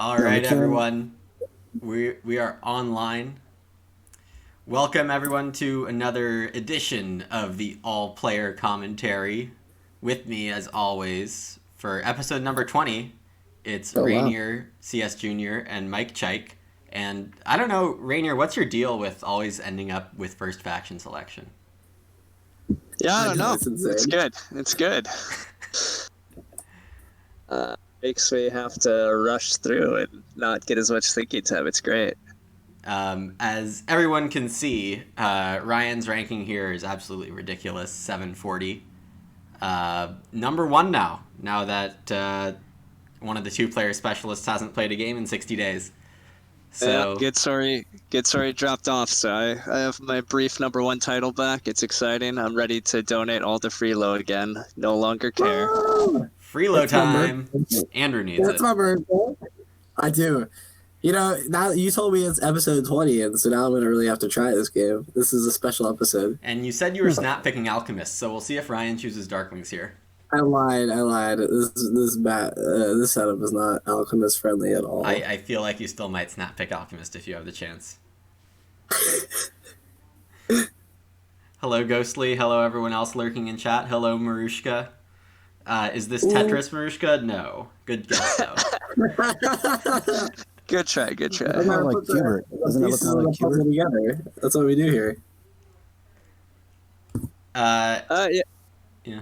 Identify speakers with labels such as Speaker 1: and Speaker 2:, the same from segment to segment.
Speaker 1: All right, everyone. We are online. Welcome everyone to another edition of the All Player Commentary. With me, as always, for episode number 20, it's
Speaker 2: Wow.
Speaker 1: Rainier, CS Junior, and Mike Chike. And I don't know, Rainier, what's your deal with always ending up with first faction selection?
Speaker 3: Yeah, I don't know.
Speaker 2: It's insane.
Speaker 3: It's good. It's good. Makes me have to rush through and not get as much thinking time. It's great.
Speaker 1: As everyone can see, Ryan's ranking here is absolutely ridiculous, 740. Number one now that one of the two-player specialists hasn't played a game in 60 days. So
Speaker 3: Good story dropped off, so I have my brief number one title back. It's exciting. I'm ready to donate all to Freelo again. No longer care.
Speaker 1: Freelo time. Andrew needs
Speaker 2: That's
Speaker 1: it.
Speaker 2: my birthday. I do. You know, now you told me it's episode 20, and so now I'm going to really have to try this game. This is a special episode.
Speaker 1: And you said you were snap picking Alchemist, so we'll see if Ryan chooses Darklings here.
Speaker 2: I lied. This setup is not Alchemist friendly at all.
Speaker 1: I feel like you still might snap pick Alchemist if you have the chance. Hello, Ghostly. Hello, everyone else lurking in chat. Hello, Marushka. Is this Tetris, Marushka? No. Good guess, though.
Speaker 3: Good try.
Speaker 2: Doesn't
Speaker 4: It look like Hubert. Doesn't it look more like Hubert?
Speaker 2: Together. That's what we do here.
Speaker 1: Yeah.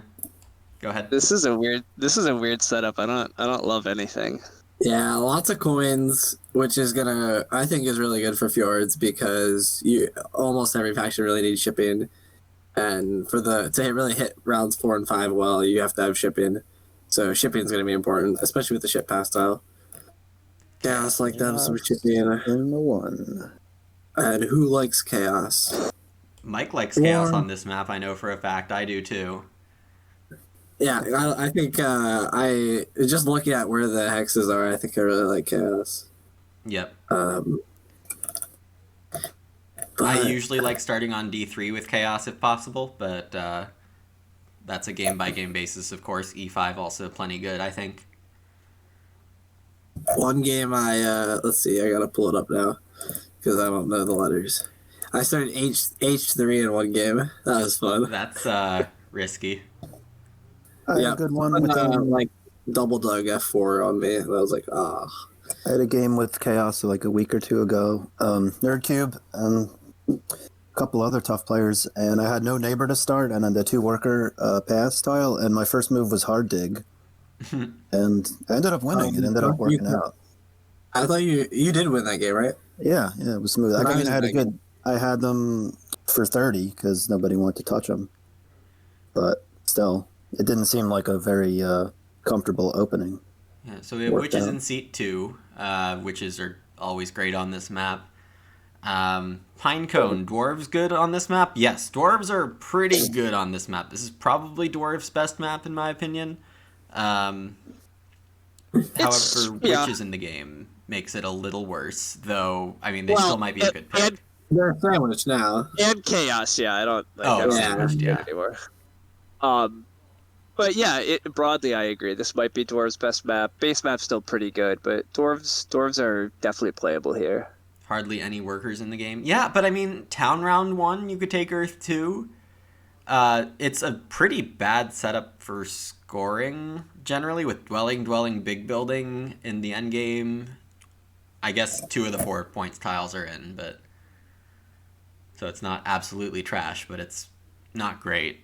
Speaker 1: Go ahead.
Speaker 3: This is a weird setup. I don't love anything.
Speaker 2: Yeah, lots of coins, which is I think is really good for Fjords because almost every faction really needs shipping, and to really hit rounds 4 and 5 well, you have to have shipping. So shipping is gonna be important, especially with the ship pass style. Chaos like them some shipping.
Speaker 4: In the one.
Speaker 2: And who likes chaos?
Speaker 1: Mike likes chaos on this map, I know for a fact. I do too.
Speaker 2: Yeah, I think I just looking at where the hexes are, I think I really like chaos.
Speaker 1: Yep.
Speaker 2: But
Speaker 1: I usually like starting on D3 with chaos if possible, but that's a game-by-game basis, of course. E5 also plenty good, I think.
Speaker 2: one game let's see, I gotta pull it up now because I don't know the letters. I started H3 in one game. That was fun.
Speaker 1: That's risky.
Speaker 4: I had a good one with
Speaker 2: like double dug F4 on me, and I was like, ah.
Speaker 4: I had a game with Chaos like a week or two ago. Nerdcube and a couple other tough players, and I had no neighbor to start, and then the 2-worker pass tile, and my first move was hard dig, and I ended up winning. It ended up working out.
Speaker 2: I thought you did win that game, right?
Speaker 4: Yeah, it was smooth. I had them for 30 because nobody wanted to touch them, but still, it didn't seem like a very comfortable opening.
Speaker 1: Yeah, so we have Witches in Seat 2. Witches are always great on this map. Pinecone, Dwarves good on this map? Yes, Dwarves are pretty good on this map. This is probably Dwarves' best map, in my opinion. However, Witches in the game makes it a little worse, though, I mean, they still might be a good pick.
Speaker 2: They're a sandwich now.
Speaker 3: And chaos, yeah. I don't anymore. But yeah, broadly I agree. This might be Dwarves' best map. Base map's still pretty good, but Dwarves are definitely playable here.
Speaker 1: Hardly any workers in the game. Yeah, but I mean, Town Round 1, you could take Earth 2. It's a pretty bad setup for scoring, generally, with Dwelling, Big Building in the endgame. I guess 2 of the 4 points tiles are in, but... So it's not absolutely trash, but it's not great.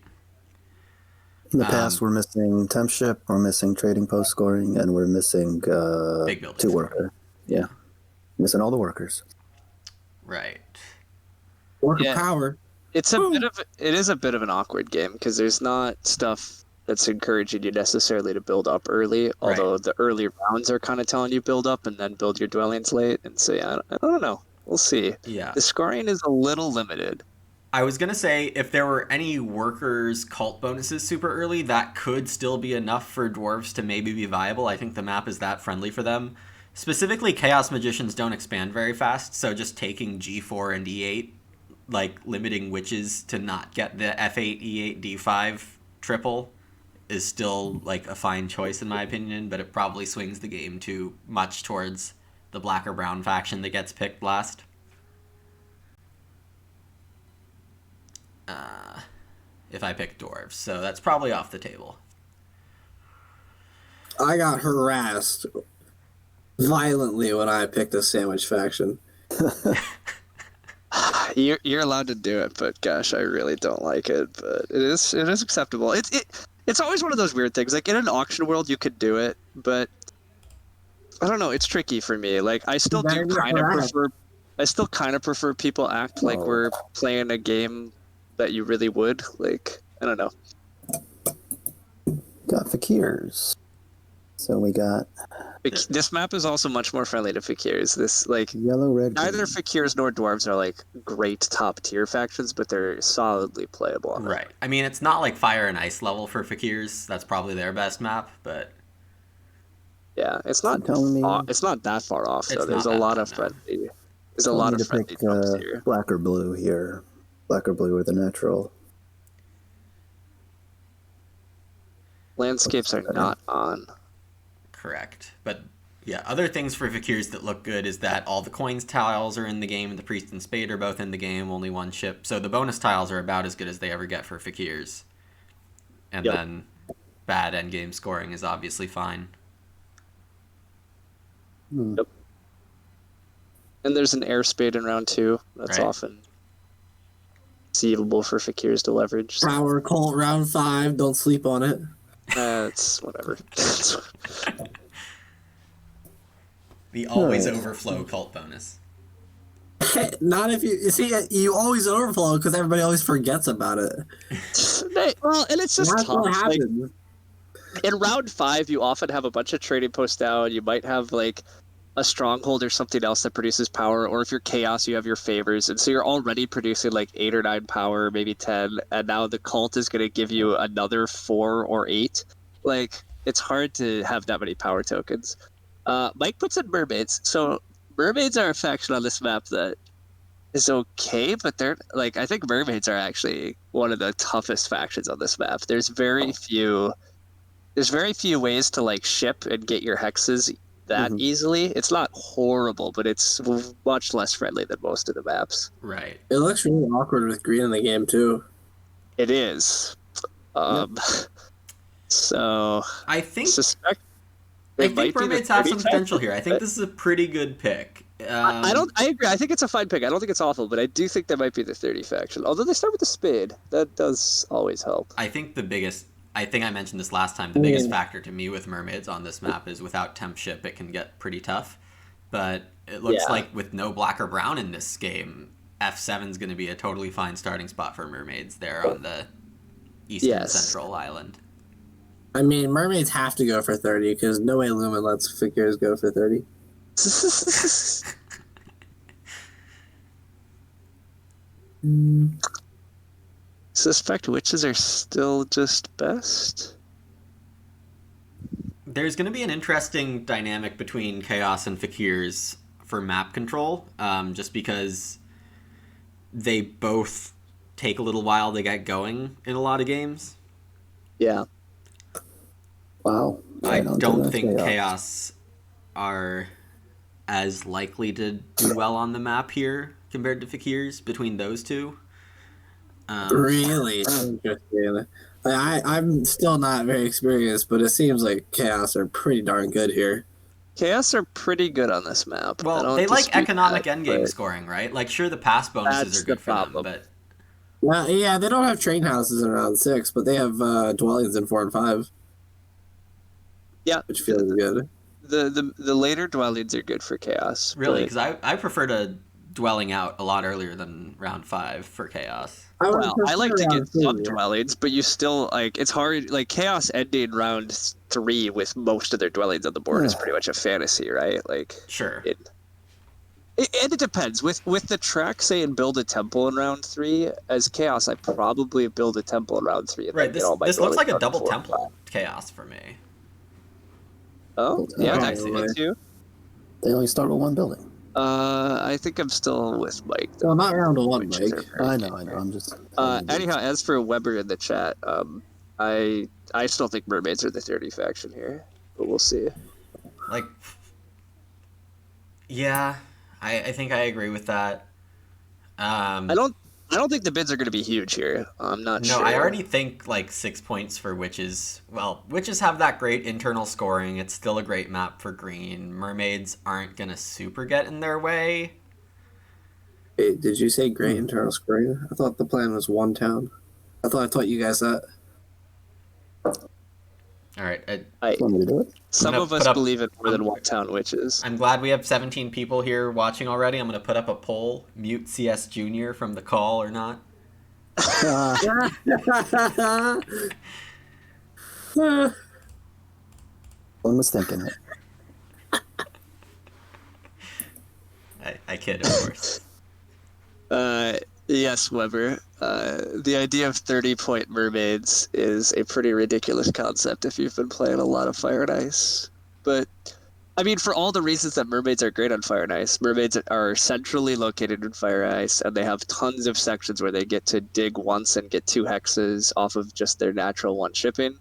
Speaker 4: In the past, we're missing temp ship, we're missing trading post scoring, and we're missing
Speaker 1: Big buildings.
Speaker 4: 2-worker. Yeah, missing all the workers.
Speaker 1: Right.
Speaker 2: Worker power.
Speaker 3: It is a bit of an awkward game because there's not stuff that's encouraging you necessarily to build up early. Although the early rounds are kind of telling you build up and then build your dwellings late. And so yeah, I don't know. We'll see.
Speaker 1: Yeah.
Speaker 3: The scoring is a little limited.
Speaker 1: I was going to say, if there were any workers cult bonuses super early, that could still be enough for dwarves to maybe be viable. I think the map is that friendly for them. Specifically, Chaos Magicians don't expand very fast, so just taking G4 and E8, like limiting witches to not get the F8, E8, D5 triple is still like a fine choice in my opinion, but it probably swings the game too much towards the black or brown faction that gets picked last. If I pick dwarves, so that's probably off the table.
Speaker 2: I got harassed violently when I picked the sandwich faction.
Speaker 3: You're allowed to do it, but gosh, I really don't like it. But it is acceptable. It's always one of those weird things. Like in an auction world, you could do it, but I don't know. It's tricky for me. Like I still do kind of prefer. I still kind of prefer people act like we're playing a game that you really would. Like I don't know.
Speaker 4: Got fakirs. So we got
Speaker 3: This map is also much more friendly to fakirs. This like
Speaker 4: yellow, red,
Speaker 3: neither
Speaker 4: green.
Speaker 3: fakirs nor dwarves are like great top tier factions, but they're solidly playable. On
Speaker 1: Right. I mean, it's not like fire and ice level for fakirs. That's probably their best map, but
Speaker 3: yeah, it's not. It's not that far off. So there's a lot of friendly. There's a lot of friendly jumps here.
Speaker 4: Black or blue here. Black or blue are the natural.
Speaker 3: Landscapes are not on.
Speaker 1: correct. But yeah, other things for fakirs that look good is that all the coins tiles are in the game, and the priest and spade are both in the game, only one ship. So the bonus tiles are about as good as they ever get for fakirs. And then bad endgame scoring is obviously fine.
Speaker 3: Yep. And there's an air spade in round 2. That's often conceivable for fakirs to leverage. So.
Speaker 2: Power cult round 5. Don't sleep on it.
Speaker 3: That's whatever.
Speaker 1: The always overflow cult bonus.
Speaker 2: Not if you see you always overflow because everybody always forgets about it.
Speaker 3: Well, and it's just
Speaker 2: That's
Speaker 3: tough.
Speaker 2: what
Speaker 3: Like,
Speaker 2: happens.
Speaker 3: in round 5, you often have a bunch of trading posts down. You might have like a stronghold or something else that produces power, or if you're chaos, you have your favors, and so you're already producing like 8 or 9 power, maybe 10, and now the cult is going to give you another 4 or 8. Like it's hard to have that many power tokens. Mike puts in mermaids, so mermaids are a faction on this map that is okay, but they're like I think mermaids are actually one of the toughest factions on this map. There's very few ways to like ship and get your hexes that easily. It's not horrible, but it's much less friendly than most of the maps.
Speaker 1: Right.
Speaker 2: It looks really awkward with green in the game too.
Speaker 3: It is. So
Speaker 1: I think
Speaker 3: suspect
Speaker 1: mermaids have some potential here. I think this is a pretty good pick.
Speaker 3: I agree. I think it's a fine pick. I don't think it's awful, but I do think that might be the 30 faction. Although they start with the spade, that does always help.
Speaker 1: I think I mentioned this last time, the biggest factor to me with mermaids on this map is without temp ship, it can get pretty tough. But it looks like with no black or brown in this game, F7 is going to be a totally fine starting spot for mermaids there on the eastern central island.
Speaker 2: I mean, mermaids have to go for 30 because no way Lumen lets figures go for 30.
Speaker 3: Suspect witches are still just best.
Speaker 1: There's going to be an interesting dynamic between Chaos and Fakirs for map control, just because they both take a little while to get going in a lot of games.
Speaker 3: Yeah.
Speaker 4: Wow.
Speaker 1: I don't think Chaos are as likely to do well on the map here compared to Fakirs between those two.
Speaker 2: Really interesting. I'm still not very experienced, but it seems like Chaos are pretty darn good here.
Speaker 3: Chaos are pretty good on this map.
Speaker 1: Well, they like economic endgame scoring, right? Like, sure, the pass bonuses are good for them, but...
Speaker 2: Well, yeah, they don't have train houses in round 6, but they have dwellings in 4 and 5.
Speaker 3: Yeah.
Speaker 2: Which feels good.
Speaker 3: The later dwellings are good for Chaos.
Speaker 1: Really? Because I prefer to dwelling out a lot earlier than round 5 for Chaos.
Speaker 3: I like to get some dwellings, but you still, like, it's hard. Like, Chaos ending round 3 with most of their dwellings on the board is pretty much a fantasy, right? Like,
Speaker 1: sure.
Speaker 3: And it depends. With the track saying build a temple in round 3, as Chaos, I probably build a temple in round 3.
Speaker 1: Right, this looks like a double temple Chaos for me.
Speaker 3: Oh, yeah, I see it too.
Speaker 4: They only start with one building.
Speaker 3: I think I'm still with Mike.
Speaker 2: Well, not round 1, Mike.
Speaker 4: I know. I'm just...
Speaker 3: anyhow, as for Weber in the chat, I still think mermaids are the 30 faction here, but we'll see.
Speaker 1: Like, Yeah, I think I agree with that.
Speaker 3: I don't I don't think the bids are going to be huge here. I'm not
Speaker 1: No,
Speaker 3: sure.
Speaker 1: I already think like 6 points for witches. Well, witches have that great internal scoring. It's still a great map for green. Mermaids aren't gonna super get in their way.
Speaker 2: Wait, did you say great internal scoring? I thought the plan was one town. I taught you guys that.
Speaker 1: All right,
Speaker 3: I
Speaker 4: Want me to do it?
Speaker 3: Some
Speaker 1: gonna
Speaker 3: of us
Speaker 1: put up.
Speaker 3: believe in more than
Speaker 1: I'm,
Speaker 3: one town witches.
Speaker 1: I'm glad we have 17 people here watching already. I'm gonna put up a poll: mute CS Junior from the call or not.
Speaker 4: One was thinking it.
Speaker 1: I kid, of course.
Speaker 3: Yes, Weber. The idea of 30-point mermaids is a pretty ridiculous concept if you've been playing a lot of Fire and Ice. But, I mean, for all the reasons that mermaids are great on Fire and Ice, mermaids are centrally located in Fire and Ice, and they have tons of sections where they get to dig once and get 2 hexes off of just their natural 1 shipping.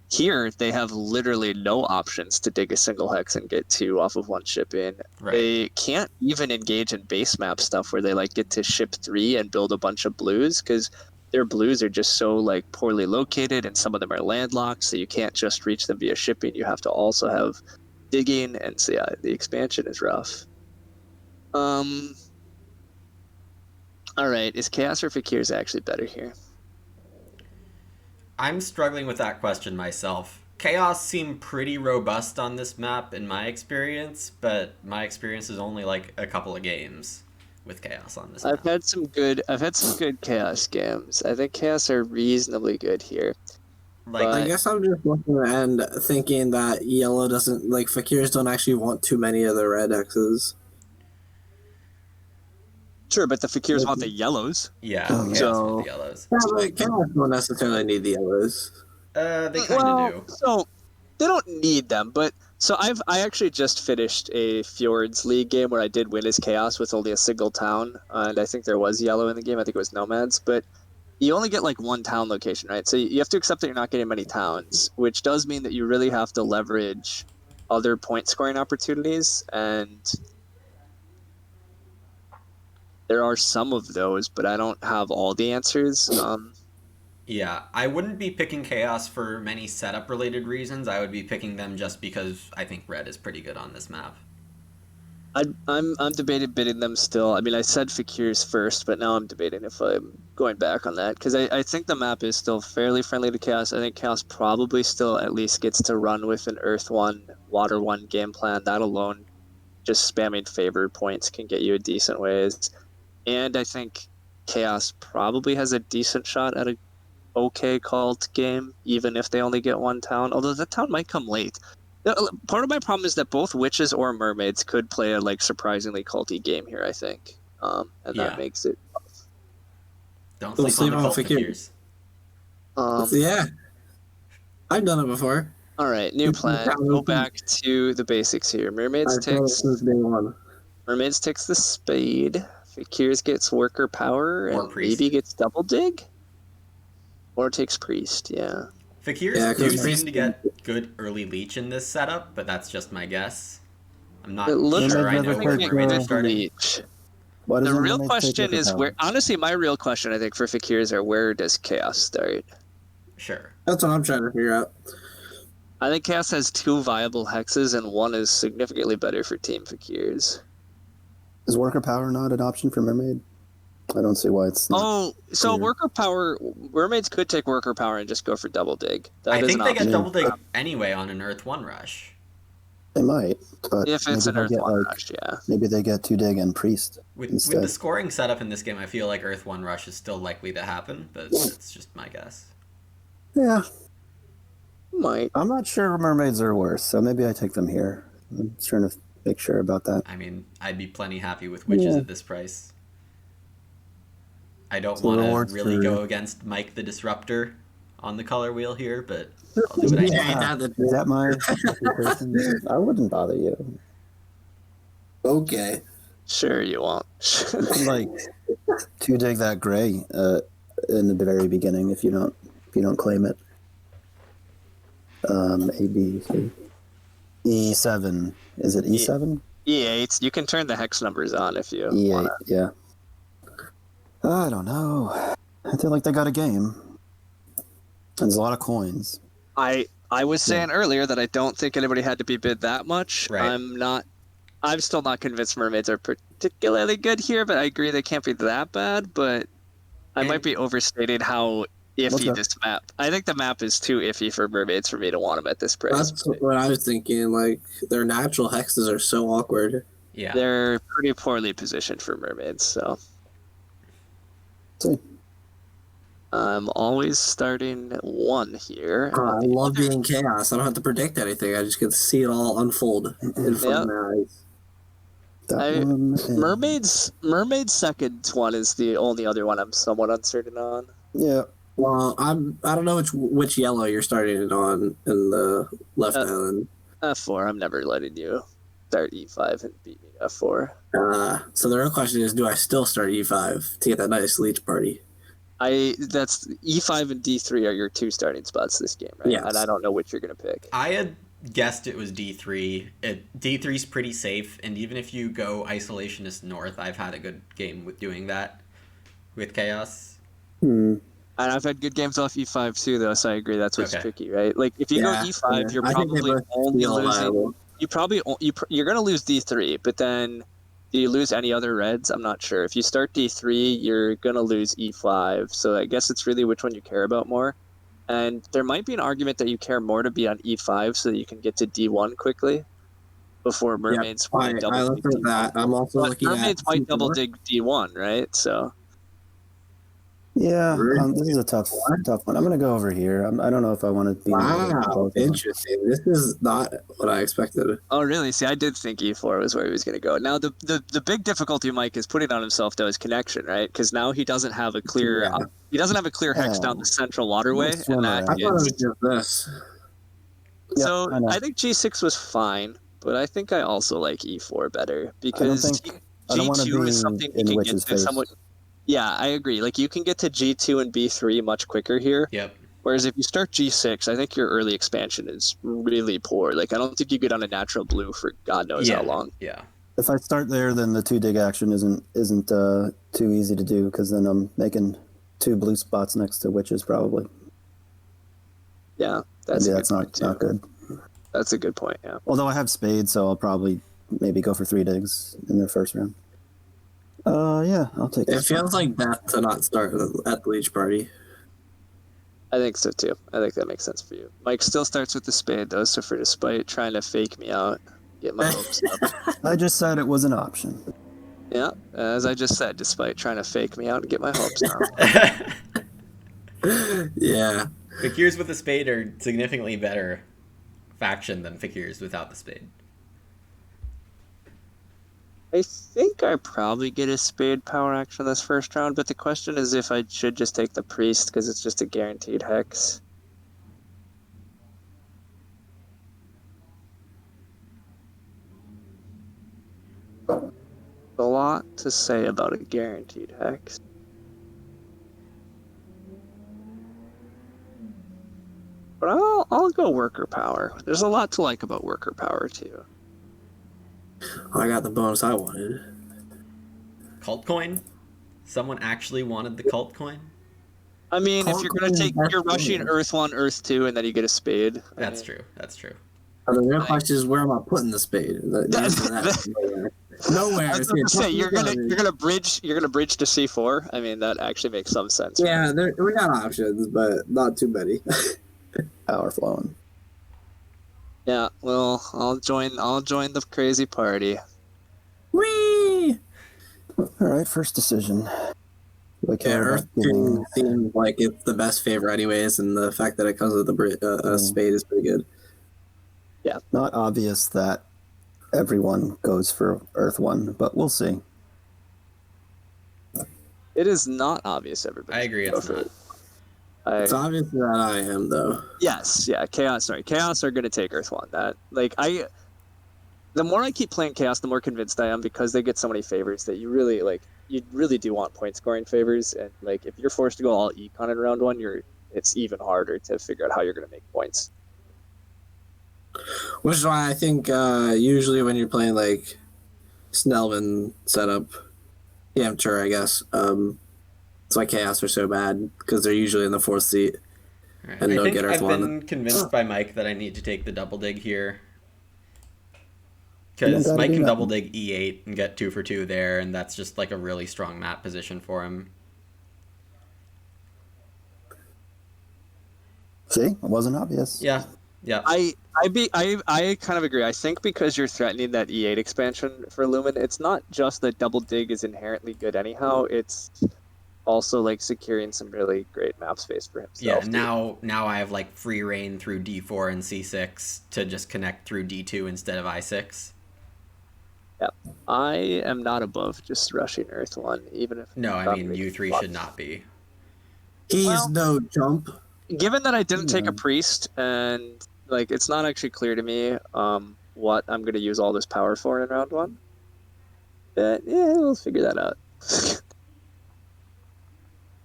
Speaker 3: Here, they have literally no options to dig a single hex and get 2 off of 1 shipping.
Speaker 1: Right.
Speaker 3: They can't even engage in base map stuff where they like get to ship 3 and build a bunch of blues because their blues are just so like poorly located and some of them are landlocked, so you can't just reach them via shipping. You have to also have digging, and so yeah, the expansion is rough. All right, is Chaos or Fakir's actually better here?
Speaker 1: I'm struggling with that question myself. Chaos seem pretty robust on this map in my experience, but my experience is only like a couple of games with Chaos on this
Speaker 3: I've
Speaker 1: map.
Speaker 3: had some good Chaos games. I think Chaos are reasonably good here.
Speaker 1: Like,
Speaker 2: I guess I'm just looking and thinking that yellow doesn't like Fakirs don't actually want too many of the red X's.
Speaker 3: Sure, but the Fakirs want the yellows.
Speaker 1: yeah,
Speaker 4: Oh,
Speaker 1: Chaos
Speaker 2: so-
Speaker 1: with the yellows.
Speaker 2: Yeah, but Chaos don't necessarily need the yellows.
Speaker 1: They kind of do.
Speaker 3: So they don't need them, but so I actually just finished a Fjords League game where I did win as Chaos with only a single town, and I think there was yellow in the game. I think it was Nomads, but you only get like 1 town location, right? So you have to accept that you're not getting many towns, which does mean that you really have to leverage other point scoring opportunities, and there are some of those, but I don't have all the answers.
Speaker 1: Yeah, I wouldn't be picking Chaos for many setup related reasons. I would be picking them just because I think red is pretty good on this map.
Speaker 3: I'm debating bidding them still. I mean, I said Fakirs first, but now I'm debating if I'm going back on that because I think the map is still fairly friendly to Chaos. I think Chaos probably still at least gets to run with an Earth 1, Water 1 game plan. That alone, just spamming favored points can get you a decent ways. And I think Chaos probably has a decent shot at a okay called game, even if they only get 1 town, although that town might come late. Part of my problem is that both witches or mermaids could play a like surprisingly culty game here, I think, and
Speaker 1: Yeah.
Speaker 3: that makes it.
Speaker 1: Don't
Speaker 2: Don't
Speaker 1: sleep on the
Speaker 2: sleep
Speaker 1: cult
Speaker 2: on
Speaker 1: Fakirs.
Speaker 2: Yeah, I've done it before.
Speaker 3: All right, new plan. Go back to the basics here. Mermaids
Speaker 2: I've done it
Speaker 3: takes
Speaker 2: since day one.
Speaker 3: the spade. Fakirs gets worker power
Speaker 1: Or
Speaker 3: and
Speaker 1: priest.
Speaker 3: maybe gets double dig. Or takes priest, yeah.
Speaker 1: Fakirs
Speaker 2: Yeah,
Speaker 1: do
Speaker 2: 'cause
Speaker 1: seem to get good early leech in this setup, but that's just my guess. I'm not
Speaker 3: It looks
Speaker 1: sure I
Speaker 4: like
Speaker 1: know
Speaker 4: they
Speaker 1: where
Speaker 4: take
Speaker 1: mermaids are
Speaker 4: the
Speaker 1: starting.
Speaker 3: Leech.
Speaker 4: Why
Speaker 3: The
Speaker 4: doesn't
Speaker 3: real
Speaker 4: Mermaids take
Speaker 3: question is
Speaker 4: Superpower?
Speaker 3: where. Honestly, my real question I think for Fakirs are where does Chaos start?
Speaker 1: Sure.
Speaker 2: That's what I'm trying to figure out.
Speaker 3: I think Chaos has 2 viable hexes and 1 is significantly better for Team Fakirs.
Speaker 4: Is Worker Power not an option for Mermaid? I don't see why it's not.
Speaker 3: Oh, so
Speaker 4: clear.
Speaker 3: worker power. Mermaids could take worker power and just go for double dig. That
Speaker 1: I
Speaker 3: is
Speaker 1: think
Speaker 3: an
Speaker 1: they get
Speaker 3: option.
Speaker 1: double dig anyway on an Earth 1 rush.
Speaker 4: They might, but
Speaker 3: If it's
Speaker 4: maybe
Speaker 3: an
Speaker 4: they'll
Speaker 3: Earth
Speaker 4: get
Speaker 3: 1
Speaker 4: like
Speaker 3: rush, yeah.
Speaker 4: maybe they get 2 dig and Priest
Speaker 1: With
Speaker 4: instead.
Speaker 1: the scoring setup in this game, I feel like Earth 1 rush is still likely to happen, but it's just my guess.
Speaker 4: Yeah,
Speaker 3: Might.
Speaker 4: I'm not sure Mermaids are worse, so maybe I take them here. I'm just trying to make sure about that.
Speaker 1: I mean, I'd be plenty happy with witches
Speaker 4: Yeah.
Speaker 1: at this price. I don't
Speaker 4: So
Speaker 1: want
Speaker 4: rewards
Speaker 1: to really
Speaker 4: for-
Speaker 1: go against Mike the Disruptor on the color wheel here, but I'll do what I
Speaker 2: Yeah.
Speaker 1: can.
Speaker 4: Is that my reputation? I wouldn't bother you.
Speaker 2: Okay.
Speaker 3: Sure, you won't.
Speaker 4: You can like 2 dig that gray in the very beginning if you don't claim it. A B C E7. Is it E7?
Speaker 3: E8, you can turn the hex numbers on if you
Speaker 4: E8,
Speaker 3: want.
Speaker 4: yeah. I don't know. I feel like they got a game. There's a lot of coins.
Speaker 3: I was saying earlier that I don't think anybody had to be bid that much.
Speaker 1: Right.
Speaker 3: I'm still not convinced mermaids are particularly good here, but I agree they can't be that bad, but I might be overstating how iffy
Speaker 4: Okay.
Speaker 3: this map. I think the map is too iffy for mermaids for me to want them at this price.
Speaker 2: That's what I was thinking. Like, their natural hexes are so awkward.
Speaker 1: Yeah.
Speaker 3: They're pretty poorly positioned for mermaids, so
Speaker 4: See.
Speaker 3: I'm always starting 1 here.
Speaker 2: I love being chaos. I don't have to predict anything. I just get to see it all unfold in front of my eyes.
Speaker 3: Mermaid's second one is the only other one I'm somewhat uncertain on.
Speaker 4: Yeah.
Speaker 2: Well, I don't know which yellow you're starting it on in the left island.
Speaker 3: F4. I'm never letting you start E5 and beat me F4.
Speaker 2: So the real question is, do I still start E5 to get that nice leech party?
Speaker 3: That's E5 and D3 are your 2 starting spots this game, right?
Speaker 2: Yes.
Speaker 3: And I don't know which you're gonna pick.
Speaker 1: I had guessed it was D3. D3's pretty safe, and even if you go isolationist north, I've had a good game with doing that with Chaos.
Speaker 3: And I've had good games off E5 too, though, so I agree that's what's tricky, right? Like if you go E5, you're probably only losing. You're gonna lose D3, but then do you lose any other reds? I'm not sure. If you start D3, you're gonna lose E5. So I guess it's really which one you care about more. And there might be an argument that you care more to be on E5 so that you can get to D1 quickly before mermaids might double.
Speaker 2: I looked at that. I'm also looking at
Speaker 3: mermaids might double dig D1, right? So.
Speaker 4: Yeah, this is a tough one. I'm going to go over here. I don't know if I want to be...
Speaker 2: Wow, interesting. This is not what I expected.
Speaker 3: Oh, really? See, I did think E4 was where he was going to go. Now, the big difficulty Mike is putting on himself, though, is connection, right? Because now he doesn't have a clear hex down the central waterway. And that
Speaker 2: I thought it was just this.
Speaker 3: So
Speaker 4: Yeah,
Speaker 3: I think G6 was fine, but I think I also like E4 better because G2 is something you can get to somewhat. Yeah, I agree. Like you can get to G2 and B3 much quicker here.
Speaker 1: Yep.
Speaker 3: Whereas if you start G6, I think your early expansion is really poor. Like I don't think you get on a natural blue for God knows how long.
Speaker 1: Yeah.
Speaker 4: If I start there, then the 2 dig action isn't too easy to do because then I'm making 2 blue spots next to witches probably.
Speaker 3: Yeah, that's
Speaker 4: not good.
Speaker 3: That's a good point. Yeah.
Speaker 4: Although I have spades, so I'll probably maybe go for 3 digs in the first round. Yeah, I'll take it.
Speaker 2: It feels like death to not start at the leech party.
Speaker 3: I think so too. I think that makes sense for you. Mike still starts with the spade though, so for despite trying to fake me out, get my hopes up.
Speaker 4: I just said it was an option.
Speaker 3: Yeah, as I just said, despite trying to fake me out and get my hopes up.
Speaker 2: Yeah.
Speaker 1: Fakirs with a spade are significantly better faction than Fakirs without the spade.
Speaker 3: I think I probably get a spade power action this first round, but the question is if I should just take the priest because it's just a guaranteed hex. A lot to say about a guaranteed hex. But I'll go worker power. There's a lot to like about worker power too.
Speaker 2: I got the bonus I wanted.
Speaker 1: Cult coin? Someone actually wanted the cult coin?
Speaker 3: I mean, if you're rushing Earth 1, Earth 2, and then you get a spade.
Speaker 1: That's true. That's true.
Speaker 2: The real question is where am I putting the spade? The answer to that is nowhere.
Speaker 3: I was going to say you're gonna bridge to C4. I mean, that actually makes some sense.
Speaker 2: Yeah, we got options, but not too many.
Speaker 4: Power flowing.
Speaker 3: Yeah, well, I'll join the crazy party.
Speaker 2: Whee!
Speaker 4: All right, first decision.
Speaker 2: Earth 2 seems like it's the best favor anyways, and the fact that it comes with a spade is pretty good.
Speaker 3: Yeah.
Speaker 4: Not obvious that everyone goes for Earth 1, but we'll see.
Speaker 3: It is not obvious everybody.
Speaker 1: I agree, it's not.
Speaker 2: It's obvious that I am, though.
Speaker 3: Yes, yeah, Chaos are going to take Earth 1. The more I keep playing Chaos, the more convinced I am because they get so many favors that you really do want point scoring favors, and like if you're forced to go all econ in round 1, it's even harder to figure out how you're going to make points.
Speaker 2: Which is why I think usually when you're playing like Snellman setup. Yeah, I'm sure, I guess. That's why Chaos are so bad, because they're usually in the 4th seat
Speaker 1: Alright,
Speaker 2: and
Speaker 1: I
Speaker 2: don't
Speaker 1: think
Speaker 2: get Earth
Speaker 1: I've
Speaker 2: 1.
Speaker 1: been convinced by Mike that I need to take the double dig here.
Speaker 4: You don't
Speaker 1: Because
Speaker 4: gotta
Speaker 1: Mike
Speaker 4: do
Speaker 1: can double
Speaker 4: nothing.
Speaker 1: dig E8 and get 2 for 2 there, and that's just like a really strong map position for him.
Speaker 4: See, it wasn't obvious.
Speaker 1: Yeah, yeah.
Speaker 3: I kind of agree. I think because you're threatening that E8 expansion for Lumen, it's not just that double dig is inherently good anyhow. It's also like securing some really great map space for
Speaker 1: Yeah,
Speaker 3: himself.
Speaker 1: now I have like free reign through D4 and C6 to just connect through D2 instead of I6.
Speaker 3: Yeah, I am not above just rushing Earth 1, even if
Speaker 1: No, I
Speaker 3: I'm
Speaker 1: mean
Speaker 3: making
Speaker 1: U3 should
Speaker 3: lots.
Speaker 1: not be.
Speaker 2: He's
Speaker 3: Well,
Speaker 2: no jump.
Speaker 3: given that I didn't take
Speaker 4: Yeah.
Speaker 3: a priest and like it's not actually clear to me what I'm going to use all this power for in round 1. But yeah, we'll figure that out.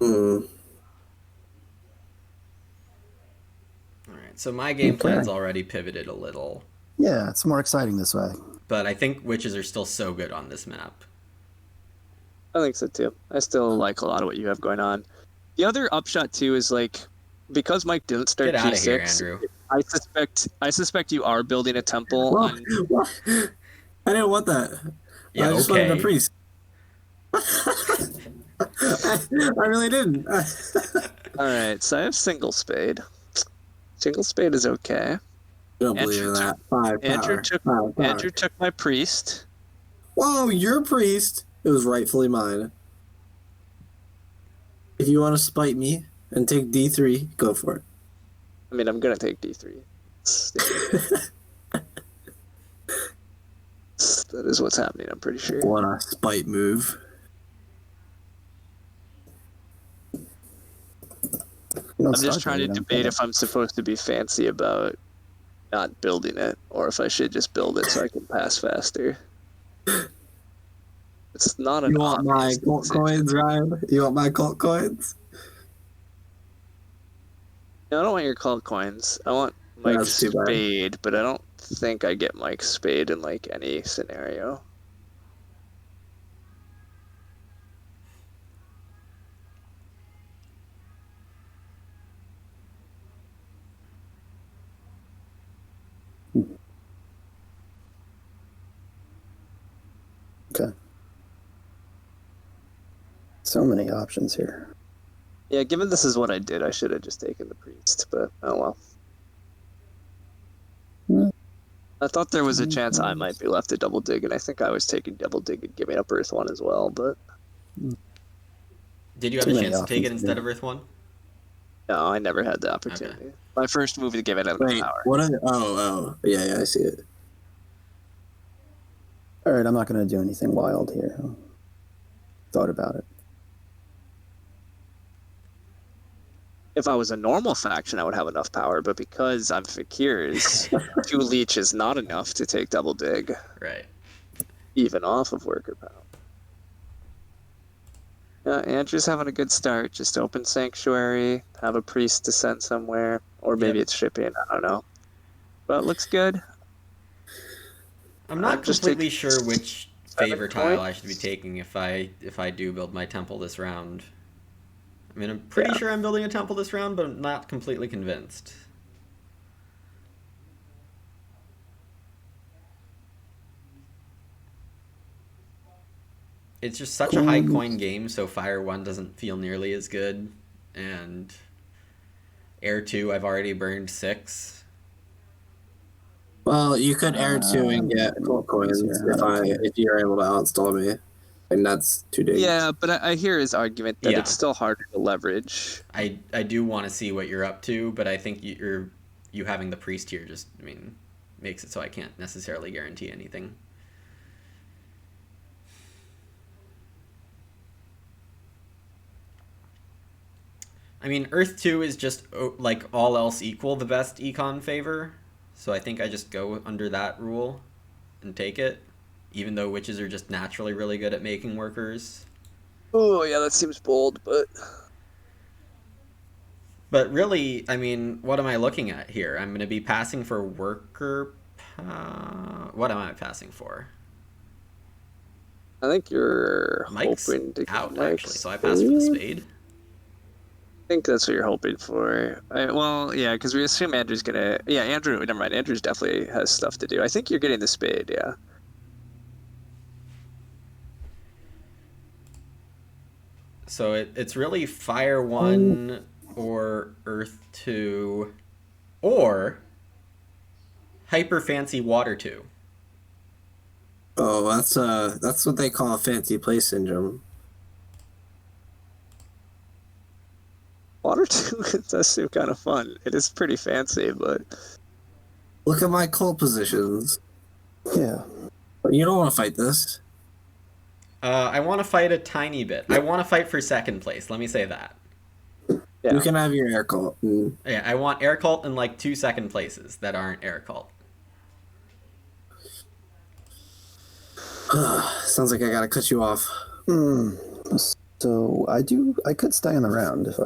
Speaker 2: Hmm.
Speaker 1: Alright, so my game
Speaker 4: Okay.
Speaker 1: plan's already pivoted a little.
Speaker 4: Yeah, it's more exciting this way.
Speaker 1: But I think witches are still so good on this map.
Speaker 3: I think so too. I still like a lot of what you have going on. The other upshot too is like because Mike didn't start
Speaker 1: Get out of here,
Speaker 3: G6,
Speaker 1: Andrew.
Speaker 3: I suspect you are building a temple
Speaker 2: Well,
Speaker 3: on
Speaker 2: I didn't want that.
Speaker 1: Yeah,
Speaker 2: I just wanted a
Speaker 1: okay.
Speaker 2: priest. I really didn't.
Speaker 3: Alright, so I have single spade. Single spade is okay.
Speaker 2: Don't believe in that. 5
Speaker 3: Andrew
Speaker 2: power.
Speaker 3: took
Speaker 2: 5 power.
Speaker 3: Andrew took my priest.
Speaker 2: Whoa, your priest. It was rightfully mine. If you want to spite me and take D3, go for it.
Speaker 3: I mean, I'm gonna take D3. That is what's happening, I'm pretty sure.
Speaker 2: What a spite move.
Speaker 4: You don't
Speaker 3: I'm just
Speaker 4: start
Speaker 3: trying
Speaker 4: there,
Speaker 3: to
Speaker 4: you don't
Speaker 3: debate
Speaker 4: get
Speaker 3: if I'm supposed to be fancy about not building it, or if I should just build it so I can pass faster. It's not an
Speaker 2: You want my
Speaker 3: obvious
Speaker 2: cult
Speaker 3: decision.
Speaker 2: coins, Ryan? You want my cult coins?
Speaker 3: No, I don't want your cult coins. I want
Speaker 2: That's
Speaker 3: Mike's
Speaker 2: too bad.
Speaker 3: spade, but I don't think I get Mike's spade in like any scenario.
Speaker 4: Okay. So many options here.
Speaker 3: Yeah, given this is what I did, I should have just taken the priest, but oh well.
Speaker 4: Hmm.
Speaker 3: I thought there was a chance I might be left to double dig, and I think I was taking double dig and giving up Earth 1 as well, but
Speaker 1: Did you have
Speaker 4: Too
Speaker 1: a
Speaker 4: many
Speaker 1: chance to take it
Speaker 4: options,
Speaker 1: instead
Speaker 4: yeah.
Speaker 1: of Earth 1?
Speaker 3: no, I never had the opportunity. My first move to give it out of
Speaker 2: Wait,
Speaker 3: power.
Speaker 2: what are oh. Yeah, I see it.
Speaker 4: All right, I'm not going to do anything wild here. Thought about it.
Speaker 3: If I was a normal faction, I would have enough power, but because I'm Fakir's, 2 leech is not enough to take double dig,
Speaker 1: Right.
Speaker 3: even off of worker power. Yeah, Andrew's having a good start. Just open Sanctuary, have a priest to send somewhere, or maybe
Speaker 1: Yep.
Speaker 3: it's shipping, I don't know. But it looks good.
Speaker 1: I'm not
Speaker 3: I'm just
Speaker 1: completely
Speaker 3: taking
Speaker 1: sure which
Speaker 3: 7
Speaker 1: favor tile I
Speaker 3: points.
Speaker 1: should be taking if I do build my temple this round. I mean, I'm pretty
Speaker 3: Yeah.
Speaker 1: sure I'm building a temple this round, but I'm not completely convinced. It's just such a high coin game, so Fire 1 doesn't feel nearly as good. And Air 2, I've already burned 6.
Speaker 2: Well, you could air 2 and get cult coins if you're able to outstall me. And that's 2 digs.
Speaker 3: Yeah, but I hear his argument that
Speaker 1: Yeah.
Speaker 3: it's still harder to leverage.
Speaker 1: I do want to see what you're up to, but I think you having the priest here just, I mean, makes it so I can't necessarily guarantee anything. I mean, Earth 2 is just, like, all else equal, the best econ favor. So I think I just go under that rule and take it, even though witches are just naturally really good at making workers.
Speaker 3: Oh, yeah, that seems bold, but
Speaker 1: But really, I mean, what am I looking at here? I'm going to be passing for worker... what am I passing for?
Speaker 3: I think you're
Speaker 1: Mike's
Speaker 3: hoping to
Speaker 1: out,
Speaker 3: get
Speaker 1: actually, so I passed for the spade.
Speaker 3: I think that's what you're hoping for. Well, yeah, because we assume Andrew's gonna. Yeah, Andrew. Never mind. Andrew's definitely has stuff to do. I think you're getting the spade. Yeah.
Speaker 1: So it's really fire 1 or earth 2 or hyper fancy water 2.
Speaker 2: Oh, that's what they call fancy play syndrome.
Speaker 3: Water 2 does seem kind of fun. It is pretty fancy, but
Speaker 2: Look at my cult positions.
Speaker 4: Yeah.
Speaker 2: You don't want to fight this.
Speaker 1: I want to fight a tiny bit. I want to fight for second place. Let me say that.
Speaker 3: yeah.
Speaker 2: You can have your air cult.
Speaker 1: Yeah, I want air cult in like 2 second places that aren't air cult.
Speaker 2: Sounds like I gotta cut you off.
Speaker 4: So I could stay in the round if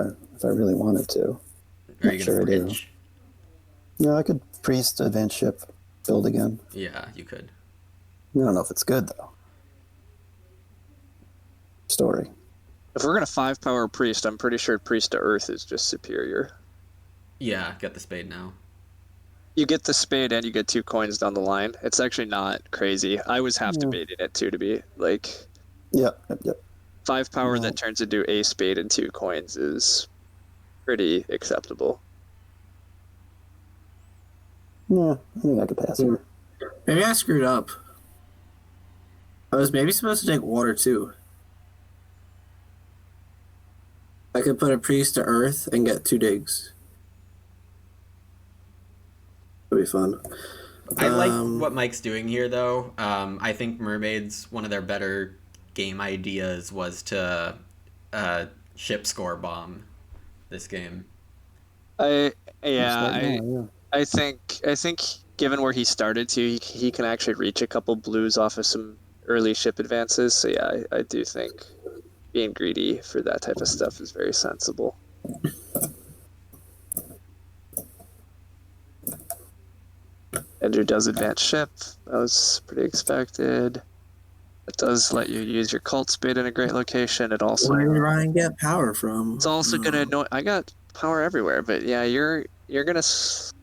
Speaker 4: I really wanted to.
Speaker 1: Are
Speaker 4: Not
Speaker 1: you
Speaker 4: sure
Speaker 1: gonna
Speaker 4: I do.
Speaker 1: bridge?
Speaker 4: Yeah, I could priest, advance ship, build again.
Speaker 1: Yeah, you could.
Speaker 4: I don't know if it's good though. Story.
Speaker 3: If we're gonna 5-power priest, I'm pretty sure priest to earth is just superior.
Speaker 1: Yeah, get the spade now.
Speaker 3: You get the spade and you get 2 coins down the line. It's actually not crazy. I was half debating it too, to be like
Speaker 4: Yep.
Speaker 3: 5 power
Speaker 4: Yeah.
Speaker 3: that turns into a spade and 2 coins is pretty acceptable.
Speaker 4: Yeah, I think I could pass it.
Speaker 2: Maybe I screwed up. I was maybe supposed to take water too. I could put a priest to earth and get 2 digs. That'd be fun.
Speaker 1: I like what Mike's doing here, though. I think Mermaids, one of their better game ideas was to ship score bomb this game.
Speaker 3: I
Speaker 4: Yeah.
Speaker 3: think given where he started to, he can actually reach a couple blues off of some early ship advances. So yeah, I do think being greedy for that type of stuff is very sensible. Andrew does advance ship. That was pretty expected. It does let you use your cult spade in a great location. It also
Speaker 2: Where did Ryan get power from?
Speaker 3: it's also gonna annoy. I got power everywhere, but yeah, you're gonna slightly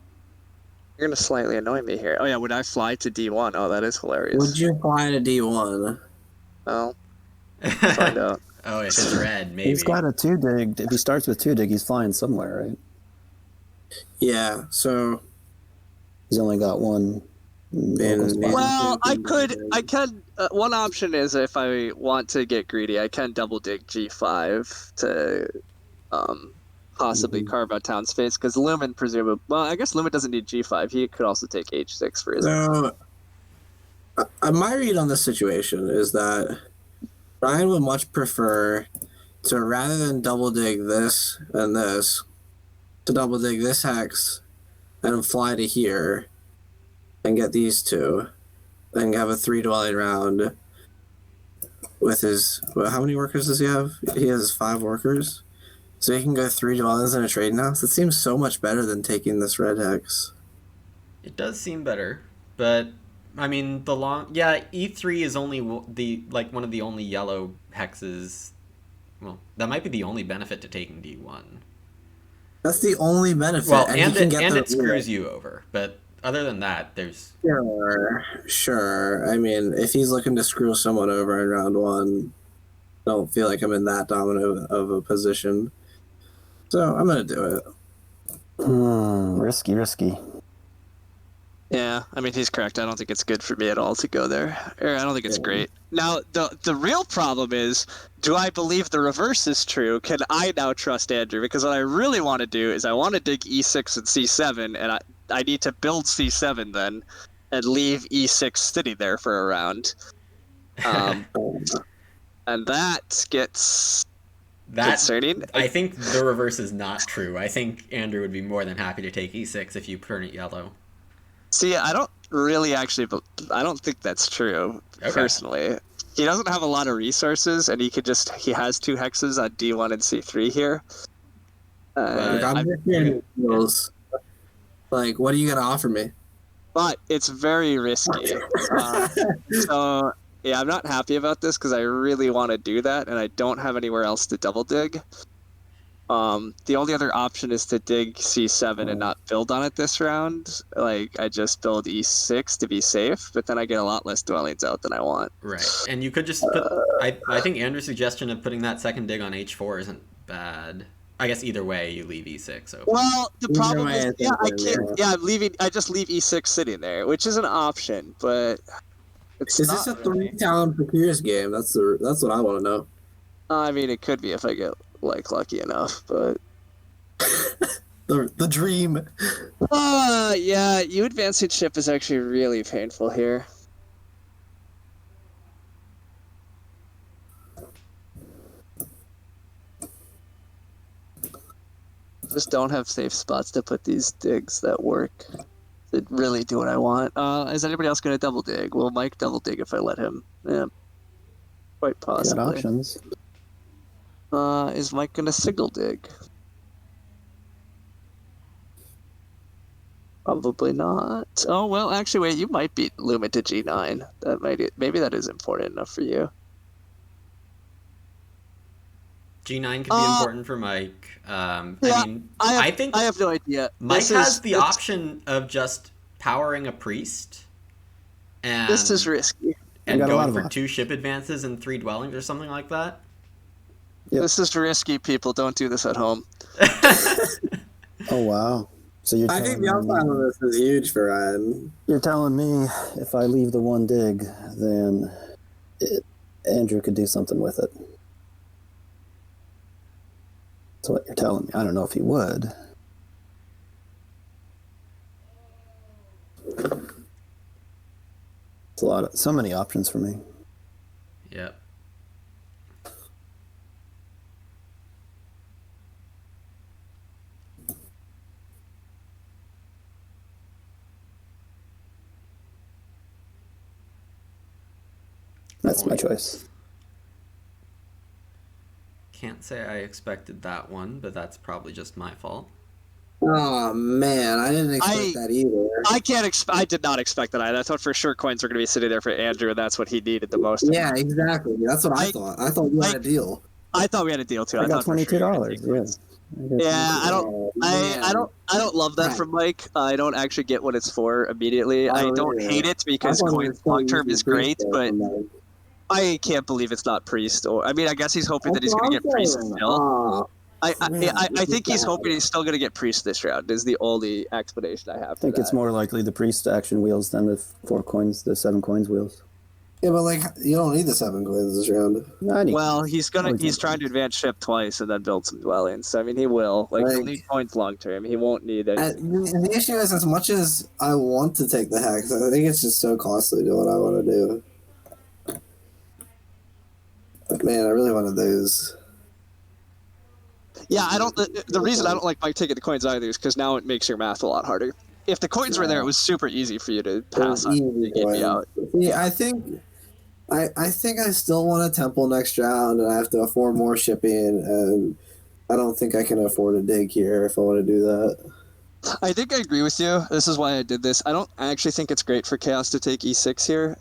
Speaker 3: annoy me here. Oh yeah, would I fly to D1? Oh, that is hilarious.
Speaker 2: Would you fly to D1?
Speaker 3: Well, find out.
Speaker 1: Oh, if it's red, maybe.
Speaker 4: He's got a 2 dig. If he starts with 2 dig, he's flying somewhere, right?
Speaker 2: Yeah, so
Speaker 4: He's only got 1. local spot.
Speaker 3: Well, I can. One option is if I want to get greedy, I can double dig G5 to possibly carve out town space because Lumen presumably. Well, I guess Lumen doesn't need G5. He could also take H6 for his.
Speaker 2: So, my read on this situation is that Ryan would much prefer to, rather than double dig this and this, to double dig this hex and fly to here and get these 2 and have a 3 dwelling round with his. Well, how many workers does he have? He has 5 workers. So he can go 3 dwellings in a trading house. It seems so much better than taking this red hex.
Speaker 1: It does seem better, but I mean E3 is only one of the only yellow hexes. Well, that might be the only benefit to taking D1.
Speaker 2: That's the only benefit.
Speaker 1: Well,
Speaker 2: he
Speaker 1: and
Speaker 2: can get the
Speaker 1: it screws you over, but other than that, there's
Speaker 2: Sure. I mean, if he's looking to screw someone over in round 1, I don't feel like I'm in that dominant of a position. So I'm gonna do it.
Speaker 4: Risky.
Speaker 3: Yeah, I mean he's correct. I don't think it's good for me at all to go there. Or I don't think it's great. Now the real problem is, do I believe the reverse is true? Can I now trust Andrew? Because what I really want to do is I want to dig E6 and C7, and I need to build C7 then, and leave E6 sitting there for a round. And that gets concerning.
Speaker 1: I think the reverse is not true. I think Andrew would be more than happy to take E6 if you turn it yellow.
Speaker 3: See, I don't really actually, I don't think that's true, personally. He doesn't have a lot of resources, and he has 2 hexes on D1 and C3 here.
Speaker 2: Like, what are you gonna offer me?
Speaker 3: But it's very risky. So I'm not happy about this because I really want to do that, and I don't have anywhere else to double dig. The only other option is to dig C7 and not build on it this round. Like, I just build E6 to be safe, but then I get a lot less dwellings out than I want.
Speaker 1: Right, and you could just put. I think Andrew's suggestion of putting that second dig on H4 isn't bad. I guess either way, you leave E6 open.
Speaker 3: Well, the problem
Speaker 2: way,
Speaker 3: is,
Speaker 2: I think
Speaker 3: I
Speaker 2: that,
Speaker 3: can't. Yeah, I'm leaving. I just leave E6 sitting there, which is an option, but it's
Speaker 2: Is this a
Speaker 3: not really.
Speaker 2: 3-town Precarious game? That's what I want to know.
Speaker 3: I mean, it could be if I get like lucky enough, but
Speaker 2: The dream.
Speaker 3: yeah, you advancing ship is actually really painful here. Just don't have safe spots to put these digs that work. To really do what I want. Is anybody else going to double dig? Will Mike double dig if I let him? Yeah, quite
Speaker 4: Got
Speaker 3: possibly.
Speaker 4: options.
Speaker 3: Is Mike going to single dig? Probably not. Oh well, actually, wait. You might beat Luma to G9. Maybe that is important enough for you.
Speaker 1: G9 could be important for Mike. I mean,
Speaker 3: I
Speaker 1: think
Speaker 3: I have no idea.
Speaker 1: Mike has the option of just powering a priest, and
Speaker 3: This is risky.
Speaker 1: and
Speaker 4: got a lot
Speaker 1: going
Speaker 4: of
Speaker 1: for
Speaker 4: options.
Speaker 1: 2 ship advances and 3 dwellings or something like that.
Speaker 4: Yep.
Speaker 3: This is risky, people. Don't do this at home.
Speaker 4: Oh wow! So you're
Speaker 2: I
Speaker 4: telling
Speaker 2: think the upside of this is huge for Ryan.
Speaker 4: You're telling me if I leave the one dig, then Andrew could do something with it. That's what you're telling me. I don't know if he would. It's so many options for me.
Speaker 1: Yep.
Speaker 4: That's my choice.
Speaker 1: Can't say I expected that one, but that's probably just my fault.
Speaker 2: Oh man, I didn't expect that either.
Speaker 3: I did not expect that either. I thought for sure coins were going to be sitting there for Andrew, and that's what he needed the most.
Speaker 2: Yeah, exactly. That's what I thought. I thought you had a deal.
Speaker 3: I thought we had a deal too.
Speaker 4: I got
Speaker 3: thought for sure you were gonna
Speaker 4: $22.
Speaker 3: take coins.
Speaker 4: Yeah.
Speaker 3: Yeah, I don't love that
Speaker 2: Right.
Speaker 3: from Mike. I don't actually get what it's for immediately. I don't hate it because
Speaker 2: I thought
Speaker 3: coins
Speaker 2: you were
Speaker 3: long term is
Speaker 2: still
Speaker 3: great,
Speaker 2: using
Speaker 3: but
Speaker 2: from that.
Speaker 3: I can't believe it's not priest. Or I mean, I guess he's hoping that
Speaker 2: That's
Speaker 3: he's going to
Speaker 2: what
Speaker 3: get
Speaker 2: I'm
Speaker 3: priest
Speaker 2: saying.
Speaker 3: still. I
Speaker 2: man,
Speaker 3: think he's
Speaker 2: bad.
Speaker 3: hoping he's still going to get priest this round. Is the only explanation I have.
Speaker 4: I think it's more likely the priest action wheels than the 7 coins wheels.
Speaker 2: Yeah, but like you don't need the 7 coins this round.
Speaker 3: Well, he's
Speaker 4: Always
Speaker 3: trying to advance ship twice and then build some dwellings. So, I mean, he will. He'll
Speaker 2: Like-
Speaker 3: need points long term. He won't need it.
Speaker 2: And the issue is, as much as I want to take the hex, I think it's just so costly to what I want to do. But man, I really wanted those.
Speaker 3: Yeah, I don't. The reason I don't like Mike taking the coins either is because now it makes your math a lot harder. If the coins were there, it was super easy for you to pass on.
Speaker 2: Easy
Speaker 3: To get me
Speaker 2: going.
Speaker 3: out.
Speaker 2: See, I think I still want a temple next round, and I have to afford more shipping, and I don't think I can afford a dig here if I want to do that.
Speaker 3: I think I agree with you. This is why I did this. I don't actually think it's great for Chaos to take E6 here.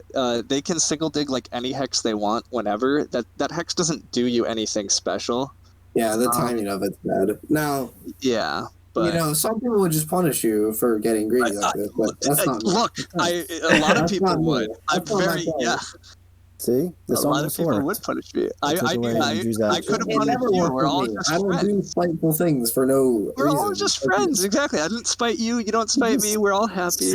Speaker 3: They can single dig like any hex they want whenever. That hex doesn't do you anything special.
Speaker 2: Yeah, the timing of it's bad. Now,
Speaker 3: Yeah, but
Speaker 2: you know, some people would just punish you for getting greedy like this, but that's not me.
Speaker 3: look. A lot of
Speaker 2: That's
Speaker 3: people
Speaker 2: not me.
Speaker 3: would. I'm
Speaker 2: That's not my
Speaker 3: very
Speaker 2: fault.
Speaker 3: yeah.
Speaker 4: See? This
Speaker 3: A lot of
Speaker 4: almost
Speaker 3: people
Speaker 4: worked.
Speaker 3: would punish me.
Speaker 4: I took
Speaker 3: I
Speaker 4: away
Speaker 3: mean,
Speaker 4: Andrew's
Speaker 3: I
Speaker 4: action.
Speaker 3: could have
Speaker 2: It
Speaker 3: punished
Speaker 2: never
Speaker 3: you.
Speaker 2: worked
Speaker 3: We're
Speaker 2: for
Speaker 3: all
Speaker 2: me.
Speaker 3: just
Speaker 2: I don't
Speaker 3: friends.
Speaker 2: do spiteful things for no
Speaker 3: We're all
Speaker 2: reason.
Speaker 3: just friends. Exactly. I didn't spite you. You don't spite me. We're all happy.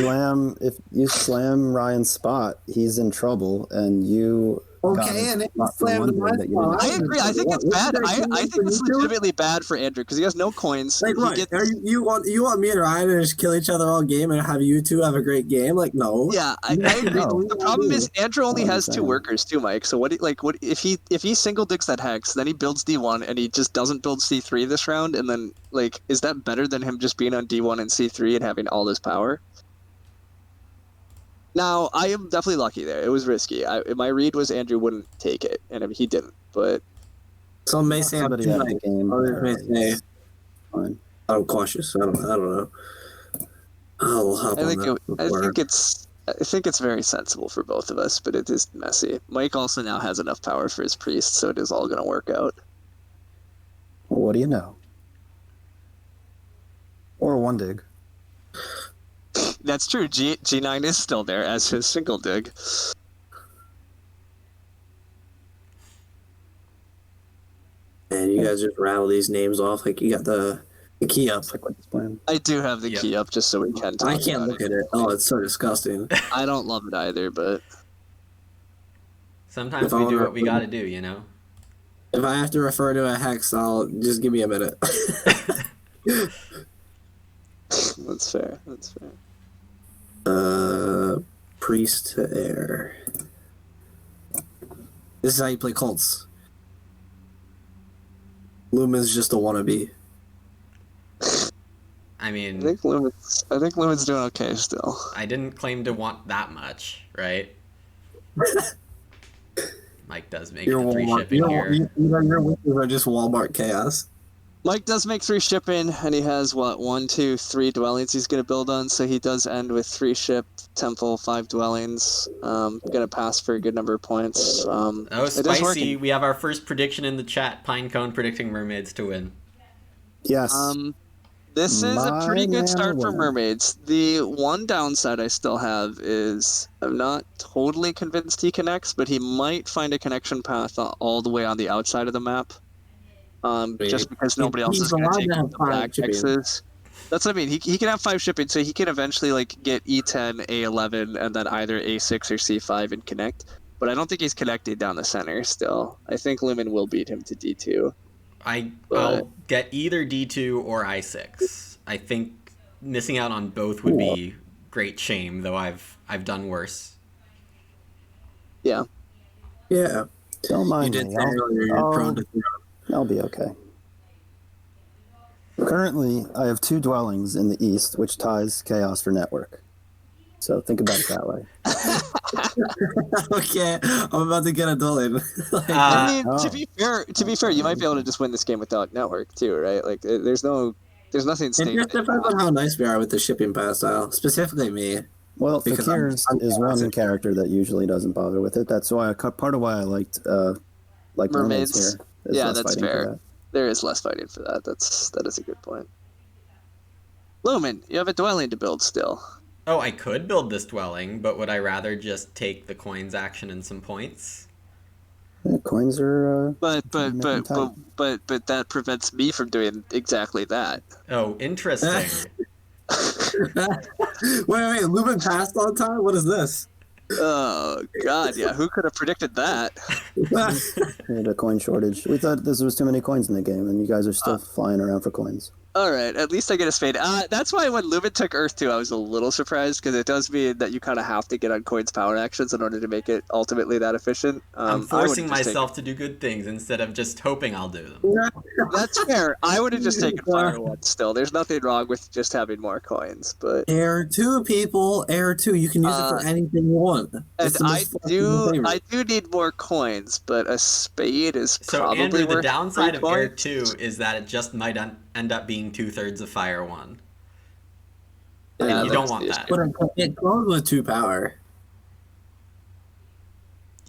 Speaker 4: If you slam Ryan's spot, he's in trouble, and you got
Speaker 2: Okay,
Speaker 4: his
Speaker 2: and if you
Speaker 4: spot for
Speaker 2: slam
Speaker 4: one
Speaker 2: my
Speaker 4: dig that you
Speaker 2: spot,
Speaker 4: didn't
Speaker 3: I agree. I think it's bad. I think it's legitimately bad for Andrew because he has no coins.
Speaker 2: Like,
Speaker 3: He
Speaker 2: what?
Speaker 3: gets-
Speaker 2: Are you want me and Ryan to just kill each other all game and have you two have a great game? Like, no.
Speaker 3: Yeah, I agree.
Speaker 4: No.
Speaker 3: The problem is Andrew only
Speaker 4: I'm
Speaker 3: has 2
Speaker 4: saying.
Speaker 3: workers too, Mike. So what if he single digs that hex, then he builds D1 and he just doesn't build C3 this round, and then like is that better than him just being on D1 and C3 and having all this power? Now I am definitely lucky there. It was risky. My read was Andrew wouldn't take it, and I mean, he didn't. But
Speaker 2: Some may say I'm
Speaker 4: somebody
Speaker 2: too
Speaker 4: out of
Speaker 2: nice.
Speaker 4: the game.
Speaker 2: Others may say
Speaker 4: Fine.
Speaker 2: I'm cautious. I don't know. I'll hop
Speaker 3: I
Speaker 2: on
Speaker 3: think
Speaker 2: that
Speaker 3: I
Speaker 2: before.
Speaker 3: think it's I think it's very sensible for both of us, but it is messy. Mike also now has enough power for his priest, so it is all going to work out.
Speaker 4: Well, what do you know? Or one dig.
Speaker 3: That's true. G9 is still there as his single dig.
Speaker 2: And you guys just rattle these names off like you got the key up.
Speaker 4: Like what's plan?
Speaker 3: I do have the
Speaker 1: Yep.
Speaker 3: key up just so we can talk
Speaker 2: I can't
Speaker 3: about
Speaker 2: look at it. Oh, it's so disgusting.
Speaker 3: I don't love it either, but
Speaker 1: Sometimes
Speaker 2: If I
Speaker 1: we do
Speaker 2: wanna-
Speaker 1: what we got to do, you know.
Speaker 2: If I have to refer to a hex, I'll just give me a minute.
Speaker 3: that's fair. That's fair.
Speaker 2: Priest to air. This is how you play cults. Lumen's just a wannabe.
Speaker 1: I
Speaker 3: I
Speaker 1: mean,
Speaker 3: think Lumen's doing okay still.
Speaker 1: I didn't claim to want that much, right? Mike does make
Speaker 2: Your
Speaker 1: the 3
Speaker 2: Walmart.
Speaker 1: shipping here.
Speaker 2: Your wishes are just Walmart chaos.
Speaker 3: Mike does make 3 shipping, and he has, 1, 2, 3 dwellings he's going to build on, so he does end with 3 ship, temple, 5 dwellings. Going to pass for a good number of points.
Speaker 1: Oh,
Speaker 3: It is
Speaker 1: spicy.
Speaker 3: working.
Speaker 1: We have our first prediction in the chat. Pinecone predicting mermaids to win.
Speaker 4: Yes.
Speaker 3: This is a pretty
Speaker 4: My
Speaker 3: good start
Speaker 4: man
Speaker 3: for
Speaker 4: won.
Speaker 3: mermaids. The one downside I still have is I'm not totally convinced he connects, but he might find a connection path all the way on the outside of the map. Just because nobody else
Speaker 2: he's
Speaker 3: is going to
Speaker 2: allowed
Speaker 3: take
Speaker 2: to have
Speaker 3: the
Speaker 2: 5
Speaker 3: black
Speaker 2: shipping.
Speaker 3: X's. That's what I mean. He can have 5 shipping, so he can eventually get E10, A11, and then either A6 or C5 and connect. But I don't think he's connected down the center still. I think Lumen will beat him to D2.
Speaker 1: I'll get either D2 or I6. I think missing out on both would be great shame, though I've done worse.
Speaker 3: Yeah.
Speaker 2: Yeah.
Speaker 4: Don't
Speaker 2: You
Speaker 4: mind
Speaker 2: did
Speaker 4: me.
Speaker 2: say earlier you're prone to
Speaker 4: I'll be okay. Currently, I have 2 dwellings in the east, which ties chaos for network. So think about it that way.
Speaker 2: Okay, I'm about to get a dulling.
Speaker 3: I mean,
Speaker 4: Oh.
Speaker 3: to be fair, you might be able to just win this game without network too, right? Like, there's nothing
Speaker 2: It
Speaker 3: stated.
Speaker 2: just depends on how nice we are with the shipping pass style. Specifically me.
Speaker 4: Well,
Speaker 2: Because
Speaker 4: Fakir's
Speaker 2: I'm
Speaker 4: is one
Speaker 2: classic.
Speaker 4: character that usually doesn't bother with it. That's why part of why I liked mermaids here. Is
Speaker 3: Yeah,
Speaker 4: less
Speaker 3: that's
Speaker 4: fighting for
Speaker 3: fair.
Speaker 4: that.
Speaker 3: There is less fighting for that. That is a good point. Lumen, you have a dwelling to build still.
Speaker 1: Oh, I could build this dwelling, but would I rather just take the coins action and some points?
Speaker 4: Yeah, coins are.
Speaker 3: But
Speaker 4: making tight.
Speaker 3: that prevents me from doing exactly that.
Speaker 1: Oh, interesting.
Speaker 2: Wait, Lumen passed on time? What is this?
Speaker 3: Oh God, yeah. Who could have predicted that?
Speaker 4: We had a coin shortage. We thought this was too many coins in the game, and you guys are still flying around for coins.
Speaker 3: All right, at least I get a spade. That's why when Lumen took Earth 2, I was a little surprised, because it does mean that you kind of have to get on coins power actions in order to make it ultimately that efficient.
Speaker 1: I'm
Speaker 3: I
Speaker 1: forcing
Speaker 3: would've just
Speaker 1: myself to do good things instead of just hoping I'll do them.
Speaker 3: That's fair. I would have just taken Fire 1 still. There's nothing wrong with just having more coins, but...
Speaker 2: Air 2, people. Air 2. You can use it for anything you want.
Speaker 3: And
Speaker 2: It's the
Speaker 3: I
Speaker 2: most flexible favorite.
Speaker 3: do need more coins, but a spade is
Speaker 1: So,
Speaker 3: probably
Speaker 1: Andrew, the
Speaker 3: worth
Speaker 1: downside
Speaker 3: 3
Speaker 1: of Air
Speaker 3: coins.
Speaker 1: 2 is that it just might end up being 2/3 of Fire 1.
Speaker 3: Yeah,
Speaker 1: you don't
Speaker 3: that's
Speaker 1: want
Speaker 3: the
Speaker 1: that.
Speaker 3: issue.
Speaker 2: But it goes with 2 power.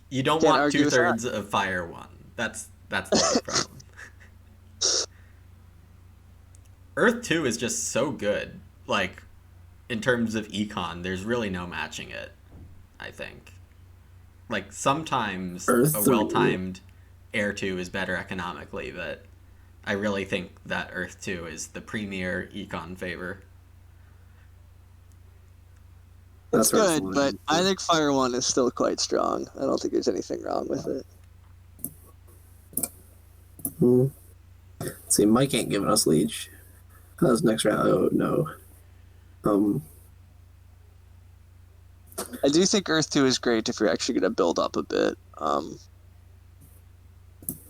Speaker 1: You don't
Speaker 3: Can't
Speaker 1: want
Speaker 3: argue with
Speaker 1: 2/3 of Fire 1. That's the big problem. Earth 2 is just so good. Like, in terms of econ, there's really no matching it, I think. Like, sometimes
Speaker 2: Earth
Speaker 1: a
Speaker 2: 3.
Speaker 1: well-timed Air 2 is better economically, but I really think that Earth 2 is the premier econ favor.
Speaker 3: It's
Speaker 2: That's what
Speaker 3: good, but I think Fire 1 is still quite strong. I don't think there's anything wrong with it.
Speaker 2: See, Mike ain't giving us leech. How's next round? Oh, no.
Speaker 3: I do think Earth 2 is great if you're actually going to build up a bit.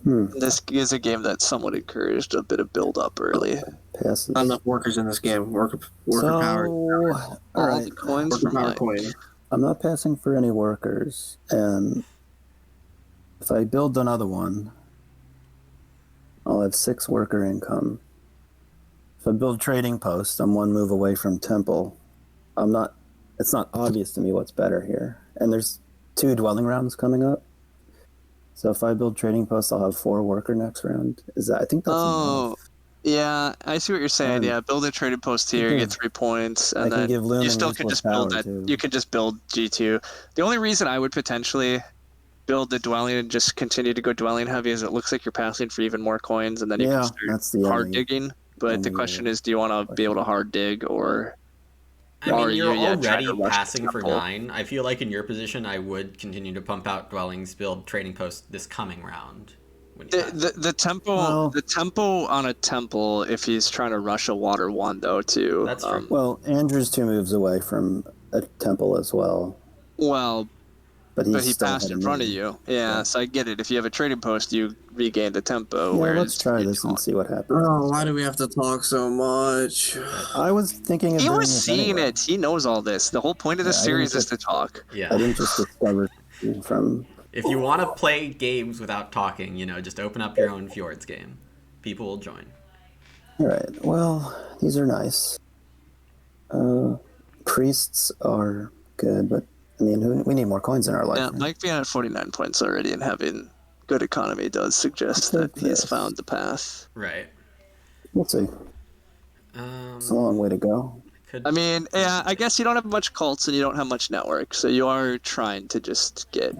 Speaker 3: This is a game that somewhat encouraged a bit of build up early.
Speaker 4: Passes.
Speaker 2: Not enough workers in this game. Worker
Speaker 4: So,
Speaker 2: power.
Speaker 4: all
Speaker 3: All
Speaker 4: right.
Speaker 3: the coins
Speaker 2: Worker
Speaker 3: from
Speaker 2: power
Speaker 3: Mike.
Speaker 2: coin.
Speaker 4: I'm not passing for any workers, and if I build another one, I'll have 6 worker income. If I build trading post, I'm 1 move away from temple. I'm not it's not obvious to me what's better here. And there's 2 dwelling rounds coming up. So if I build trading posts, I'll have 4 worker next round. I think that's enough.
Speaker 3: Yeah, I see what you're saying. Yeah, build a trading post here, get 3 points, and
Speaker 4: I can
Speaker 3: then
Speaker 4: give Loom
Speaker 3: you
Speaker 4: and
Speaker 3: still could
Speaker 4: useless
Speaker 3: just build
Speaker 4: power,
Speaker 3: that.
Speaker 4: too.
Speaker 3: You could just build G2. The only reason I would potentially build the dwelling and just continue to go dwelling heavy is it looks like you're passing for even more coins, and then you can start
Speaker 4: that's the
Speaker 3: hard
Speaker 4: only,
Speaker 3: digging. But the question is, do you want to be able to hard dig, or
Speaker 1: I mean, you're
Speaker 3: trying
Speaker 1: already
Speaker 3: to rush the
Speaker 1: passing for
Speaker 3: temple?
Speaker 1: 9. I feel like in your position, I would continue to pump out dwellings, build trading posts this coming round. When you pass.
Speaker 3: The tempo on a temple, if he's trying to rush a water 1 though too.
Speaker 1: That's true.
Speaker 4: Well, Andrew's 2 moves away from a temple as well.
Speaker 3: Well,
Speaker 4: but
Speaker 3: he
Speaker 4: still
Speaker 3: passed
Speaker 4: ahead
Speaker 3: in front of
Speaker 4: me.
Speaker 3: you. Yeah, so I get it. If you have a trading post, you regain the tempo.
Speaker 4: Yeah,
Speaker 3: whereas
Speaker 4: let's try this and see what happens.
Speaker 2: Oh, why do we have to talk so much?
Speaker 4: I was thinking of
Speaker 3: He
Speaker 4: doing
Speaker 3: was
Speaker 4: this
Speaker 3: seeing
Speaker 4: anyway.
Speaker 3: it. He knows all this. The whole point of this series is to talk.
Speaker 1: Yeah.
Speaker 4: I didn't just discover from...
Speaker 1: If you want to play games without talking, just open up your own Fjords game. People will join.
Speaker 4: All right. Well, these are nice. Priests are good, but I mean, we need more coins in our life.
Speaker 3: Yeah,
Speaker 4: right?
Speaker 3: Mike being at 49 points already and having good economy does suggest that he's found the path.
Speaker 1: Right.
Speaker 4: We'll see. It's a long way to go.
Speaker 3: I mean, yeah, I guess you don't have much cults and you don't have much network, so you are trying to just get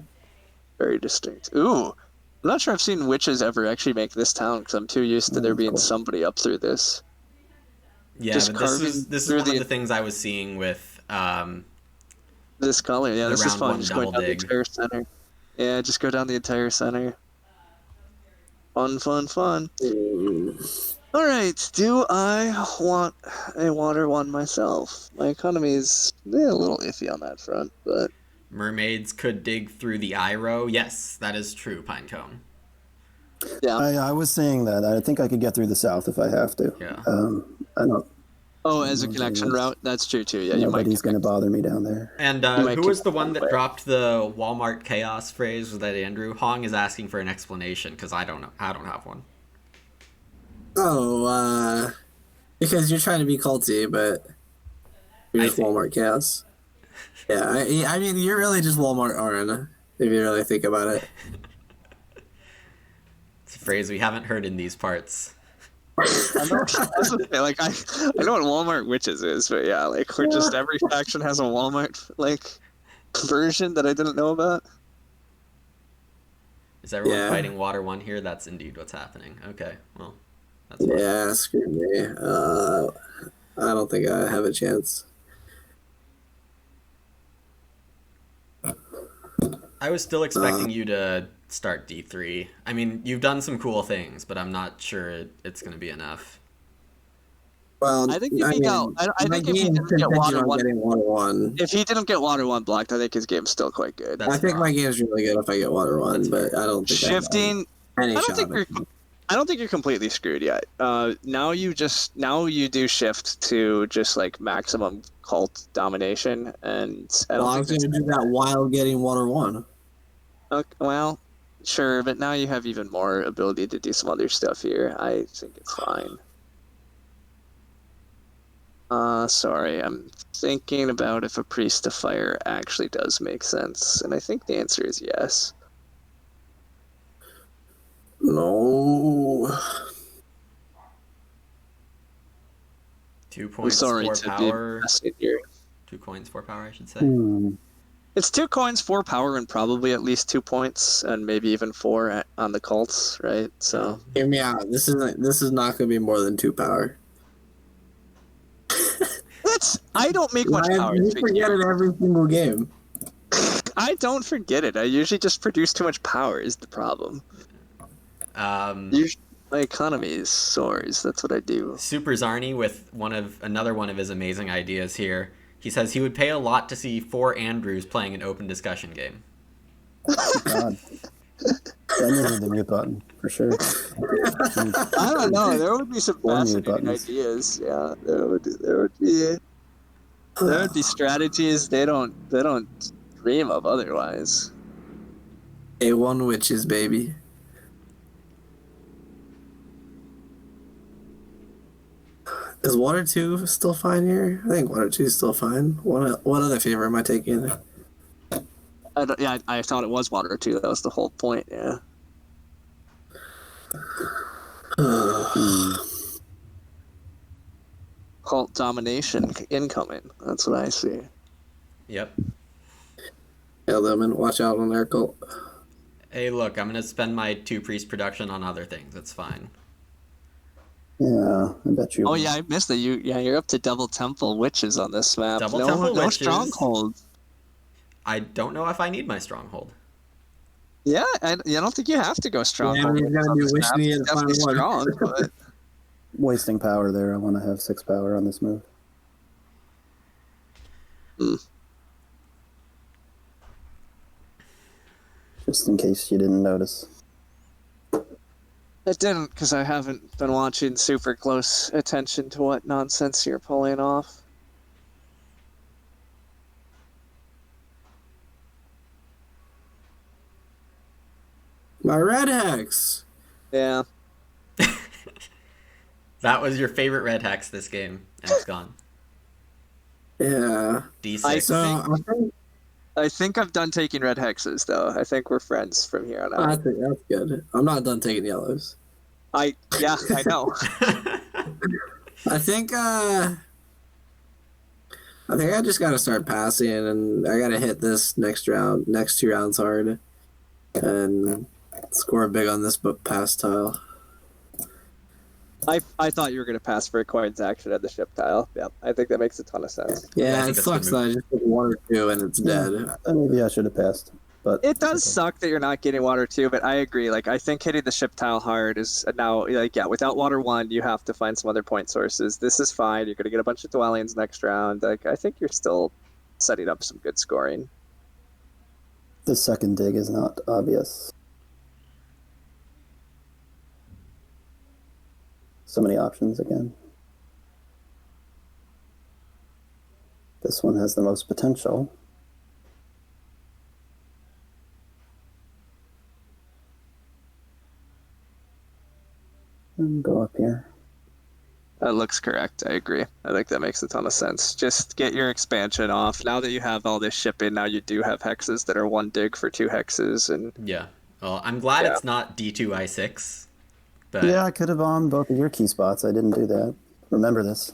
Speaker 3: very distinct. Ooh, I'm not sure I've seen witches ever actually make this town because I'm too used to there being somebody up through this.
Speaker 1: Yeah, but this is one of the things I was seeing with
Speaker 3: this color. Yeah, this is fun. Just going down the
Speaker 1: dig.
Speaker 3: entire center. Yeah, just go down the entire center. Fun. All right, do I want a water 1 myself? My economy is a little iffy on that front, but...
Speaker 1: Mermaids could dig through the eye row. Yes, that is true, Pinecone.
Speaker 3: Yeah.
Speaker 4: I was saying that. I think I could get through the south if I have to.
Speaker 1: Yeah.
Speaker 4: I don't...
Speaker 3: Oh, as a connection route? That's true, too. Yeah, you might...
Speaker 4: Nobody's going to bother me down there.
Speaker 1: And who was the one that dropped the Walmart chaos phrase? Was that Andrew? Hong is asking for an explanation, because I don't know. I don't have one.
Speaker 2: Oh, because you're trying to be culty, but you're just Walmart chaos. Yeah, I mean, you're really just Walmart Arn, if you really think about it.
Speaker 1: It's a phrase we haven't heard in these parts.
Speaker 3: I know what Walmart witches is, but yeah, like we're just every faction has a Walmart version that I didn't know about.
Speaker 1: Is everyone fighting Water 1 here? That's indeed what's happening. Okay, well, that's
Speaker 2: fine. Yeah, screw me. I don't think I have a chance.
Speaker 1: I was still expecting you to start D3. I mean, you've done some cool things, but I'm not sure it's going to be enough.
Speaker 2: Well,
Speaker 3: I think if he didn't get Water 1, if he didn't get Water 1 blocked, I think his game's still quite good.
Speaker 2: I think my game's really good if I get Water 1, but I don't think
Speaker 3: shifting. I don't think you're completely screwed yet. Now you do shift to just like maximum cult domination, and I was
Speaker 2: going to do that while getting Water 1.
Speaker 3: Okay, well, sure, but now you have even more ability to do some other stuff here. I think it's fine. Sorry, I'm thinking about if a Priest of Fire actually does make sense, and I think the answer is yes.
Speaker 2: No.
Speaker 1: 2 points, 4 power. 2 coins, 4 power, I should say.
Speaker 3: It's 2 coins, 4 power, and probably at least 2 points, and maybe even 4 on the cults, right? So
Speaker 2: hear me out. This is not going to be more than 2 power.
Speaker 3: I don't make much power.
Speaker 2: You forget it every single game.
Speaker 3: I don't forget it. I usually just produce too much power is the problem. Usually my economy soars. That's what I do.
Speaker 1: Super Zarni with another one of his amazing ideas here. He says he would pay a lot to see 4 Andrews playing an open discussion game.
Speaker 4: God. I needed the mute button, for sure.
Speaker 3: I don't know. There would be some fascinating ideas. Yeah, there would be strategies they don't dream of otherwise.
Speaker 2: A1 witches, baby. Is water 2 still fine here? I think water 2 is still fine. What other favor am I taking?
Speaker 3: I thought it was water too. That was the whole point. Yeah.
Speaker 4: Hmm.
Speaker 3: Cult domination incoming. That's what I see.
Speaker 1: Yep.
Speaker 2: Yeah, Lumen, watch out on their cult.
Speaker 1: Hey, look, I'm gonna spend my 2 priest production on other things. It's fine.
Speaker 4: Yeah, I bet you.
Speaker 3: Oh yeah, I missed that. You're up to double temple witches on this map.
Speaker 1: Double
Speaker 3: no,
Speaker 1: temple
Speaker 3: no
Speaker 1: witches.
Speaker 3: stronghold.
Speaker 1: I don't know if I need my stronghold.
Speaker 3: Yeah, I don't think you have to go stronghold.
Speaker 2: Yeah, he's gonna
Speaker 3: on
Speaker 2: be
Speaker 3: this
Speaker 2: wishing
Speaker 3: map.
Speaker 2: he had
Speaker 3: It's definitely
Speaker 2: final one.
Speaker 3: strong, but
Speaker 4: Wasting power there. I want to have 6 power on this move. Just in case you didn't notice.
Speaker 3: it didn't because I haven't been watching super close attention to what nonsense you're pulling off.
Speaker 2: My red hex.
Speaker 3: Yeah.
Speaker 1: That was your favorite red hex this game, and it's gone.
Speaker 2: Yeah.
Speaker 1: D6.
Speaker 2: So
Speaker 3: I think I'm done taking red hexes though. I think we're friends from here on out.
Speaker 2: I think that's good. I'm not done taking yellows.
Speaker 3: I know.
Speaker 2: I think I just gotta start passing, and I gotta hit this next 2 rounds hard, and score big on this pass tile.
Speaker 3: I thought you were gonna pass for a coins action at the ship tile. Yep, I think that makes a ton of sense.
Speaker 1: Yeah, I
Speaker 2: Yeah,
Speaker 1: think
Speaker 2: it
Speaker 1: that's a good
Speaker 2: sucks that I just took 1 or 2 and it's dead.
Speaker 4: Maybe I should have passed. But
Speaker 3: It does suck that you're not getting water 2, but I agree. Like I think hitting the ship tile hard is now without water 1, you have to find some other point sources. This is fine. You're gonna get a bunch of dwellings next round. Like I think you're still setting up some good scoring.
Speaker 4: the second dig is not obvious. So many options again. This one has the most potential. And go up here.
Speaker 3: That looks correct. I agree. I think that makes a ton of sense. Just get your expansion off. Now that you have all this shipping, now you do have hexes that are 1 dig for 2 hexes, and
Speaker 1: Yeah. Well, I'm glad it's not D2I6. But
Speaker 4: Yeah, I could have on both of your key spots. I didn't do that. Remember this.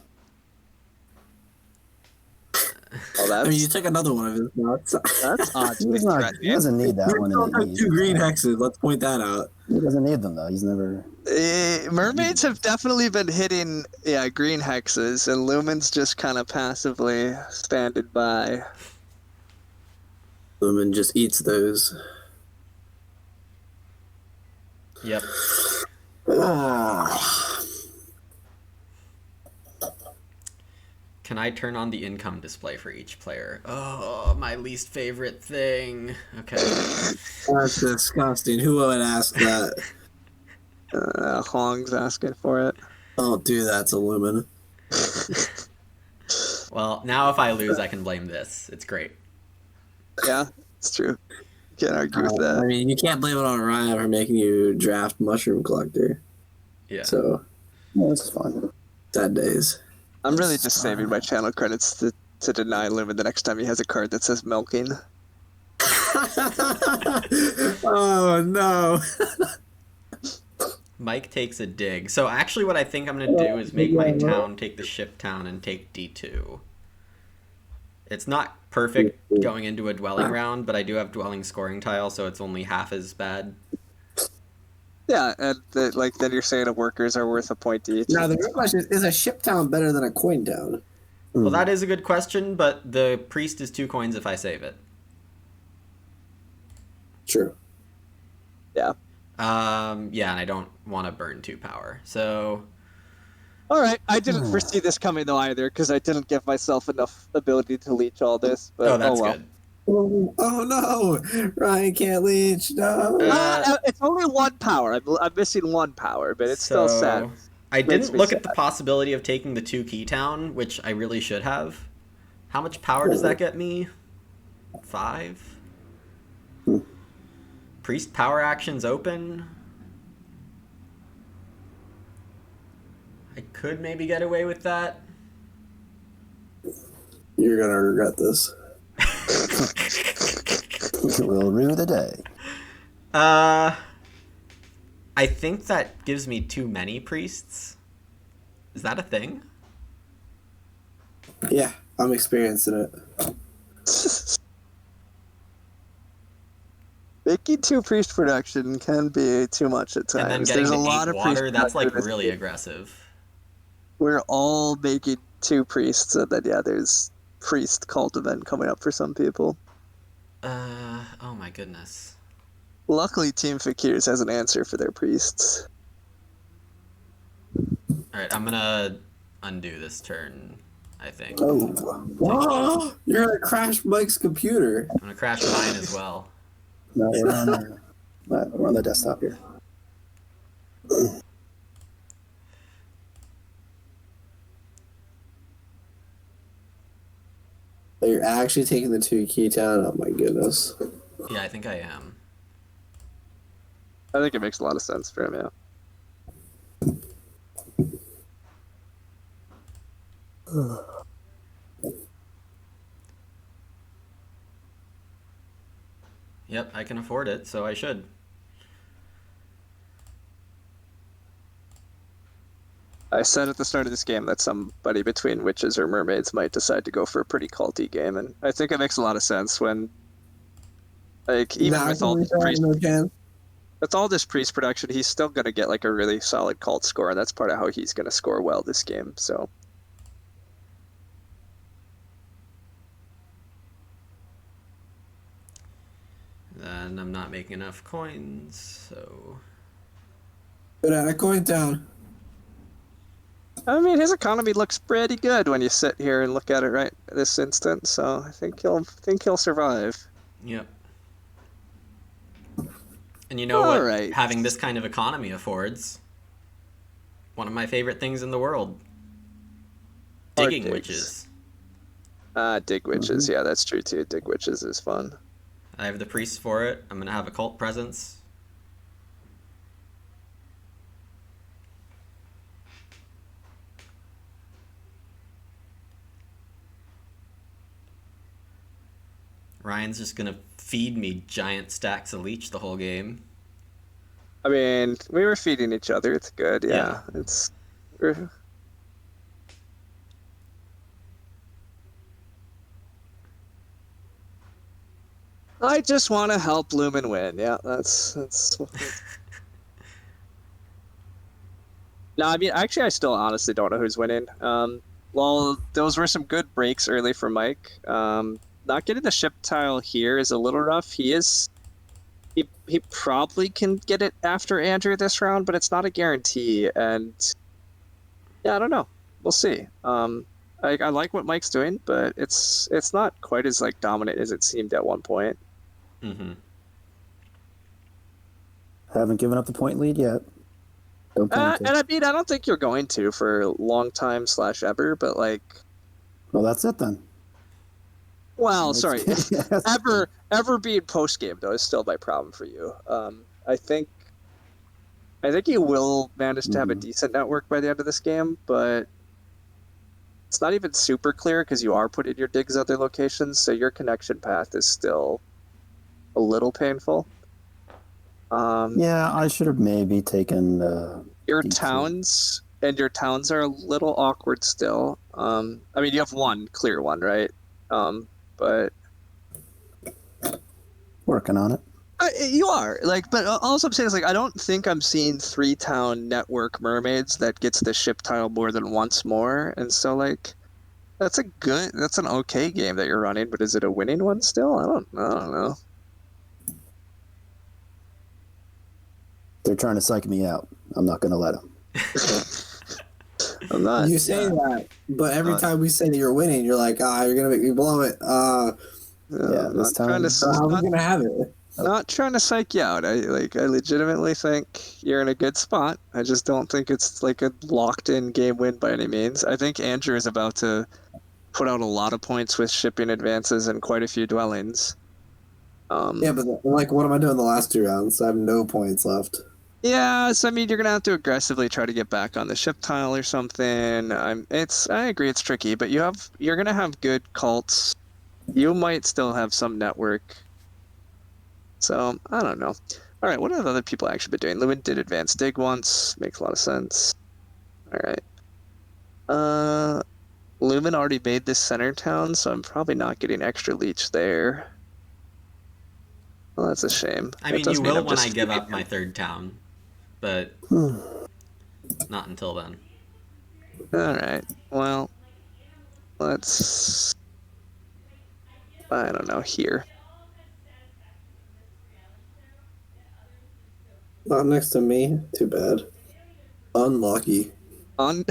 Speaker 3: oh,
Speaker 2: I mean, you took another one of his spots.
Speaker 3: that's odd.
Speaker 4: He doesn't need that one.
Speaker 2: Still took 2 green hexes. Let's point that out.
Speaker 4: He doesn't need them though. He's never.
Speaker 3: Mermaids have definitely been hitting, green hexes, and Lumen's just kind of passively standing by.
Speaker 2: Lumen just eats those.
Speaker 1: Yep. Can I turn on the income display for each player? Oh, my least favorite thing. Okay.
Speaker 2: That's disgusting. Who would ask that?
Speaker 3: Hong's asking for it.
Speaker 2: Don't do that to Lumen.
Speaker 1: Well, now if I lose, I can blame this. It's great.
Speaker 3: Yeah, it's true. Can't argue with
Speaker 2: I
Speaker 3: that.
Speaker 2: mean, you can't blame it on Ryan for making you draft Mushroom Collector.
Speaker 1: Yeah.
Speaker 2: So,
Speaker 4: No, this is fun.
Speaker 2: sad days.
Speaker 3: I'm really just saving my channel credits to deny Lumen the next time he has a card that says milking.
Speaker 2: Oh, no.
Speaker 1: Mike takes a dig. So actually what I think I'm going to do is make my town take the ship town and take D2. It's not perfect going into a dwelling round, but I do have dwelling scoring tile, so it's only half as bad.
Speaker 3: Yeah, and then you're saying the workers are worth a point each.
Speaker 2: Now, the real question is a ship town better than a coin town?
Speaker 1: Well, that is a good question, but the priest is 2 coins if I save it.
Speaker 2: True.
Speaker 3: Yeah.
Speaker 1: Yeah, and I don't want to burn 2 power. So
Speaker 3: All right, I didn't foresee this coming though either because I didn't give myself enough ability to leech all this. But
Speaker 1: that's
Speaker 3: well.
Speaker 1: good.
Speaker 2: Oh, no. Ryan can't leech. No.
Speaker 3: It's only 1 power. I'm missing 1 power, but it's still sad.
Speaker 1: I
Speaker 3: Makes
Speaker 1: didn't
Speaker 3: me
Speaker 1: look
Speaker 3: sad.
Speaker 1: at the possibility of taking the 2 key town, which I really should have. How much power does that get me? 5? Priest power actions open? I could maybe get away with that.
Speaker 2: You're gonna regret this.
Speaker 4: We'll rue the day.
Speaker 1: I think that gives me too many priests. Is that a thing?
Speaker 2: Yeah, I'm experiencing it.
Speaker 3: Making 2 priest production can be too much at times.
Speaker 1: And then getting
Speaker 3: There's
Speaker 1: to
Speaker 3: a lot
Speaker 1: 8
Speaker 3: of
Speaker 1: water,
Speaker 3: priest
Speaker 1: that's like
Speaker 3: production.
Speaker 1: really aggressive.
Speaker 3: We're all making 2 priests, and then there's priest cult event coming up for some people.
Speaker 1: Oh my goodness.
Speaker 3: Luckily, Team Fakirs has an answer for their priests.
Speaker 1: Alright, I'm gonna undo this turn, I think.
Speaker 2: Oh, you're gonna crash Mike's computer.
Speaker 1: I'm gonna crash mine as well.
Speaker 4: No, we're on the desktop here.
Speaker 2: Oh, you're actually taking the 2 key down? Oh my goodness.
Speaker 1: Yeah, I think I am.
Speaker 3: I think it makes a lot of sense for him, yeah.
Speaker 1: Yep, I can afford it, so I should.
Speaker 3: I said at the start of this game that somebody between witches or mermaids might decide to go for a pretty culty game, and I think it makes a lot of sense when, like, even with all this priest production, he's still going to get like a really solid cult score, and that's part of how he's going to score well this game. So
Speaker 1: Then I'm not making enough coins, so...
Speaker 2: But I coin down.
Speaker 3: I mean, his economy looks pretty good when you sit here and look at it right this instant. So I think he'll survive.
Speaker 1: Yep. And you know
Speaker 3: All
Speaker 1: what
Speaker 3: right.
Speaker 1: having this kind of economy affords? One of my favorite things in the world.
Speaker 3: Hard
Speaker 1: Digging
Speaker 3: digs.
Speaker 1: witches.
Speaker 3: Dig witches. Yeah, that's true too. Dig witches is fun.
Speaker 1: I have the priests for it. I'm gonna have a cult presence. Ryan's just gonna feed me giant stacks of leech the whole game.
Speaker 3: I mean, we were feeding each other. It's good. Yeah. It's. I just want to help Lumen win. Yeah, that's. No, I mean, actually, I still honestly don't know who's winning. Well, those were some good breaks early for Mike. Not getting the ship tile here is a little rough. He probably can get it after Andrew this round, but it's not a guarantee. And yeah, I don't know. We'll see. I like what Mike's doing, but it's not quite as like dominant as it seemed at one point.
Speaker 1: Mm-hmm.
Speaker 4: Haven't given up the point lead yet. Don't plan to.
Speaker 3: And I mean, I don't think you're going to for a long time / ever, but like,
Speaker 4: Well, that's it then.
Speaker 3: well, sorry,
Speaker 4: Yes.
Speaker 3: ever being post game though is still my problem for you. I think you will manage to have a decent network by the end of this game, but it's not even super clear because you are putting your digs other locations, so your connection path is still a little painful.
Speaker 4: Yeah, I should have maybe taken
Speaker 3: Your
Speaker 4: D2.
Speaker 3: towns are a little awkward still. I mean, you have one clear one, right? But
Speaker 4: Working on it.
Speaker 3: you are like, but also I'm saying is like I don't think I'm seeing 3-town network mermaids that gets the ship tile more than once more, and so like that's an okay game that you're running, but is it a winning one still? I don't know.
Speaker 4: They're trying to psych me out. I'm not going to let them.
Speaker 3: I'm not.
Speaker 2: You say that, but every time we say that you're winning, you're like, you're gonna make me blow it.
Speaker 4: Yeah, this time.
Speaker 2: So how are we gonna have it?
Speaker 3: Not trying to psych you out. I legitimately think you're in a good spot. I just don't think it's like a locked in game win by any means. I think Andrew is about to put out a lot of points with shipping advances and quite a few dwellings.
Speaker 2: Yeah, but like, what am I doing the last 2 rounds? I have no points left.
Speaker 3: Yeah, so I mean, you're gonna have to aggressively try to get back on the ship tile or something. I agree, it's tricky, but you're gonna have good cults. You might still have some network. So I don't know. All right, what have other people actually been doing? Lumen did advanced dig once, makes a lot of sense. All right. Lumen already made this center town, so I'm probably not getting extra leech there. Well, that's a shame.
Speaker 1: I
Speaker 3: That
Speaker 1: mean,
Speaker 3: does
Speaker 1: you
Speaker 3: mean
Speaker 1: will
Speaker 3: I'm
Speaker 1: when I
Speaker 3: just
Speaker 1: give
Speaker 3: feeding
Speaker 1: up my
Speaker 3: him.
Speaker 1: third town, but
Speaker 4: Hmm.
Speaker 1: not until then.
Speaker 3: All right. Well, let's. I don't know here.
Speaker 2: Not next to me. Too bad. Unlucky.
Speaker 3: On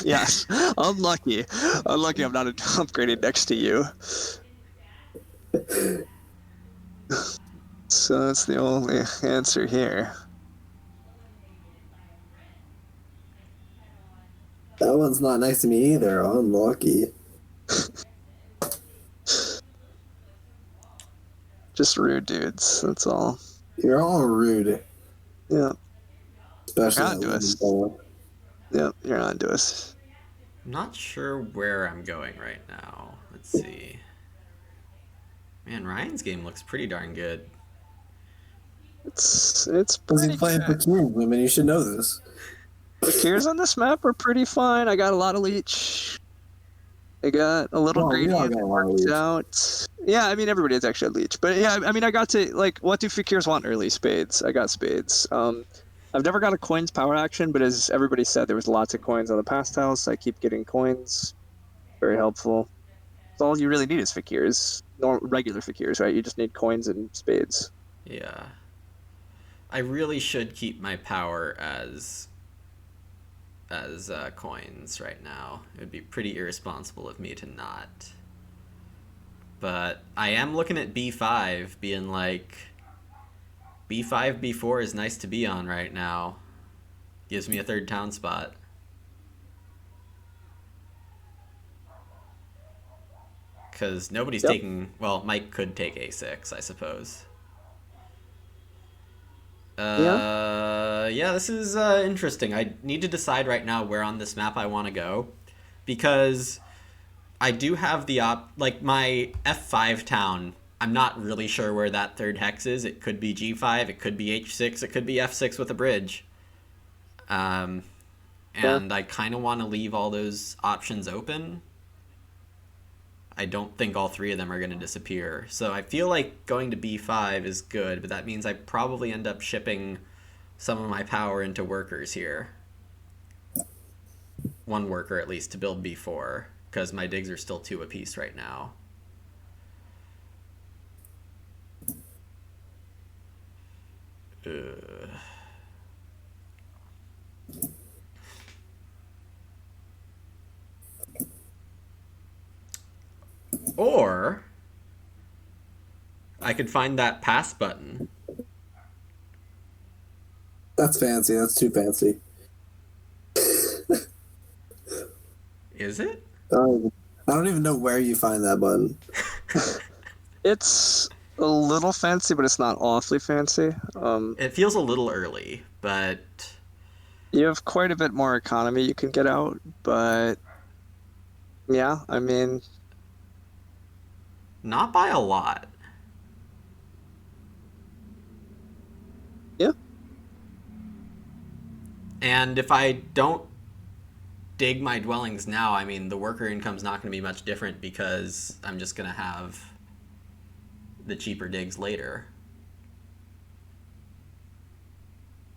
Speaker 3: yes, unlucky. Unlucky I'm not upgraded next to you. So that's the only answer here.
Speaker 2: That one's not next to me either. Unlucky.
Speaker 3: Just rude dudes, that's all.
Speaker 2: You're all rude,
Speaker 3: Yeah.
Speaker 2: especially
Speaker 3: You're
Speaker 2: that
Speaker 3: on to
Speaker 2: lemon
Speaker 3: us.
Speaker 2: fellow.
Speaker 3: Yeah, you're on to us.
Speaker 1: I'm not sure where I'm going right now. Let's see. Man, Ryan's game looks pretty darn good.
Speaker 3: It's
Speaker 2: Because
Speaker 3: pretty
Speaker 2: he's playing
Speaker 3: good.
Speaker 2: Pakir, women. You should know this.
Speaker 3: The Kiers on this map are pretty fine. I got a lot of leech. I got a little
Speaker 2: Well, we
Speaker 3: greedy
Speaker 2: all
Speaker 3: if
Speaker 2: got
Speaker 3: it
Speaker 2: a lot of
Speaker 3: works
Speaker 2: leech.
Speaker 3: out. Yeah, I mean everybody has actually a leech, but yeah, I mean I got to like what do Fakirs want early? Spades. I got spades. I've never got a coins power action, but as everybody said, there was lots of coins on the past house. So I keep getting coins. Very helpful. So all you really need is Fakirs, regular Fakirs, right? You just need coins and spades.
Speaker 1: Yeah. I really should keep my power as coins right now. It would be pretty irresponsible of me to not. But I am looking at B5, being like, B5, B4 is nice to be on right now. Gives me a third town spot. Because nobody's
Speaker 3: Yep.
Speaker 1: taking. Well, Mike could take A6, I suppose.
Speaker 3: Yeah.
Speaker 1: Yeah, this is interesting. I need to decide right now where on this map I want to go. Because I do have the like my F5 town. I'm not really sure where that third hex is. It could be G5, it could be H6, it could be F6 with a bridge. Um, and I kind of want to leave all those options open. I don't think all three of them are going to disappear. So I feel like going to B5 is good, but that means I probably end up shipping some of my power into workers here. One worker at least to build B4, because my digs are still 2 apiece right now. Or I could find that pass button.
Speaker 2: That's fancy. That's too fancy.
Speaker 1: Is it?
Speaker 2: I don't even know where you find that button.
Speaker 3: It's a little fancy, but it's not awfully fancy.
Speaker 1: It feels a little early, but
Speaker 3: You have quite a bit more economy you can get out, but yeah, I mean,
Speaker 1: not by a lot.
Speaker 3: yeah,
Speaker 1: And if I don't dig my dwellings now, I mean, the worker income's not going to be much different because I'm just going to have the cheaper digs later.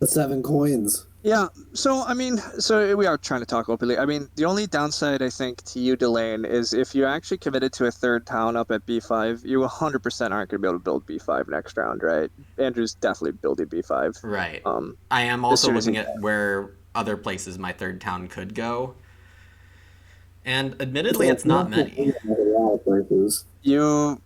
Speaker 2: The 7 coins.
Speaker 3: yeah. So I mean, so we are trying to talk openly. I mean, the only downside I think to you, Delane, is if you actually committed to a third town up at B5, you 100% aren't going to be able to build B5 next round, right? Andrew's definitely building B5.
Speaker 1: Right. I am also
Speaker 3: soon as
Speaker 1: looking
Speaker 3: he
Speaker 1: at where other places my third town could go. And admittedly, it's not many.
Speaker 2: A lot of places.
Speaker 3: You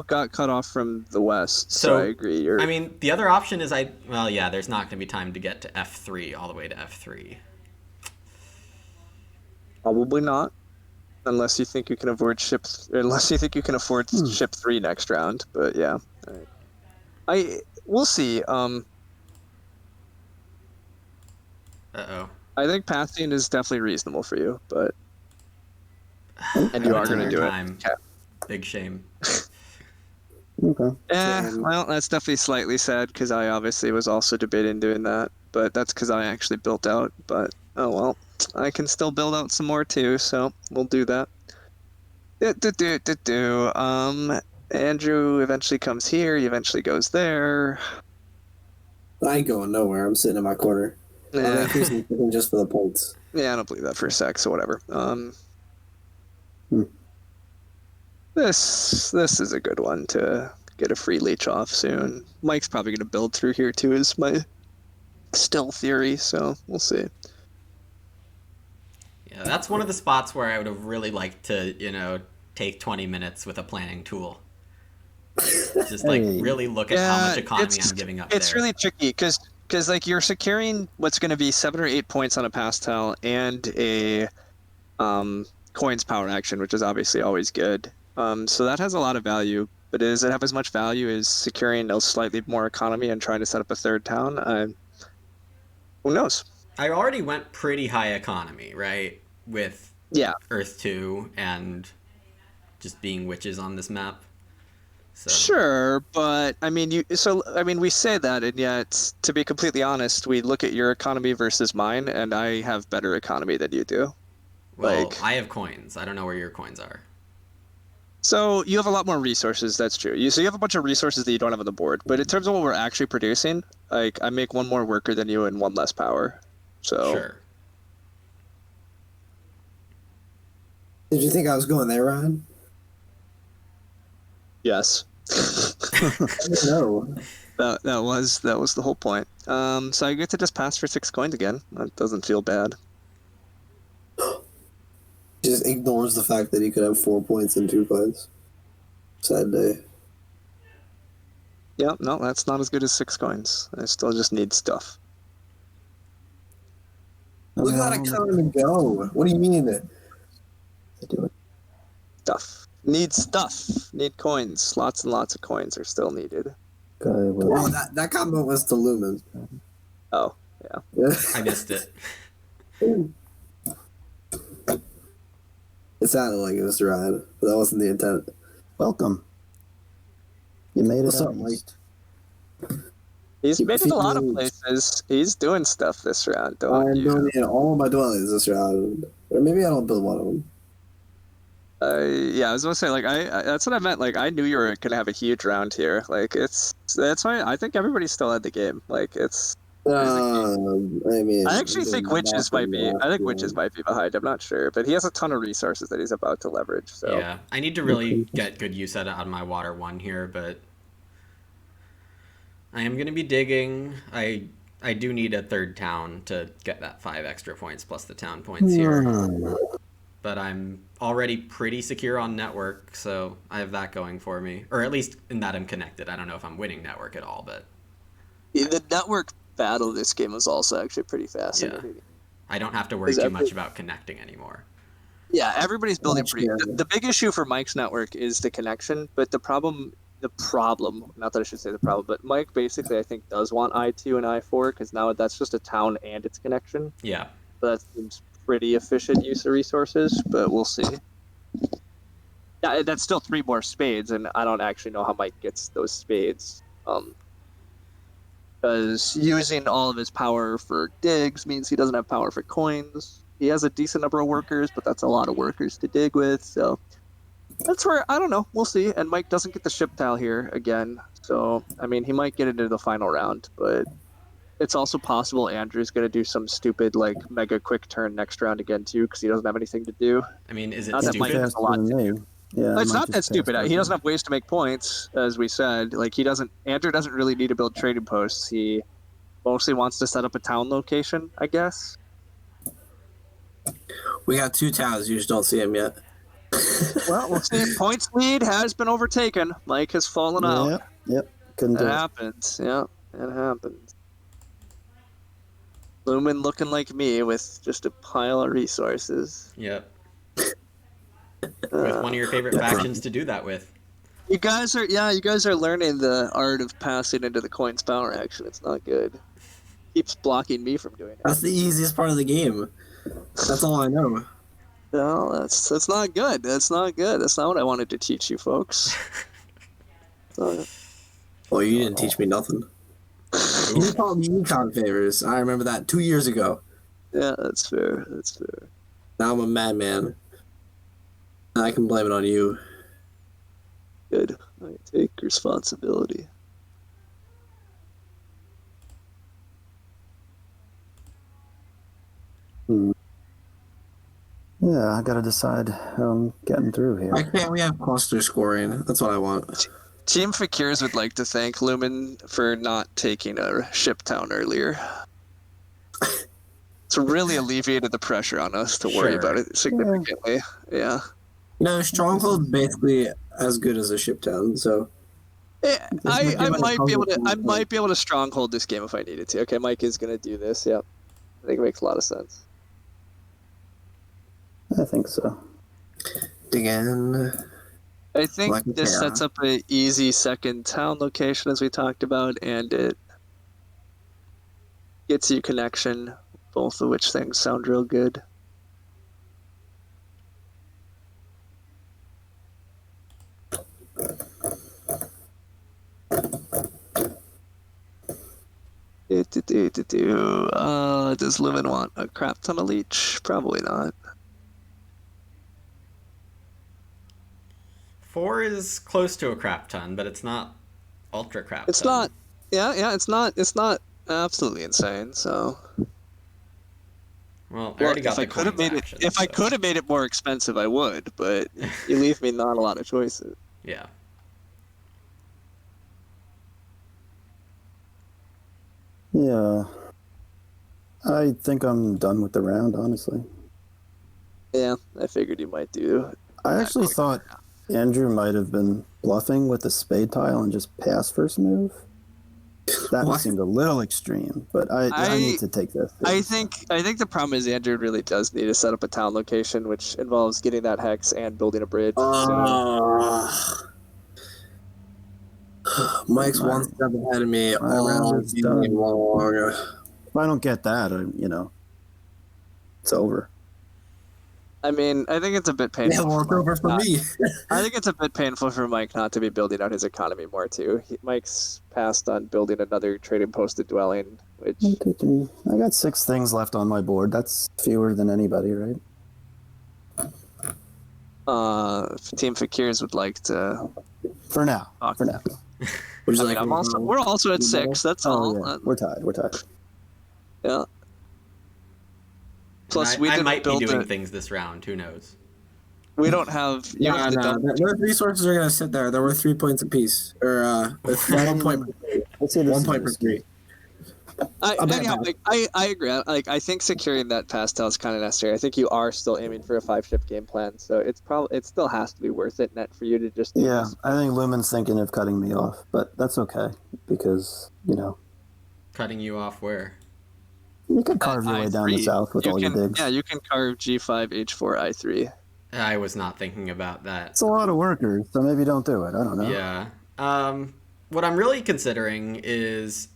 Speaker 3: got cut off from the west, so I agree.
Speaker 1: I mean, the other option is well, yeah, there's not going to be time to get to F3 all the way to F3.
Speaker 3: Probably not, unless you think you can afford ship 3 next round. But yeah, we'll see.
Speaker 1: Uh-oh.
Speaker 3: I think passing is definitely reasonable for you, but
Speaker 1: I
Speaker 3: and you
Speaker 1: have a
Speaker 3: are going to
Speaker 1: tutor
Speaker 3: do it.
Speaker 1: time.
Speaker 3: Okay.
Speaker 1: Big shame.
Speaker 4: Okay.
Speaker 3: Well, that's definitely slightly sad because I obviously was also debating doing that, but that's because I actually built out. But oh well, I can still build out some more too, so we'll do that. Andrew eventually comes here. He eventually goes there.
Speaker 2: I ain't going nowhere. I'm sitting in my corner. I'm
Speaker 3: Yeah,
Speaker 2: increasing shipping just for the points.
Speaker 3: yeah, I don't believe that for a sec. So whatever.
Speaker 4: Hmm.
Speaker 3: This is a good one to get a free leech off soon. Mike's probably going to build through here too, is my still theory. So we'll see.
Speaker 1: Yeah, that's one of the spots where I would have really liked to, take 20 minutes with a planning tool. Just like
Speaker 4: Hey.
Speaker 1: really look at how
Speaker 3: Yeah,
Speaker 1: much economy I'm giving up
Speaker 3: it's
Speaker 1: there.
Speaker 3: really tricky because like you're securing what's going to be 7 or 8 points on a pass tile and a coins power action, which is obviously always good. So that has a lot of value. But does it have as much value as securing a slightly more economy and trying to set up a third town? Who knows?
Speaker 1: I already went pretty high economy, right? With
Speaker 3: Yeah,
Speaker 1: Earth 2 and just being witches on this map. So
Speaker 3: sure, but I mean, we say that, and yet, to be completely honest, we look at your economy versus mine, and I have better economy than you do.
Speaker 1: well,
Speaker 3: Like,
Speaker 1: I have coins. I don't know where your coins are.
Speaker 3: so you have a lot more resources. That's true. You have a bunch of resources that you don't have on the board. But in terms of what we're actually producing, like I make one more worker than you and one less power. So
Speaker 1: Sure.
Speaker 2: Did you think I was going there, Ryan?
Speaker 3: yes,
Speaker 2: No.
Speaker 3: that was the whole point. So I get to just pass for 6 coins again. That doesn't feel bad.
Speaker 2: Just ignores the fact that he could have 4 points and 2 coins. Sad day.
Speaker 3: Yeah, no, that's not as good as 6 coins. I still just need stuff.
Speaker 2: Look at that economy go. What do you mean?
Speaker 3: Stuff. Need stuff. Need coins. Lots and lots of coins are still needed.
Speaker 2: Oh, that combo was to Lumen.
Speaker 3: Oh, yeah.
Speaker 1: I missed it.
Speaker 2: It sounded like it was Ryan, but that wasn't the intent.
Speaker 4: Welcome. You made it
Speaker 2: What's
Speaker 4: at
Speaker 2: up, Mike?
Speaker 4: least.
Speaker 3: He's
Speaker 2: Keep
Speaker 3: made it a lot of
Speaker 2: feeding.
Speaker 3: places. He's doing stuff this round. Don't
Speaker 2: I'm
Speaker 3: you?
Speaker 2: doing it in all of my dwellings this round. Or maybe I don't build one of them.
Speaker 3: Yeah, I was gonna say like that's what I meant. Like I knew you were gonna have a huge round here. Like that's why I think everybody's still at the game. Like it's.
Speaker 2: I mean,
Speaker 3: I actually think Witches might be. I think Witches
Speaker 2: Witches.
Speaker 3: might be behind. I'm not sure, but he has a ton of resources that he's about to leverage. So
Speaker 1: Yeah, I need to really get good use out of my water 1 here, but I am going to be digging. I do need a third town to get that 5 extra points plus the town points here. But I'm already pretty secure on network, so I have that going for me. Or at least in that I'm connected. I don't know if I'm winning network at all, but
Speaker 3: the network battle this game was also actually pretty fascinating.
Speaker 1: yeah. I don't have to worry too much about connecting anymore.
Speaker 3: Yeah, everybody's building pretty.
Speaker 2: Yeah.
Speaker 3: The big issue for Mike's network is the connection, but the problem, not that I should say the problem, but Mike basically I think does want I2 and I4 because now that's just a town and its connection.
Speaker 1: Yeah.
Speaker 3: So that seems pretty efficient use of resources, but we'll see. Yeah, that's still 3 more spades, and I don't actually know how Mike gets those spades. Because using all of his power for digs means he doesn't have power for coins. He has a decent number of workers, but that's a lot of workers to dig with, so that's where, I don't know, we'll see. And Mike doesn't get the ship tile here again, so, I mean, he might get into the final round, but it's also possible Andrew's going to do some stupid, like, mega quick turn next round again, too, because he doesn't have anything to do.
Speaker 1: I mean, is it
Speaker 3: Not that Mike
Speaker 1: stupid?
Speaker 3: has a lot to do.
Speaker 4: Yeah,
Speaker 3: It's not that stupid. He doesn't have ways to make points, as we said. Like Andrew doesn't really need to build trading posts. He mostly wants to set up a town location, I guess.
Speaker 2: We got 2 towns. You just don't see them yet.
Speaker 3: Well, we'll see. Points lead has been overtaken. Mike has fallen out.
Speaker 4: Yep. Couldn't do
Speaker 3: It
Speaker 4: it.
Speaker 3: happens. Yeah, it happens. Lumen looking like me with just a pile of resources.
Speaker 1: Yep. With one of your favorite factions to do that with.
Speaker 3: You guys are learning the art of passing into the coins power action. It's not good. keeps blocking me from doing it.
Speaker 2: That's the easiest part of the game. That's all I know.
Speaker 3: No, that's not good. That's not good. That's not what I wanted to teach you, folks.
Speaker 2: Well, you didn't teach me nothing. You called me econ favors. I remember that 2 years ago.
Speaker 3: Yeah, that's fair. That's fair.
Speaker 2: Now I'm a madman. I can blame it on you.
Speaker 3: Good. I take responsibility.
Speaker 4: Yeah, I gotta decide how I'm getting through here.
Speaker 2: Why can't we have cluster scoring? That's what I want.
Speaker 3: Team Fakirs would like to thank Lumen for not taking a ship town earlier. It's really alleviated the pressure on us to worry
Speaker 1: Sure.
Speaker 3: about it significantly. Yeah.
Speaker 2: Stronghold's basically as good as a ship town, so
Speaker 3: I might be able to stronghold this game if I needed to. Okay, Mike is gonna do this. Yep. I think it makes a lot of sense.
Speaker 4: I think so.
Speaker 2: again.
Speaker 3: I think
Speaker 2: Like
Speaker 3: this
Speaker 2: Terra.
Speaker 3: sets up an easy second town location, as we talked about, and it gets you connection, both of which things sound real good. Does Lumen want a crap ton of leech? Probably not.
Speaker 1: 4 is close to a crap ton, but it's not ultra crap
Speaker 3: It's
Speaker 1: ton.
Speaker 3: not. Yeah. It's not absolutely insane. So.
Speaker 1: Well, I already got
Speaker 3: if I
Speaker 1: the
Speaker 3: could have
Speaker 1: coins
Speaker 3: made
Speaker 1: action,
Speaker 3: it, if I
Speaker 1: so-
Speaker 3: could have made it more expensive, I would. But you leave me not a lot of choices.
Speaker 1: Yeah.
Speaker 4: Yeah. I think I'm done with the round, honestly.
Speaker 3: Yeah, I figured you might do.
Speaker 4: I actually thought Andrew might have been bluffing with the spade tile and just pass first move. That
Speaker 2: What?
Speaker 4: seemed a little extreme, but I need to take this.
Speaker 3: I think the problem is Andrew really does need to set up a town location, which involves getting that hex and building a bridge.
Speaker 2: Mike's
Speaker 4: My-
Speaker 2: one step ahead of me
Speaker 4: my
Speaker 2: all
Speaker 4: round is
Speaker 2: game
Speaker 4: done.
Speaker 2: long.
Speaker 4: If I don't get that, it's over.
Speaker 3: I mean, I think it's a bit painful.
Speaker 2: Yeah, well, it's
Speaker 3: for Mike
Speaker 2: over for
Speaker 3: not-
Speaker 2: me.
Speaker 3: I think it's a bit painful for Mike not to be building out his economy more too. Mike's passed on building another trading posted dwelling, which
Speaker 4: 1, 2, 3. I got 6 things left on my board. That's fewer than anybody, right?
Speaker 3: Team Fakirs would like to.
Speaker 4: For now.
Speaker 3: Talk.
Speaker 4: For now.
Speaker 2: Would you
Speaker 3: I
Speaker 2: like
Speaker 3: mean,
Speaker 2: me to-
Speaker 3: we're also at 6. That's all.
Speaker 4: Oh, yeah. We're tied.
Speaker 3: Yeah. Plus,
Speaker 1: And
Speaker 3: we
Speaker 1: I
Speaker 3: didn't
Speaker 1: might be
Speaker 3: build
Speaker 1: doing
Speaker 3: it.
Speaker 1: things this round. Who knows?
Speaker 3: We don't have. You have to dump.
Speaker 2: Those resources are gonna sit there. They're worth 3 points apiece, or with
Speaker 4: Not
Speaker 2: 1 point.
Speaker 4: even- Let's say this
Speaker 2: 1
Speaker 4: is
Speaker 2: point per
Speaker 4: risky.
Speaker 2: 3. I'll bet
Speaker 3: Anyhow,
Speaker 2: that.
Speaker 3: I agree. I think securing that pastel is kind of necessary. I think you are still aiming for a 5-ship game plan, so it still has to be worth it net for you to just. Do
Speaker 4: Yeah,
Speaker 3: this.
Speaker 4: I think Lumen's thinking of cutting me off, but that's okay because,
Speaker 1: Cutting you off where?
Speaker 4: you can carve your way down the
Speaker 3: I3.
Speaker 4: south with
Speaker 3: You
Speaker 4: all
Speaker 3: can,
Speaker 4: your digs.
Speaker 3: Yeah, you can carve G5, H4, I3.
Speaker 1: I was not thinking about that.
Speaker 4: It's a lot of workers, so maybe don't do it. I don't know.
Speaker 1: Yeah. What I'm really considering is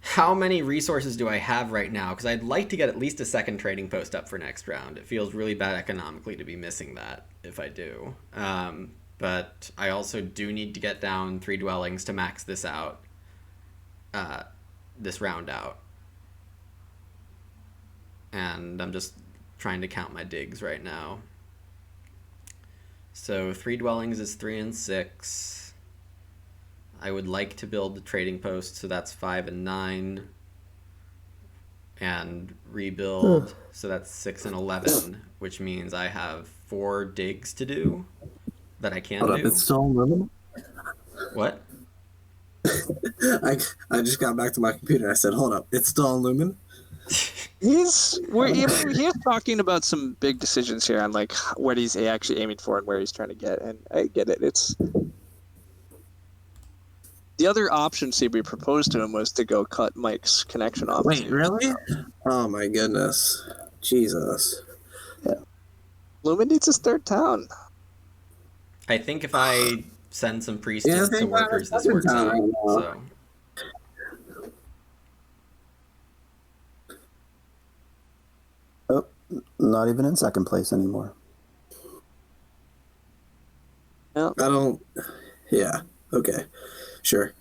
Speaker 1: how many resources do I have right now? Because I'd like to get at least a second trading post up for next round. It feels really bad economically to be missing that if I do. But I also do need to get down 3 dwellings to max this out. This round out. And I'm just trying to count my digs right now. So 3 dwellings is 3 and 6. I would like to build the trading post, so that's 5 and 9. And rebuild, so that's 6 and 11, which means I have 4 digs to do that I can
Speaker 2: Hold up,
Speaker 1: do.
Speaker 2: it's still living.
Speaker 1: What?
Speaker 2: I just got back to my computer. I said, "Hold up, it's still on Lumen."
Speaker 3: He's talking about some big decisions here on like what he's actually aiming for and where he's trying to get, and I get it. It's the other option CB proposed to him was to go cut Mike's connection off.
Speaker 2: Wait, really? Oh my goodness, Jesus!
Speaker 3: Lumen needs his third town.
Speaker 1: I think if I send some priests
Speaker 2: Yeah, I
Speaker 1: to
Speaker 2: think I have
Speaker 1: workers, this
Speaker 2: second
Speaker 1: works
Speaker 2: town
Speaker 1: out.
Speaker 2: right now.
Speaker 1: So
Speaker 4: not even in second place anymore.
Speaker 2: I don't. Yeah. Okay. Sure.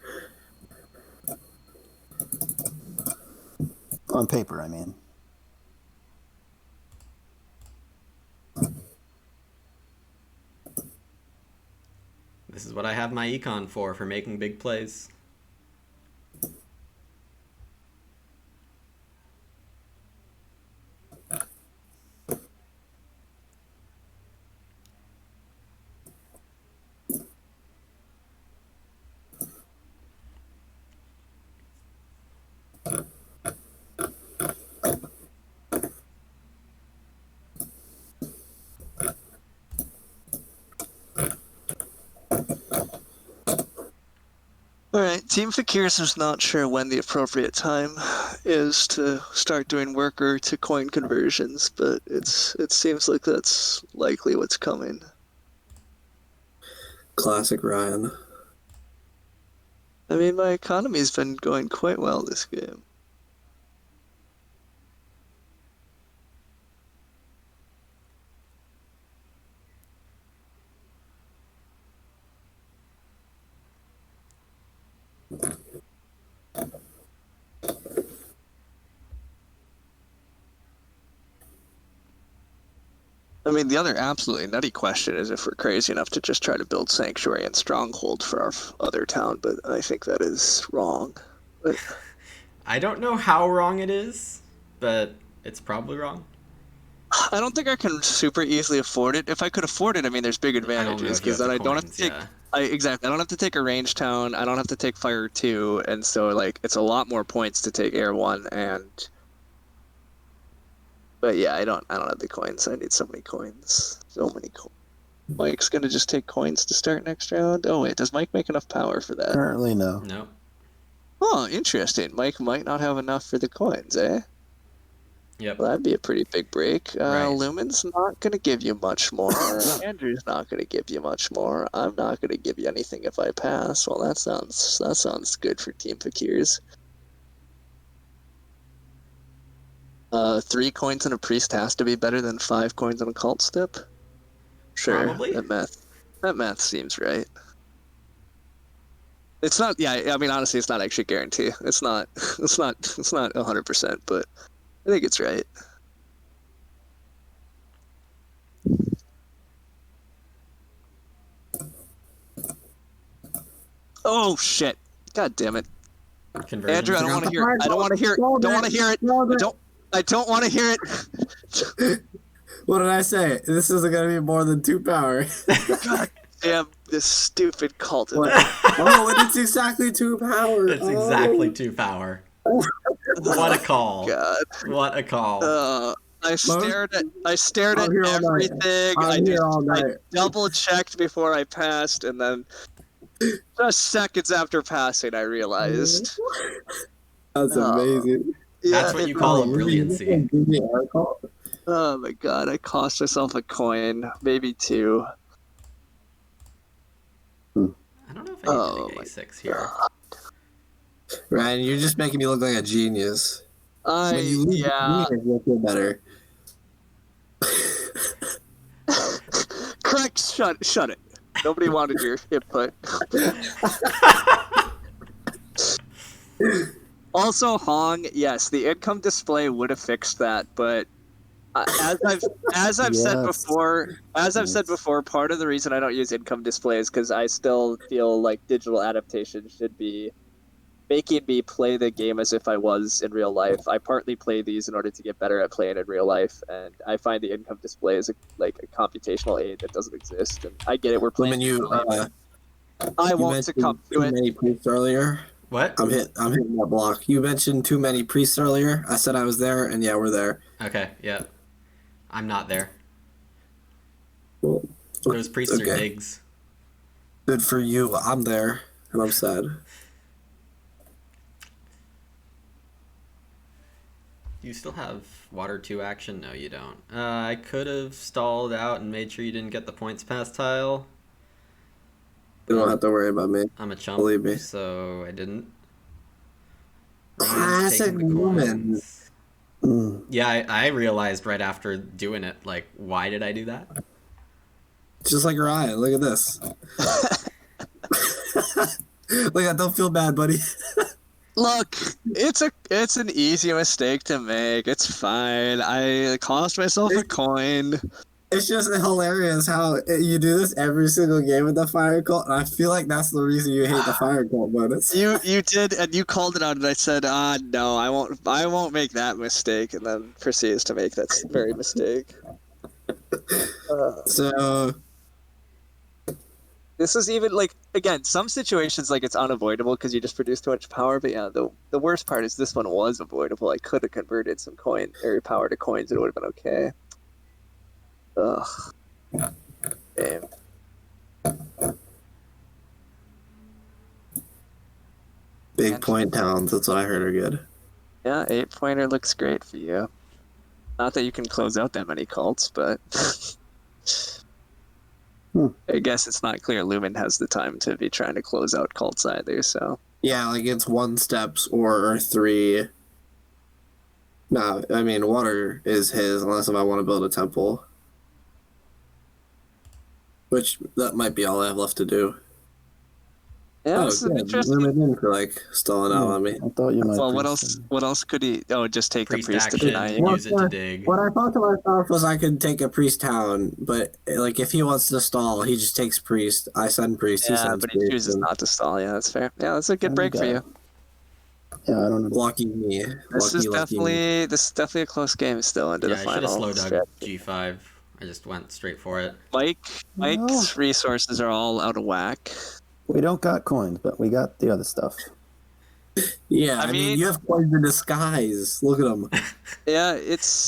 Speaker 4: On paper, I mean.
Speaker 1: This is what I have my econ for making big plays.
Speaker 3: All right, Team Fakirs is not sure when the appropriate time is to start doing worker to coin conversions, but it seems like that's likely what's coming.
Speaker 2: Classic Ryan.
Speaker 3: I mean, my economy's been going quite well this game. I mean, the other absolutely nutty question is if we're crazy enough to just try to build Sanctuary and Stronghold for our other town, but I think that is wrong. But
Speaker 1: I don't know how wrong it is, but it's probably wrong.
Speaker 3: I don't think I can super easily afford it. If I could afford it, I mean, there's big
Speaker 1: I don't know
Speaker 3: advantages
Speaker 1: if you
Speaker 3: because
Speaker 1: have
Speaker 3: then
Speaker 1: the
Speaker 3: I don't have
Speaker 1: coins,
Speaker 3: to take.
Speaker 1: yeah.
Speaker 3: Exactly. I don't have to take a range town. I don't have to take Fire 2, and so like it's a lot more points to take Air 1 and. But yeah, I don't have the coins. I need so many coins. So many coins. Mike's gonna just take coins to start next round. Oh wait, does Mike make enough power for that?
Speaker 4: Currently, no.
Speaker 1: No.
Speaker 3: Oh, interesting. Mike might not have enough for the coins, eh?
Speaker 1: Yep.
Speaker 3: Well, that'd be a pretty big break.
Speaker 1: Right.
Speaker 3: Lumen's not going to give you much more. Andrew's not going to give you much more. I'm not going to give you anything if I pass. Well, that sounds good for Team Fakirs. 3 coins in a priest has to be better than 5 coins in a cult step. Sure,
Speaker 1: Probably.
Speaker 3: that math seems right. It's not. Yeah, I mean, honestly, it's not actually a guarantee. It's not. It's not 100%, but I think it's right. Oh shit! God damn it,
Speaker 1: Conversion.
Speaker 3: Andrew! I don't want to hear it. I don't want to hear it. Don't want to hear it. I don't want to hear it.
Speaker 2: What did I say? This isn't gonna be more than 2 power.
Speaker 3: God damn this stupid cult.
Speaker 2: Oh, and it's exactly 2 power.
Speaker 1: It's exactly 2 power. What a call.
Speaker 3: God.
Speaker 1: What a call.
Speaker 3: I stared at everything. I double checked before I passed, and then just seconds after passing, I realized.
Speaker 2: That's amazing.
Speaker 1: That's what you call a brilliancy.
Speaker 3: Oh my god, I cost myself a coin, maybe 2.
Speaker 1: I don't know if I need to A6 here.
Speaker 2: Ryan, you're just making me look like a genius. When you lose, you'll feel better.
Speaker 3: Correct. Shut it. Nobody wanted your input. Also, Hong, yes, the income display would have fixed that, but as I've said before, part of the reason I don't use income display is because I still feel like digital adaptation should be making me play the game as if I was in real life. I partly play these in order to get better at playing in real life, and I find the income display is a computational aid that doesn't exist. And I get it, we're playing. I won't succumb to it.
Speaker 2: Too many priests earlier.
Speaker 1: What?
Speaker 2: I'm hitting that block. You mentioned too many priests earlier. I said I was there, and yeah, we're there.
Speaker 1: Okay, yeah. I'm not there.
Speaker 2: Well,
Speaker 1: Those priests are digs.
Speaker 2: Good for you. I'm there, and I'm sad.
Speaker 1: Do you still have Water 2 action? No, you don't. I could have stalled out and made sure you didn't get the points pass tile.
Speaker 2: You don't have to worry about me.
Speaker 1: I'm a chump,
Speaker 2: Believe me.
Speaker 1: so I didn't.
Speaker 2: Classic woman.
Speaker 1: Yeah, I realized right after doing it, like, why did I do that?
Speaker 2: Just like Ryan. Look at this. Look, I don't feel bad, buddy.
Speaker 3: Look, it's an easy mistake to make. It's fine. I cost myself a coin.
Speaker 2: It's just hilarious how you do this every single game with the fire cult, and I feel like that's the reason you hate the fire cult bonus.
Speaker 3: You did, and you called it out, and I said, no, I won't make that mistake, and then proceeds to make that very mistake.
Speaker 2: So
Speaker 3: This is even like, again, some situations like it's unavoidable because you just produce too much power. But yeah, the worst part is this one was avoidable. I could have converted some coin or power to coins, and it would have been okay. Ugh. Damn.
Speaker 2: big point towns, that's what I heard are good.
Speaker 3: Yeah, 8-pointer looks great for you. Not that you can close out that many cults, but I guess it's not clear Lumen has the time to be trying to close out cults either. So
Speaker 2: Yeah, like it's 1 steps or 3. No, I mean water is his unless if I want to build a temple. Which that might be all I have left to do.
Speaker 3: yeah,
Speaker 2: Oh,
Speaker 3: this is an
Speaker 2: good.
Speaker 3: interesting.
Speaker 2: Lumen in for like stalling out on me.
Speaker 4: I thought you might.
Speaker 3: Well, what
Speaker 4: priest
Speaker 3: else?
Speaker 4: him.
Speaker 3: What else could he? Oh, just take
Speaker 1: Priest
Speaker 3: the priest to
Speaker 1: action,
Speaker 3: deny you.
Speaker 1: use it to dig.
Speaker 2: What I thought to myself was I could take a priest town, but like if he wants to stall, he just takes priest. I send priest. He
Speaker 3: Yeah,
Speaker 2: sends
Speaker 3: but he
Speaker 2: priest.
Speaker 3: chooses
Speaker 2: and
Speaker 3: not to stall. Yeah, that's fair. Yeah, that's a good
Speaker 4: There
Speaker 3: break
Speaker 4: you
Speaker 3: for
Speaker 4: go.
Speaker 3: you.
Speaker 4: Yeah, I don't know.
Speaker 2: Lucky me.
Speaker 3: This is definitely a close game still into
Speaker 1: Yeah,
Speaker 3: the
Speaker 1: I should have
Speaker 3: final
Speaker 1: slow dug
Speaker 3: stretch.
Speaker 1: G5. I just went straight for it.
Speaker 3: Mike's resources are all out of whack.
Speaker 4: We don't got coins, but we got the other stuff.
Speaker 2: Yeah,
Speaker 3: I
Speaker 2: I mean
Speaker 3: mean-
Speaker 2: you have coins in disguise. Look at them.
Speaker 3: Yeah, it's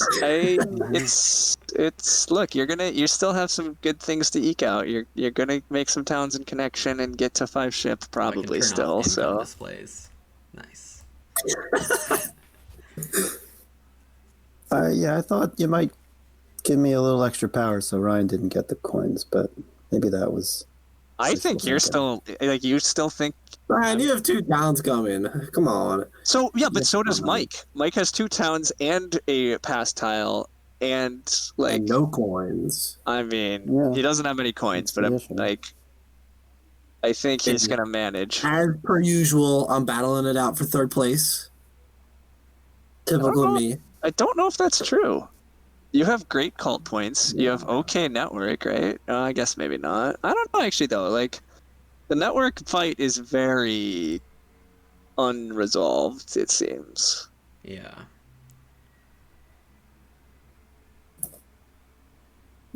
Speaker 3: look, you still have some good things to eke out. You're gonna make some towns in connection and get to 5 ship
Speaker 1: I can
Speaker 3: probably
Speaker 1: turn
Speaker 3: still.
Speaker 1: off income
Speaker 3: So
Speaker 1: displays. Nice.
Speaker 4: Yeah, I thought you might give me a little extra power so Ryan didn't get the coins, but maybe that was.
Speaker 3: I think you're still like you still think
Speaker 2: Brian, you have 2 towns coming. Come on.
Speaker 3: so. Yeah, but
Speaker 4: Yeah,
Speaker 3: so does
Speaker 4: fine.
Speaker 3: Mike. Mike has 2 towns and a pass tile, and like
Speaker 2: And no coins.
Speaker 3: I mean,
Speaker 4: Yeah.
Speaker 3: he doesn't have many coins,
Speaker 4: That's
Speaker 3: but
Speaker 4: the
Speaker 3: I'm
Speaker 4: issue.
Speaker 3: like, I think he's gonna manage.
Speaker 2: As per usual, I'm battling it out for 3rd place. Typical
Speaker 3: know.
Speaker 2: me.
Speaker 3: I don't know if that's true. You have great cult points. You have okay network, right? I guess maybe not. I don't know actually though. Like, the network fight is very unresolved. It seems.
Speaker 1: Yeah.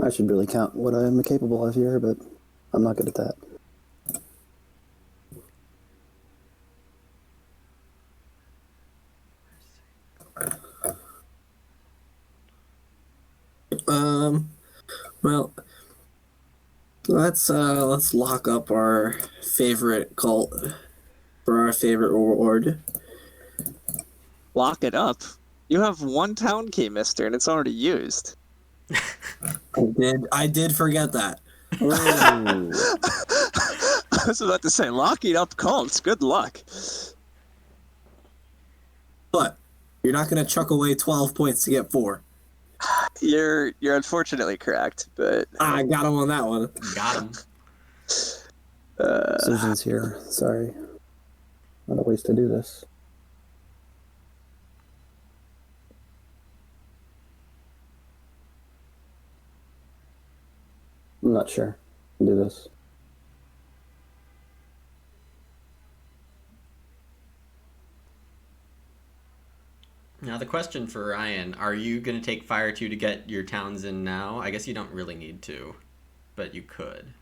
Speaker 4: I should really count what I am capable of here, but I'm not good at that.
Speaker 2: Well, let's lock up our favorite cult for our favorite reward.
Speaker 3: Lock it up. You have 1 town key, mister, and it's already used.
Speaker 2: I did forget that.
Speaker 3: I was about to say, locking up cults. Good luck.
Speaker 2: But you're not gonna chuck away 12 points to get 4.
Speaker 3: You're unfortunately correct, but
Speaker 2: I got him on that one.
Speaker 1: Got him.
Speaker 4: Decisions here. Sorry. Not a ways to do this. I'm not sure. I'll do this.
Speaker 1: Now the question for Ryan, are you going to take Fire 2 to get your towns in now? I guess you don't really need to, but you could.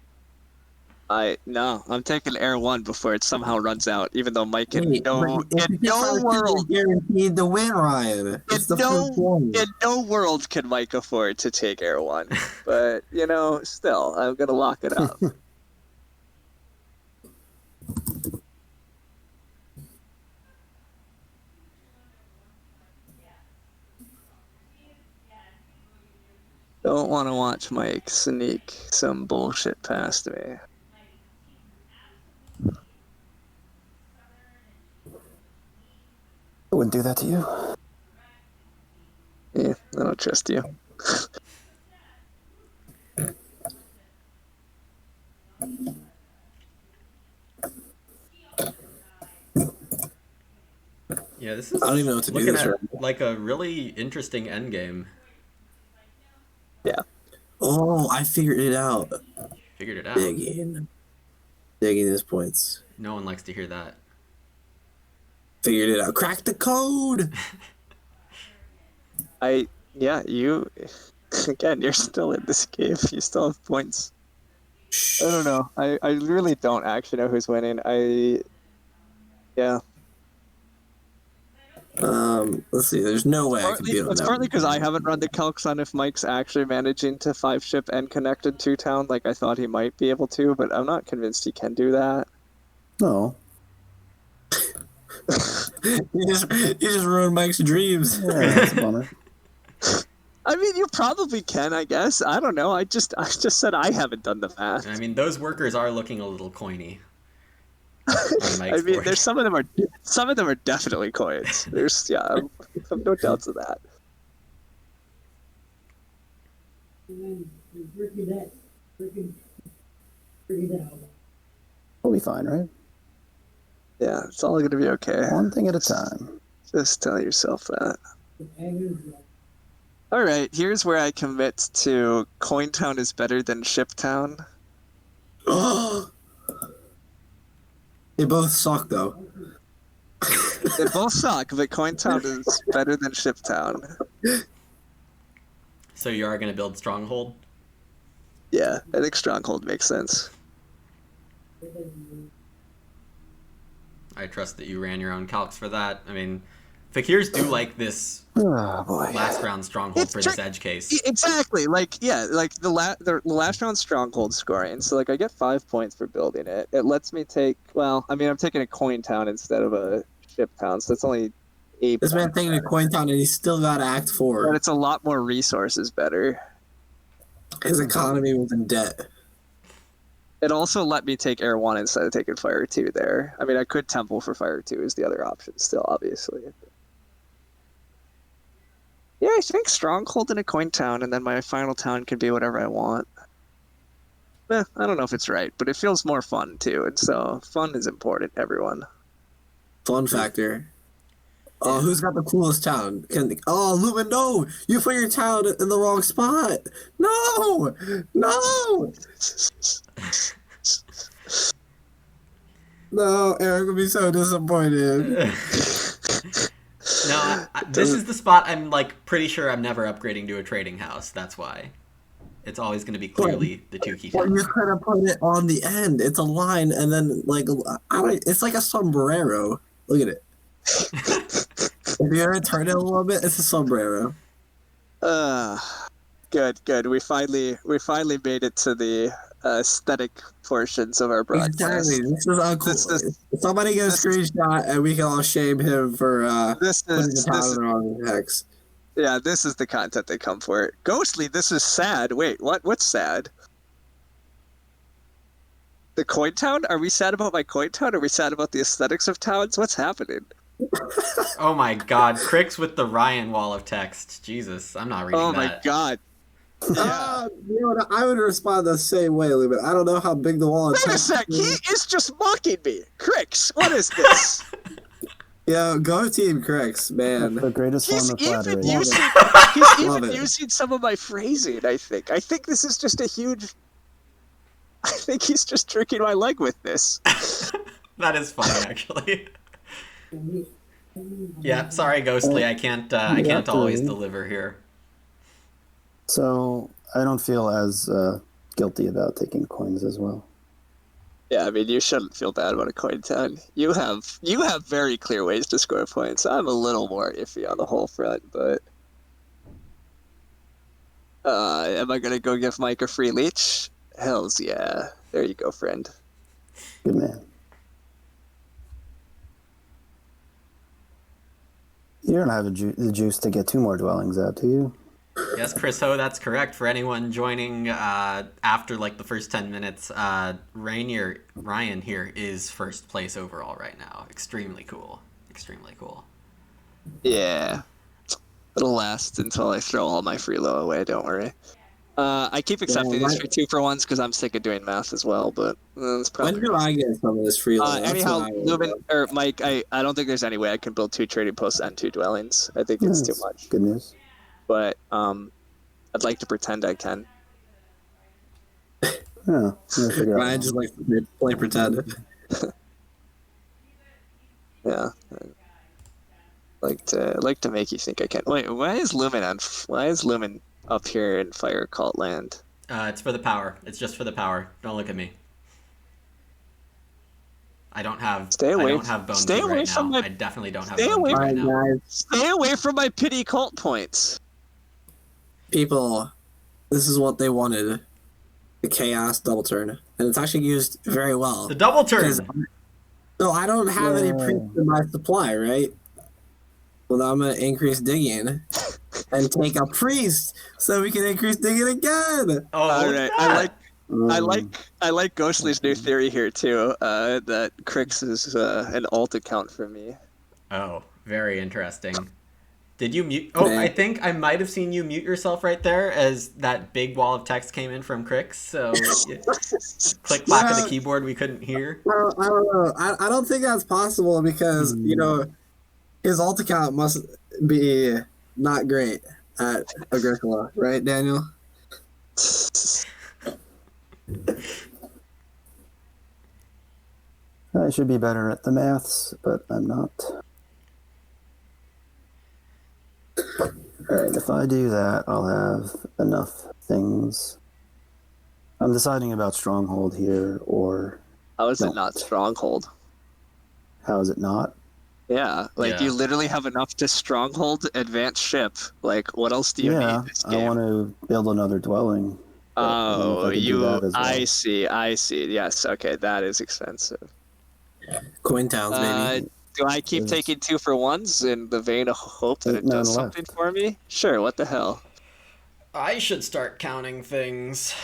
Speaker 3: No, I'm taking Air 1 before it somehow runs out, even though Mike in
Speaker 2: Wait,
Speaker 3: no
Speaker 2: but if you get five,
Speaker 3: world
Speaker 2: you're guaranteed to win, Ryan. It's the first one.
Speaker 3: in no world can Mike afford to take Air 1. But, still, I'm going to lock it up. Don't want to watch Mike sneak some bullshit past me.
Speaker 4: I wouldn't do that to you.
Speaker 3: don't trust you.
Speaker 1: Yeah, this is
Speaker 2: I don't even know what to do
Speaker 1: looking
Speaker 2: this
Speaker 1: at
Speaker 2: round.
Speaker 1: like a really interesting end game.
Speaker 3: Yeah.
Speaker 2: Oh, I figured it out.
Speaker 1: Figured it out.
Speaker 2: Digging his points.
Speaker 1: No one likes to hear that.
Speaker 2: Figured it out. Crack the code.
Speaker 3: You again, you're still in this game. You still have points. I don't know. I really don't actually know who's winning. Yeah.
Speaker 2: Let's see. There's no way I can beat him.
Speaker 3: It's partly because I haven't run the calcs on if Mike's actually managing to 5-ship and connected to town like I thought he might be able to, but I'm not convinced he can do that.
Speaker 4: No.
Speaker 2: you just ruined Mike's dreams.
Speaker 4: Yeah, that's a bummer.
Speaker 3: I mean, you probably can, I guess. I don't know. I just said I haven't done the math.
Speaker 1: I mean, those workers are looking a little coiny.
Speaker 3: I mean, there's some of them are definitely coins. There's I have no doubts of that.
Speaker 4: We'll be fine, right?
Speaker 3: Yeah, it's all gonna be okay.
Speaker 4: One thing at a time.
Speaker 3: Just tell yourself that. All right, here's where I commit to Cointown is better than Shiptown.
Speaker 2: They both suck, though.
Speaker 3: They both suck, but Cointown is better than Shiptown.
Speaker 1: So you are going to build Stronghold?
Speaker 3: Yeah, I think Stronghold makes sense.
Speaker 1: I trust that you ran your own calcs for that. I mean, Fakirs do like this
Speaker 4: Oh, boy.
Speaker 1: last round Stronghold for this edge case.
Speaker 3: Exactly. Like the last round Stronghold scoring. So like I get 5 points for building it. It lets me take. Well, I mean I'm taking a coin town instead of a ship town, so it's only 8.
Speaker 2: This man taking a coin town and he's still got Act 4.
Speaker 3: But it's a lot more resources better.
Speaker 2: His economy was in debt.
Speaker 3: It also let me take Air 1 instead of taking Fire 2 there. I mean, I could Temple for Fire 2 is the other option still, obviously. Yeah, I think Stronghold in a coin town, and then my final town can be whatever I want. I don't know if it's right, but it feels more fun, too. And so, fun is important, everyone.
Speaker 2: Fun factor. Oh, who's got the coolest town? Lumen, no! You put your town in the wrong spot! No! No! No, Eric would be so disappointed.
Speaker 1: No, this is the spot I'm like pretty sure I'm never upgrading to a trading house. That's why. It's always going to be clearly the two key
Speaker 2: Well,
Speaker 1: towns.
Speaker 2: you could have put it on the end. It's a line, and then it's like a sombrero. Look at it. If you're gonna turn it a little bit, it's a sombrero.
Speaker 3: Good. We finally made it to the aesthetic portions of our broadcast.
Speaker 2: Exactly. This is uncool. Somebody get a screenshot, and we can all shame him for putting the town in the wrong text.
Speaker 3: Yeah, this is the content they come for. Ghostly, this is sad. Wait, what? What's sad? The coin town? Are we sad about my coin town? Are we sad about the aesthetics of towns? What's happening?
Speaker 1: Oh my god, Cricks with the Ryan wall of text. Jesus, I'm not reading that.
Speaker 3: Oh my god. Yeah.
Speaker 2: I would respond the same way, Lumen. I don't know how big the wall of
Speaker 3: Wait a
Speaker 2: text
Speaker 3: sec, he
Speaker 2: is.
Speaker 3: is just mocking me. Cricks, what is this?
Speaker 2: Yo, go Team Cricks, man.
Speaker 4: The greatest
Speaker 3: He's
Speaker 4: form of flattery.
Speaker 2: Love it.
Speaker 3: using some of my phrasing, I think. I think this is just a huge... I think he's just tricking my leg with this.
Speaker 1: That is funny, actually. Yeah, sorry, Ghostly. I can't always deliver here.
Speaker 4: So I don't feel as guilty about taking coins as well.
Speaker 3: Yeah, I mean, you shouldn't feel bad about a coin town. You have very clear ways to score points. I'm a little more iffy on the whole front, but... am I gonna go give Mike a free leech? Hells yeah. There you go, friend.
Speaker 4: Good man. You don't have the juice to get 2 more dwellings out, do you?
Speaker 1: Yes, Chris Ho, that's correct. For anyone joining after like the first 10 minutes, Ryan here is first place overall right now. Extremely cool. Extremely cool.
Speaker 3: Yeah. It'll last until I throw all my freelo away. Don't worry. I keep accepting these for 2-for-1s because I'm sick of doing math as well. But it's probably.
Speaker 2: When do I get some of this free loan?
Speaker 3: Anyhow, Lumen or Mike, I don't think there's any way I can build 2 trading posts and 2 dwellings. I think it's too much.
Speaker 4: Good news.
Speaker 3: But I'd like to pretend I can.
Speaker 4: Yeah,
Speaker 2: I just like to play pretend.
Speaker 3: Yeah. Like to make you think I can. Wait, why is Lumen up here in Fire Cult Land?
Speaker 1: It's for the power. It's just for the power. Don't look at me. I don't have.
Speaker 3: Stay away.
Speaker 1: I don't have bone
Speaker 3: Stay
Speaker 1: key
Speaker 3: away
Speaker 1: right
Speaker 3: from
Speaker 1: now.
Speaker 3: my.
Speaker 1: I definitely don't have
Speaker 3: Stay
Speaker 1: bone
Speaker 3: away
Speaker 1: key
Speaker 3: from
Speaker 1: right now.
Speaker 3: Stay away from my pity cult points.
Speaker 2: People, this is what they wanted. The Chaos double turn. And it's actually used very well.
Speaker 1: The double turn!
Speaker 2: So I don't have any priests in my supply, right? Well, now I'm going to increase digging and take a priest so we can increase digging again.
Speaker 1: Oh,
Speaker 3: All right. I like Ghostly's new theory here too. That Crix is an alt account for me.
Speaker 1: Oh, very interesting. Did you mute? Oh, I think I might have seen you mute yourself right there as that big wall of text came in from Crix. So click back on the keyboard we couldn't hear.
Speaker 2: Well, I don't know. I don't think that's possible because, his alt account must be not great at Agricola, right, Daniel?
Speaker 4: I should be better at the maths, but I'm not. Alright, if I do that, I'll have enough things. I'm deciding about Stronghold here, or...
Speaker 3: How is it not Stronghold?
Speaker 4: How is it not?
Speaker 3: Yeah, you literally have enough to Stronghold advanced ship. Like, what else do you need in this game?
Speaker 4: I want to build another dwelling.
Speaker 3: Oh,
Speaker 4: well.
Speaker 3: I see. Yes, okay, that is expensive.
Speaker 2: Coin towns, maybe.
Speaker 3: Do I keep taking 2-for-1s in the vein of hope that it does something for me? Sure, what the hell?
Speaker 1: I should start counting things.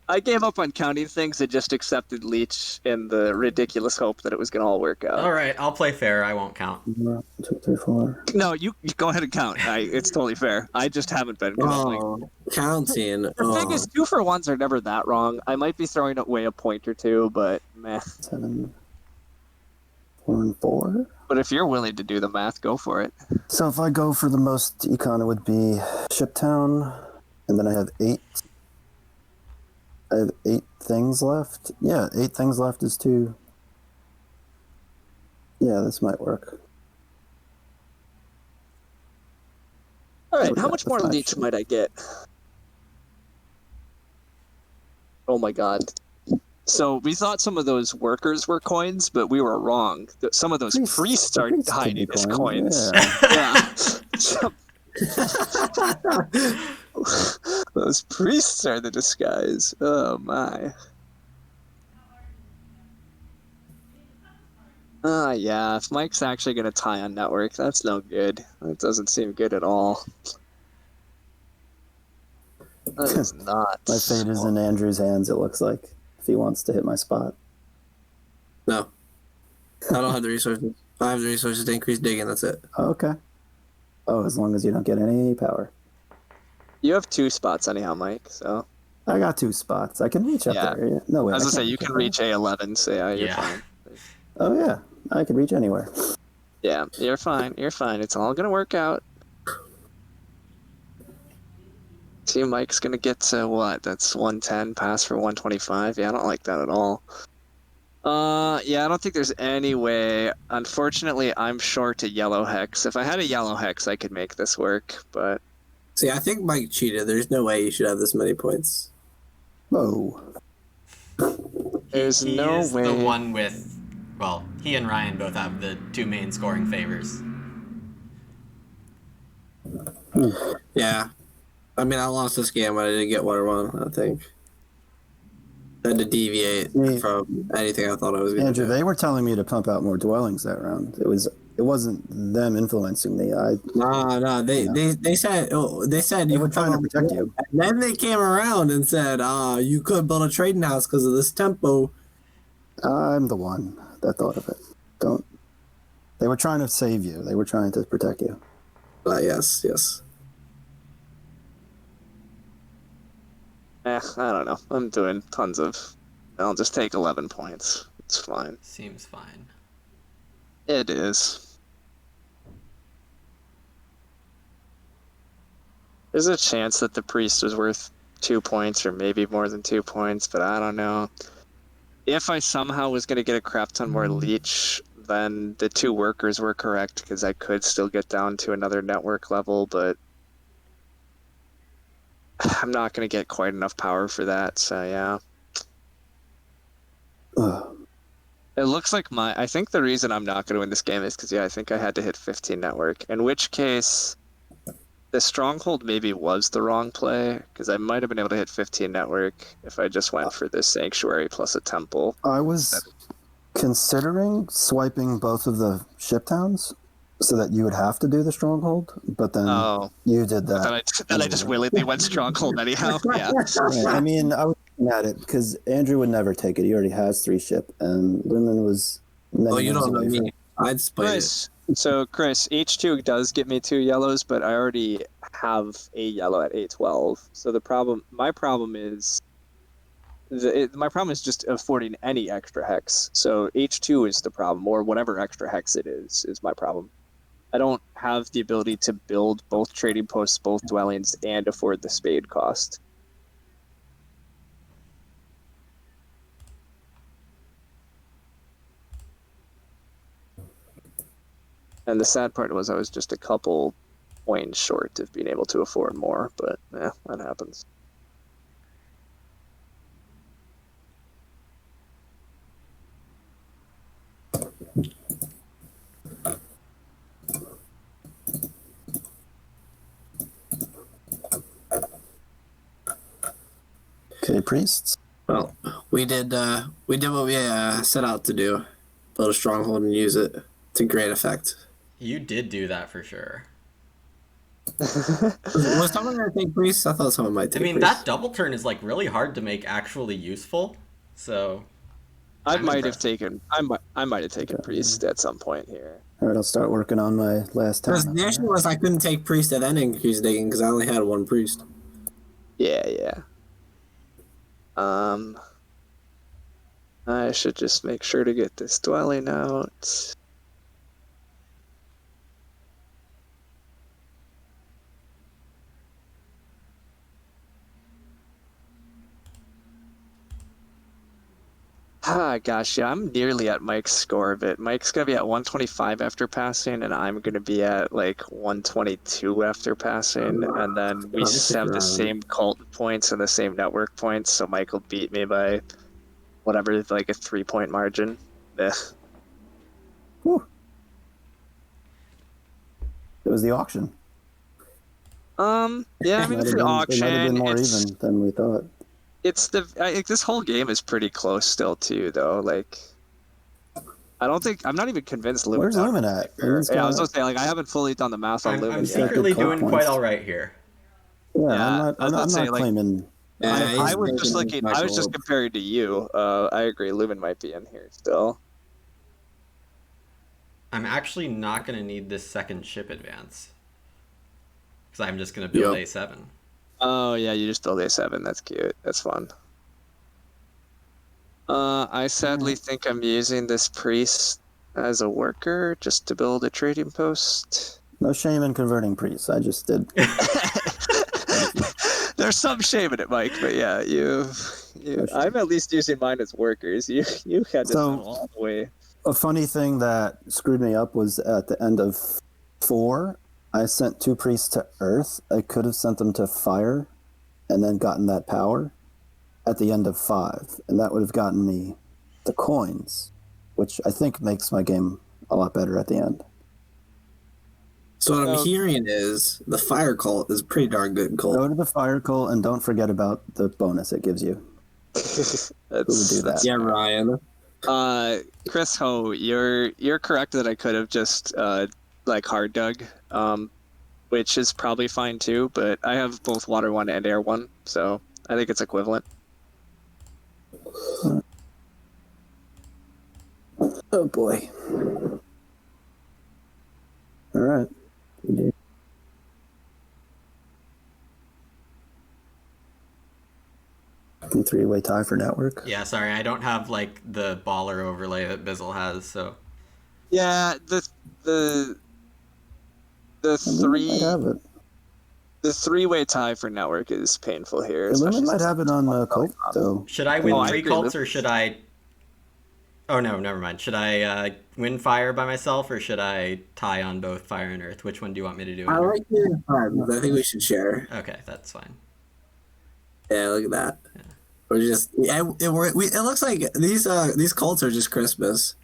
Speaker 3: I gave up on counting things and just accepted Leech in the ridiculous hope that it was going to all work out.
Speaker 1: All right, I'll play fair. I won't count.
Speaker 4: 1, 2, 3, 4.
Speaker 3: No, you go ahead and count. It's totally fair. I just haven't been counting.
Speaker 2: Oh, counting.
Speaker 3: The thing is, 2-for-1s are never that wrong. I might be throwing away a point or two, but meh.
Speaker 4: 7, 4, and 4.
Speaker 3: But if you're willing to do the math, go for it.
Speaker 4: So if I go for the most econ, it would be Shiptown, and then I have 8. I have 8 things left. Yeah, 8 things left is 2. Yeah, this might work.
Speaker 3: All right, how much more Leech might I get? Oh my god. So we thought some of those workers were coins, but we were wrong. Some of those priests are hiding as coins. Yeah. Those priests are the disguise. Oh my. Yeah, if Mike's actually going to tie on network, that's no good. That doesn't seem good at all. That is not.
Speaker 4: My fate is in Andrew's hands, it looks like, if he wants to hit my spot.
Speaker 2: No. I don't have the resources. I have the resources to increase digging, that's it.
Speaker 4: Okay. Oh, as long as you don't get any power.
Speaker 3: You have 2 spots anyhow, Mike, so...
Speaker 4: I got 2 spots. I can reach up there. Yeah. No, wait.
Speaker 3: I was going to say, you can reach A11, so yeah, you're fine.
Speaker 4: Oh, yeah. I can reach anywhere.
Speaker 3: Yeah, you're fine. You're fine. It's all going to work out. See, Mike's going to get to what? That's 110, pass for 125. Yeah, I don't like that at all. Yeah, I don't think there's any way. Unfortunately, I'm short a yellow hex. If I had a yellow hex, I could make this work, but...
Speaker 2: See, I think Mike cheated. There's no way you should have this many points.
Speaker 4: Whoa.
Speaker 3: There's no
Speaker 1: is
Speaker 3: way.
Speaker 1: The one with... Well, he and Ryan both have the 2 main scoring favors.
Speaker 2: Yeah. I mean, I lost this game, but I didn't get what I wanted, I think. I had to deviate from anything I thought I was going to do.
Speaker 4: Andrew, they were telling me to pump out more dwellings that round. It wasn't them influencing me.
Speaker 2: No. They said
Speaker 4: They were trying to protect you.
Speaker 2: And then they came around and said, you could build a trading house because of this tempo.
Speaker 4: I'm the one that thought of it. They were trying to save you. They were trying to protect you.
Speaker 2: Yes.
Speaker 3: I don't know. I'm doing tons of. I'll just take 11 points. It's fine.
Speaker 1: Seems fine.
Speaker 3: It is. There's a chance that the priest was worth 2 points or maybe more than 2 points, but I don't know. If I somehow was going to get a crap ton more leech, then the 2 workers were correct because I could still get down to another network level, but I'm not going to get quite enough power for that, so yeah.
Speaker 4: Ugh.
Speaker 3: It looks like I think the reason I'm not going to win this game is because, yeah, I think I had to hit 15 network, in which case the stronghold maybe was the wrong play because I might have been able to hit 15 network if I just went for this sanctuary plus a temple.
Speaker 4: I was considering swiping both of the ship towns so that you would have to do the stronghold, but then you did that.
Speaker 3: Then I just willingly went stronghold anyhow. Yeah.
Speaker 4: Right. I mean, I was looking at it because Andrew would never take it. He already has 3 ship, and Lumen was many
Speaker 2: You
Speaker 4: moves
Speaker 2: don't know
Speaker 4: away
Speaker 2: me. I'd split it.
Speaker 3: Chris, Chris, H2 does get me 2 yellows, but I already have a yellow at 812. So my problem is just affording any extra hex. So H2 is the problem, or whatever extra hex it is my problem. I don't have the ability to build both trading posts, both dwellings, and afford the spade cost. And the sad part was I was just a couple points short of being able to afford more, but yeah, that happens.
Speaker 4: Okay, priests.
Speaker 2: Well, we did what we set out to do: build a stronghold and use it to great effect.
Speaker 1: You did do that for sure.
Speaker 2: Was someone going to take priest? I thought someone might take
Speaker 1: I mean,
Speaker 2: priest.
Speaker 1: that double turn is like really hard to make actually useful. So
Speaker 3: I
Speaker 1: I'm
Speaker 3: might have
Speaker 1: impressed.
Speaker 3: taken priest at some point here.
Speaker 4: All right, I'll start working on my last
Speaker 2: Because
Speaker 4: town.
Speaker 2: the issue was I couldn't take priest and then increase digging because I only had 1 priest.
Speaker 3: Yeah. I should just make sure to get this dwelling out. Gosh, yeah, I'm nearly at Mike's score of it. Mike's gonna be at 125 after passing, and I'm gonna be at like 122 after passing, and then we have the same cult points and the same network points, so Mike will beat me by whatever, like a 3-point margin. Ugh.
Speaker 4: Whew. It was the auction.
Speaker 3: Yeah, I mean, it's an auction.
Speaker 4: It might have been more even than we thought.
Speaker 3: It's this whole game is pretty close still too, though. Like, I'm not even convinced Lumen.
Speaker 4: Where's Lumen at?
Speaker 3: Yeah, I was gonna say, like, I haven't fully done the math on Lumen
Speaker 1: I'm
Speaker 3: yet.
Speaker 1: secretly doing
Speaker 4: points.
Speaker 1: quite all right here.
Speaker 4: Yeah, I'm not claiming.
Speaker 3: I was just looking. I was just comparing to you. I agree. Lumen might be in here still.
Speaker 1: I'm actually not going to need this second ship advance because I'm just going to build A7.
Speaker 3: Oh yeah, you just build A7. That's cute. That's fun. I sadly think I'm using this priest as a worker just to build a trading post.
Speaker 4: No shame in converting priests. I just did.
Speaker 3: There's some shame in it, Mike, but yeah, I'm at least using mine as workers. You had to go all the way.
Speaker 4: A funny thing that screwed me up was at the end of 4, I sent 2 priests to Earth. I could have sent them to Fire and then gotten that power at the end of 5, and that would have gotten me the coins, which I think makes my game a lot better at the end.
Speaker 2: So what I'm hearing is the fire cult is a pretty darn good cult.
Speaker 4: Go to the fire cult and don't forget about the bonus it gives you. Who would do that?
Speaker 2: Yeah, Ryan.
Speaker 3: Chris Ho, you're correct that I could have just hard dug, which is probably fine too. But I have both water 1 and air 1, so I think it's equivalent.
Speaker 4: Oh boy. All right. fucking three-way tie for network.
Speaker 1: Yeah, sorry, I don't have like the baller overlay that Bizzle has, so
Speaker 3: Yeah, the
Speaker 4: Lumen might have it.
Speaker 3: the three-way tie for network is painful here.
Speaker 4: Lumen
Speaker 3: Especially
Speaker 4: might have it on Colt, though.
Speaker 1: should I
Speaker 3: Oh,
Speaker 1: win
Speaker 3: I
Speaker 1: three
Speaker 3: agree,
Speaker 1: cults or
Speaker 3: Lumen.
Speaker 1: should I? Oh no, never mind. Should I win fire by myself or should I tie on both fire and earth? Which one do you want me to do?
Speaker 2: I
Speaker 1: Andrew?
Speaker 2: like the farms. I think we should share.
Speaker 1: Okay, that's fine.
Speaker 2: Yeah, look at that. We're just it looks like these cults are just Christmas.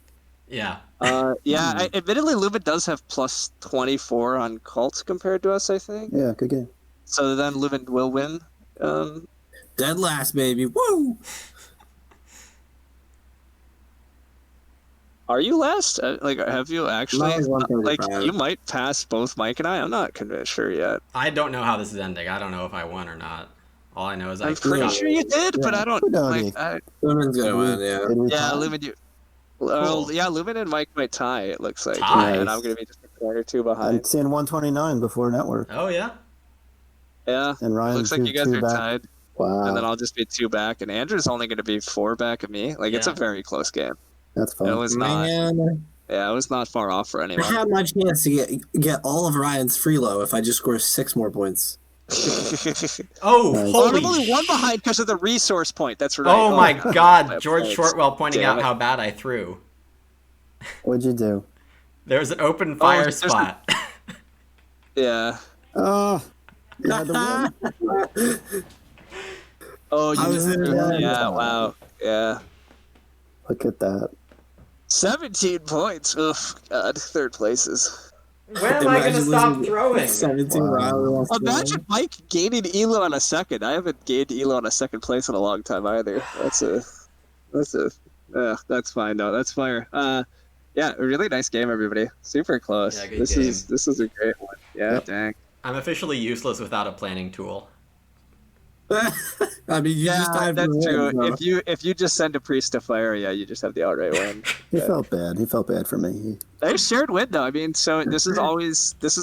Speaker 1: Yeah.
Speaker 3: Admittedly, Lumen does have plus 24 on cults compared to us, I think.
Speaker 4: Yeah, good game.
Speaker 3: So then Lumen will win.
Speaker 2: Dead last, baby. Woo!
Speaker 3: Are you last? Have you actually?
Speaker 2: Mine is 135.
Speaker 3: You might pass both Mike and I. I'm not sure yet.
Speaker 1: I don't know how this is ending. I don't know if I won or not. All I know is
Speaker 3: I'm pretty sure you did, but I don't.
Speaker 4: Lumen.
Speaker 2: Lumen's gonna win, yeah.
Speaker 4: Did we
Speaker 3: Yeah,
Speaker 4: tie?
Speaker 3: Lumen.
Speaker 1: Cool.
Speaker 3: Yeah, Lumen and Mike might tie. It looks like,
Speaker 1: Tie?
Speaker 3: and I'm gonna be just a point or two behind.
Speaker 4: I'm seeing 129 before network.
Speaker 1: Oh yeah.
Speaker 3: Yeah,
Speaker 4: And Ryan,
Speaker 3: looks like you guys
Speaker 4: two
Speaker 3: are
Speaker 4: back.
Speaker 3: tied,
Speaker 4: Wow,
Speaker 3: and then I'll just be 2 back, and Andrew's only gonna be 4 back of me. Like it's a
Speaker 1: Yeah.
Speaker 3: very close game.
Speaker 4: that's fun.
Speaker 3: It was not.
Speaker 2: Man,
Speaker 3: Yeah, it was not far off for
Speaker 2: I
Speaker 3: anyone.
Speaker 2: have my chance to get all of Ryan's free low if I just score 6 more points.
Speaker 1: Oh,
Speaker 4: Nice.
Speaker 3: Well, I'm
Speaker 1: holy!
Speaker 3: only 1 behind because of the resource point. That's right.
Speaker 1: Oh my
Speaker 3: God.
Speaker 1: God! George
Speaker 3: Points.
Speaker 1: Shortwell pointing
Speaker 3: Damn
Speaker 1: out
Speaker 3: it.
Speaker 1: how bad I threw.
Speaker 4: What'd you do?
Speaker 1: There was an open fire
Speaker 3: there's
Speaker 1: spot.
Speaker 3: Yeah.
Speaker 4: Oh, you had to win.
Speaker 3: Oh,
Speaker 2: I was in
Speaker 3: yeah.
Speaker 4: Yeah.
Speaker 3: Wow. Yeah.
Speaker 4: Look at that.
Speaker 3: 17 points. Oof. God. 3rd places.
Speaker 1: When am I gonna
Speaker 2: Imagine
Speaker 1: stop
Speaker 2: losing
Speaker 1: throwing?
Speaker 2: 17
Speaker 4: Wow.
Speaker 2: rounds.
Speaker 3: Imagine Mike gaining Elo on a second. I haven't gained Elo on a second place in a long time either. That's fine though. That's fire. Yeah, a really nice game, everybody. Super close.
Speaker 1: Yeah, good
Speaker 3: this
Speaker 1: game.
Speaker 3: is a great one. Yeah,
Speaker 4: Yep.
Speaker 3: dang.
Speaker 1: I'm officially useless without a planning tool.
Speaker 2: I mean, you just tied for
Speaker 3: that's
Speaker 2: the
Speaker 3: true.
Speaker 2: win, so.
Speaker 3: If you just send a priest to fire, yeah, you just have the outright win.
Speaker 4: He felt bad. He felt bad for me.
Speaker 3: They shared win though. I mean, so this is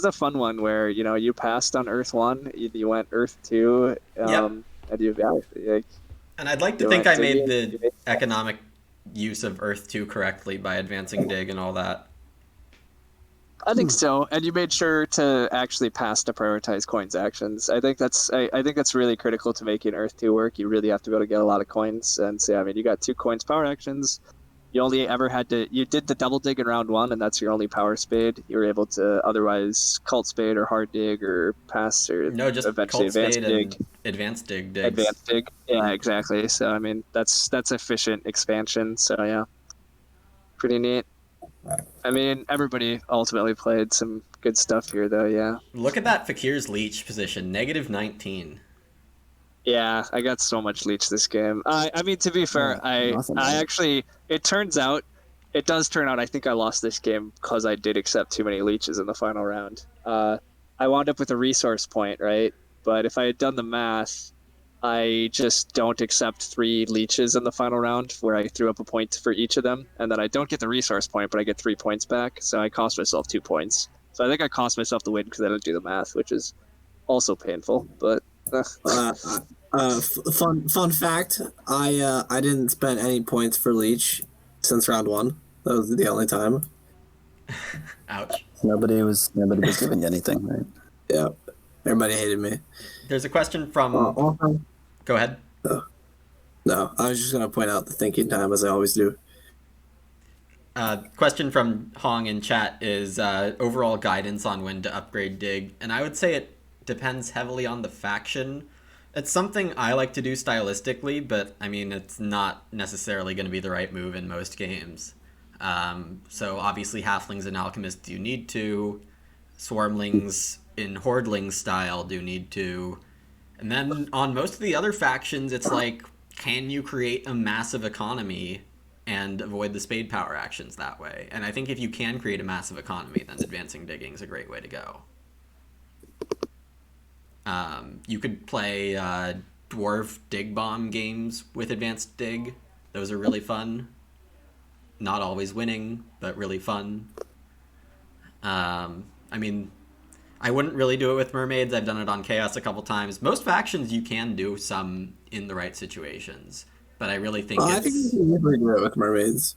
Speaker 3: a fun one where you passed on Earth 1, you went Earth 2, and
Speaker 1: And I'd like to
Speaker 3: You
Speaker 1: think I
Speaker 3: went
Speaker 1: made
Speaker 3: Digging, you
Speaker 1: the
Speaker 3: made-
Speaker 1: economic use of Earth 2 correctly by advancing dig and all that.
Speaker 3: I think so, and you made sure to actually pass to prioritize coins actions. I think that's really critical to making Earth 2 work. You really have to be able to get a lot of coins, and so I mean, you got 2 coins power actions. You only ever you did the double dig in round 1, and that's your only power spade. You were able to otherwise cult spade or hard dig or pass or
Speaker 1: No, just
Speaker 3: eventually
Speaker 1: cult spade
Speaker 3: advanced dig.
Speaker 1: and advanced dig digs.
Speaker 3: Advanced dig. Yeah, exactly. So I mean, that's efficient expansion. So yeah, pretty neat. I mean, everybody ultimately played some good stuff here, though. Yeah.
Speaker 1: Look at that Fakir's leech position, -19.
Speaker 3: Yeah, I got so much leech this game. I mean, to be fair,
Speaker 4: nothing,
Speaker 3: I
Speaker 4: man.
Speaker 3: actually, it does turn out, I think I lost this game because I did accept too many leeches in the final round. I wound up with a resource point, right? But if I had done the math, I just don't accept 3 leeches in the final round where I threw up a point for each of them. And then I don't get the resource point, but I get 3 points back. So I cost myself 2 points. So I think I cost myself the win because I didn't do the math, which is also painful. But
Speaker 2: Fun fact: I didn't spend any points for Leech since round 1. That was the only time.
Speaker 1: Ouch.
Speaker 4: Nobody was giving you anything, right?
Speaker 2: Yeah, everybody hated me.
Speaker 1: There's a question from...
Speaker 2: Also,
Speaker 1: Go ahead.
Speaker 2: no, I was just gonna point out the thinking time as I always do.
Speaker 1: Question from Hong in chat is overall guidance on when to upgrade dig. And I would say it depends heavily on the faction. It's something I like to do stylistically, but I mean, it's not necessarily going to be the right move in most games. So obviously halflings and alchemists do need to. Swarmlings in hordeling style do need to. And then on most of the other factions, it's like, can you create a massive economy and avoid the spade power actions that way? And I think if you can create a massive economy, then advancing digging is a great way to go. You could play dwarf dig bomb games with advanced dig. Those are really fun. Not always winning, but really fun. I mean, I wouldn't really do it with mermaids. I've done it on chaos a couple times. Most factions you can do some in the right situations, but I really think
Speaker 2: Well, I think you
Speaker 1: it's
Speaker 2: can usually do it with mermaids.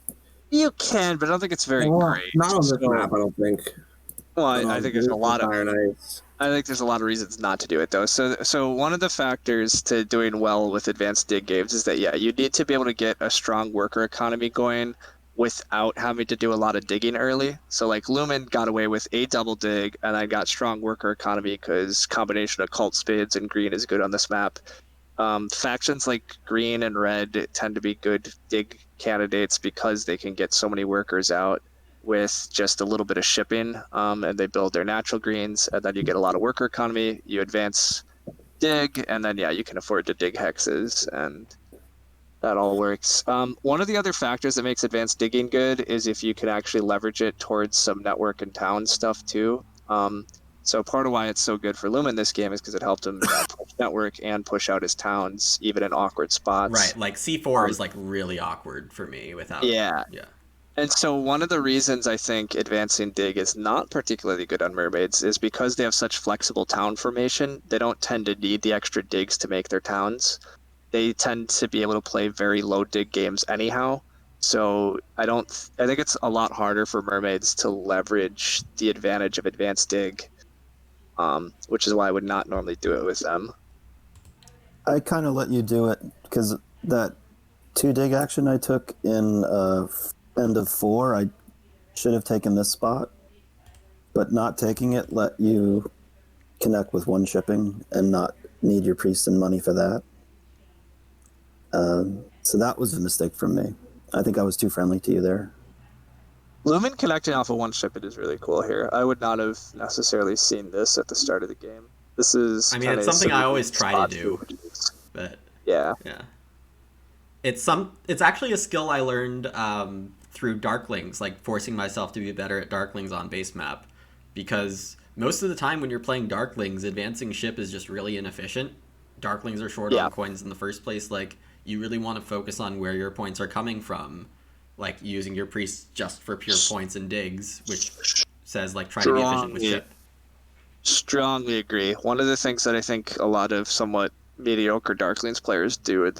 Speaker 3: You can, but I don't think it's very
Speaker 2: Well,
Speaker 3: great.
Speaker 2: not on this
Speaker 3: So,
Speaker 2: map, I don't think.
Speaker 3: well,
Speaker 2: But
Speaker 3: I
Speaker 2: on
Speaker 3: think there's a lot of
Speaker 2: Fire and Ice.
Speaker 3: I think there's a lot of reasons not to do it though. So one of the factors to doing well with advanced dig games is that yeah, you need to be able to get a strong worker economy going without having to do a lot of digging early. So like Lumen got away with a double dig and I got strong worker economy because combination of cult spades and green is good on this map. Factions like green and red tend to be good dig candidates because they can get so many workers out with just a little bit of shipping, and they build their natural greens, and then you get a lot of worker economy. You advance dig, and then yeah, you can afford to dig hexes, and that all works. One of the other factors that makes advanced digging good is if you can actually leverage it towards some network and town stuff too. So part of why it's so good for Lumen this game is because it helped him push network and push out his towns even in awkward spots.
Speaker 1: right. Like C4 is like really awkward for me without.
Speaker 3: Yeah,
Speaker 1: Yeah.
Speaker 3: and so one of the reasons I think advancing dig is not particularly good on mermaids is because they have such flexible town formation. They don't tend to need the extra digs to make their towns. They tend to be able to play very low dig games anyhow. So I think it's a lot harder for mermaids to leverage the advantage of advanced dig, which is why I would not normally do it with them.
Speaker 4: I kind of let you do it because that 2 dig action I took in end of 4, I should have taken this spot, but not taking it let you connect with 1 shipping and not need your priest and money for that. So that was a mistake from me. I think I was too friendly to you there.
Speaker 3: Lumen connecting off of 1 ship it is really cool here. I would not have necessarily seen this at the start of the game. This is
Speaker 1: I mean, it's something I always try to do,
Speaker 3: do.
Speaker 1: but
Speaker 3: Yeah.
Speaker 1: yeah. It's actually a skill I learned through Darklings, like forcing myself to be better at Darklings on base map, because most of the time when you're playing Darklings, advancing ship is just really inefficient. Darklings are short
Speaker 3: Yeah.
Speaker 1: on coins in the first place. Like, you really want to focus on where your points are coming from, like using your priests just for pure points and digs, which says like try to be efficient with ship.
Speaker 3: Strongly agree. One of the things that I think a lot of somewhat mediocre Darklings players do,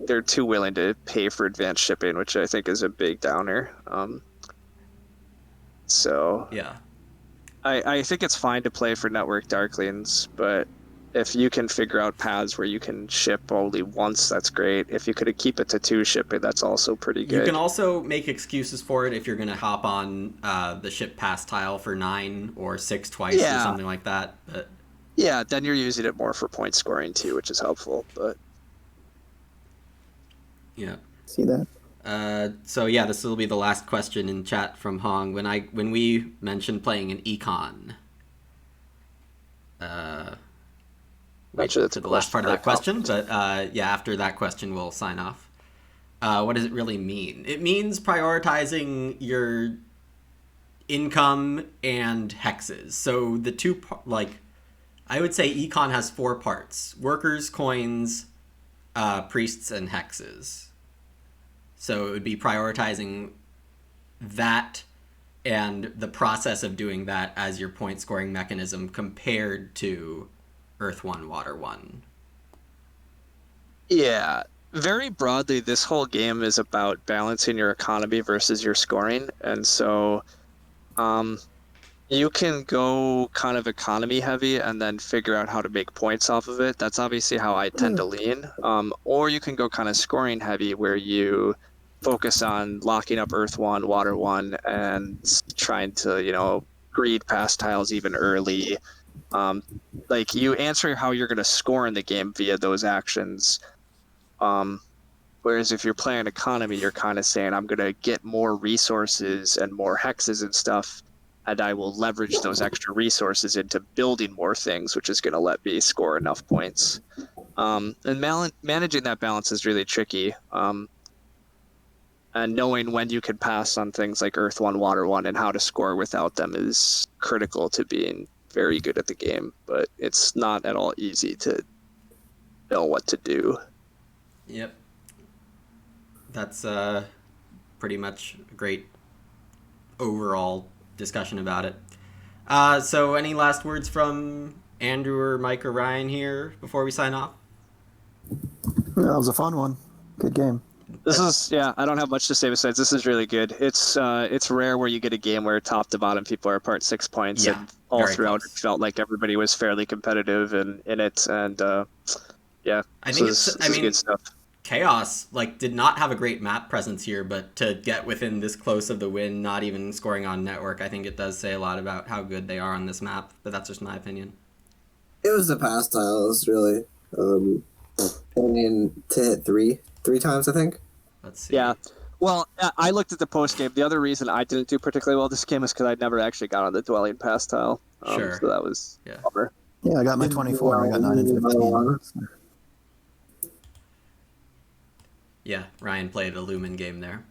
Speaker 3: they're too willing to pay for advanced shipping, which I think is a big downer. So
Speaker 1: Yeah.
Speaker 3: I think it's fine to play for network Darklings, but if you can figure out paths where you can ship only once, that's great. If you could keep it to 2 shipping, that's also pretty good.
Speaker 1: You can also make excuses for it if you're going to hop on the ship pass tile for 9 or 6 twice or something like that. But
Speaker 3: yeah, then you're using it more for point scoring too, which is helpful. But
Speaker 1: yeah.
Speaker 4: See that?
Speaker 1: So yeah, this will be the last question in chat from Hong. When we mentioned playing an econ, wait
Speaker 3: sure that's
Speaker 1: to
Speaker 3: a
Speaker 1: the last part of that
Speaker 3: question.
Speaker 1: question, but yeah, after that question we'll sign off. What does it really mean? It means prioritizing your income and hexes. So the two, like, I would say econ has 4 parts: workers, coins, priests, and hexes. So it would be prioritizing that and the process of doing that as your point scoring mechanism compared to Earth 1, Water 1.
Speaker 3: yeah, very broadly, this whole game is about balancing your economy versus your scoring. And so you can go kind of economy heavy and then figure out how to make points off of it. That's obviously how I tend to lean. Or you can go kind of scoring heavy where you focus on locking up Earth 1, Water 1, and trying to, greed past tiles even early. Like you answer how you're going to score in the game via those actions. Whereas if you're playing economy, you're kind of saying, I'm going to get more resources and more hexes and stuff, and I will leverage those extra resources into building more things, which is going to let me score enough points. And managing that balance is really tricky. And knowing when you can pass on things like Earth 1, Water 1, and how to score without them is critical to being very good at the game. But it's not at all easy to know what to do.
Speaker 1: Yep. That's pretty much a great overall discussion about it. So any last words from Andrew or Mike or Ryan here before we sign off?
Speaker 4: Yeah, that was a fun one. Good game.
Speaker 3: This is I don't have much to say besides this is really good. It's rare where you get a game where top to bottom people are apart 6 points,
Speaker 1: Yeah,
Speaker 3: and all
Speaker 1: very
Speaker 3: throughout
Speaker 1: close.
Speaker 3: it felt like everybody was fairly competitive in it, and
Speaker 1: I think
Speaker 3: this
Speaker 1: it's. I
Speaker 3: is
Speaker 1: mean,
Speaker 3: good stuff.
Speaker 1: Chaos did not have a great map presence here, but to get within this close of the win, not even scoring on network, I think it does say a lot about how good they are on this map. But that's just my opinion.
Speaker 2: It was the pass tiles, really. I mean, to hit three times, I think.
Speaker 1: Let's see.
Speaker 3: Yeah. Well, I looked at the post game. The other reason I didn't do particularly well this game is because I never actually got on the dwelling pass tile.
Speaker 1: Sure.
Speaker 3: So that was
Speaker 1: Yeah.
Speaker 3: a bummer.
Speaker 4: Yeah, I got my 24. I got 9 and 15.
Speaker 1: Yeah, Ryan played a Lumen game there.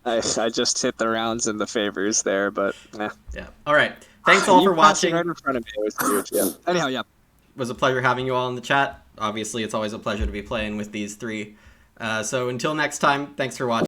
Speaker 3: I just hit the rounds and the favors there, but
Speaker 1: Yeah. All right. Thanks all
Speaker 3: You
Speaker 1: for
Speaker 3: passed it
Speaker 1: watching.
Speaker 3: right in front of me. It was huge. Yeah. Anyhow, yeah.
Speaker 1: It was a pleasure having you all in the chat. Obviously, it's always a pleasure to be playing with these three. So until next time, thanks for watching.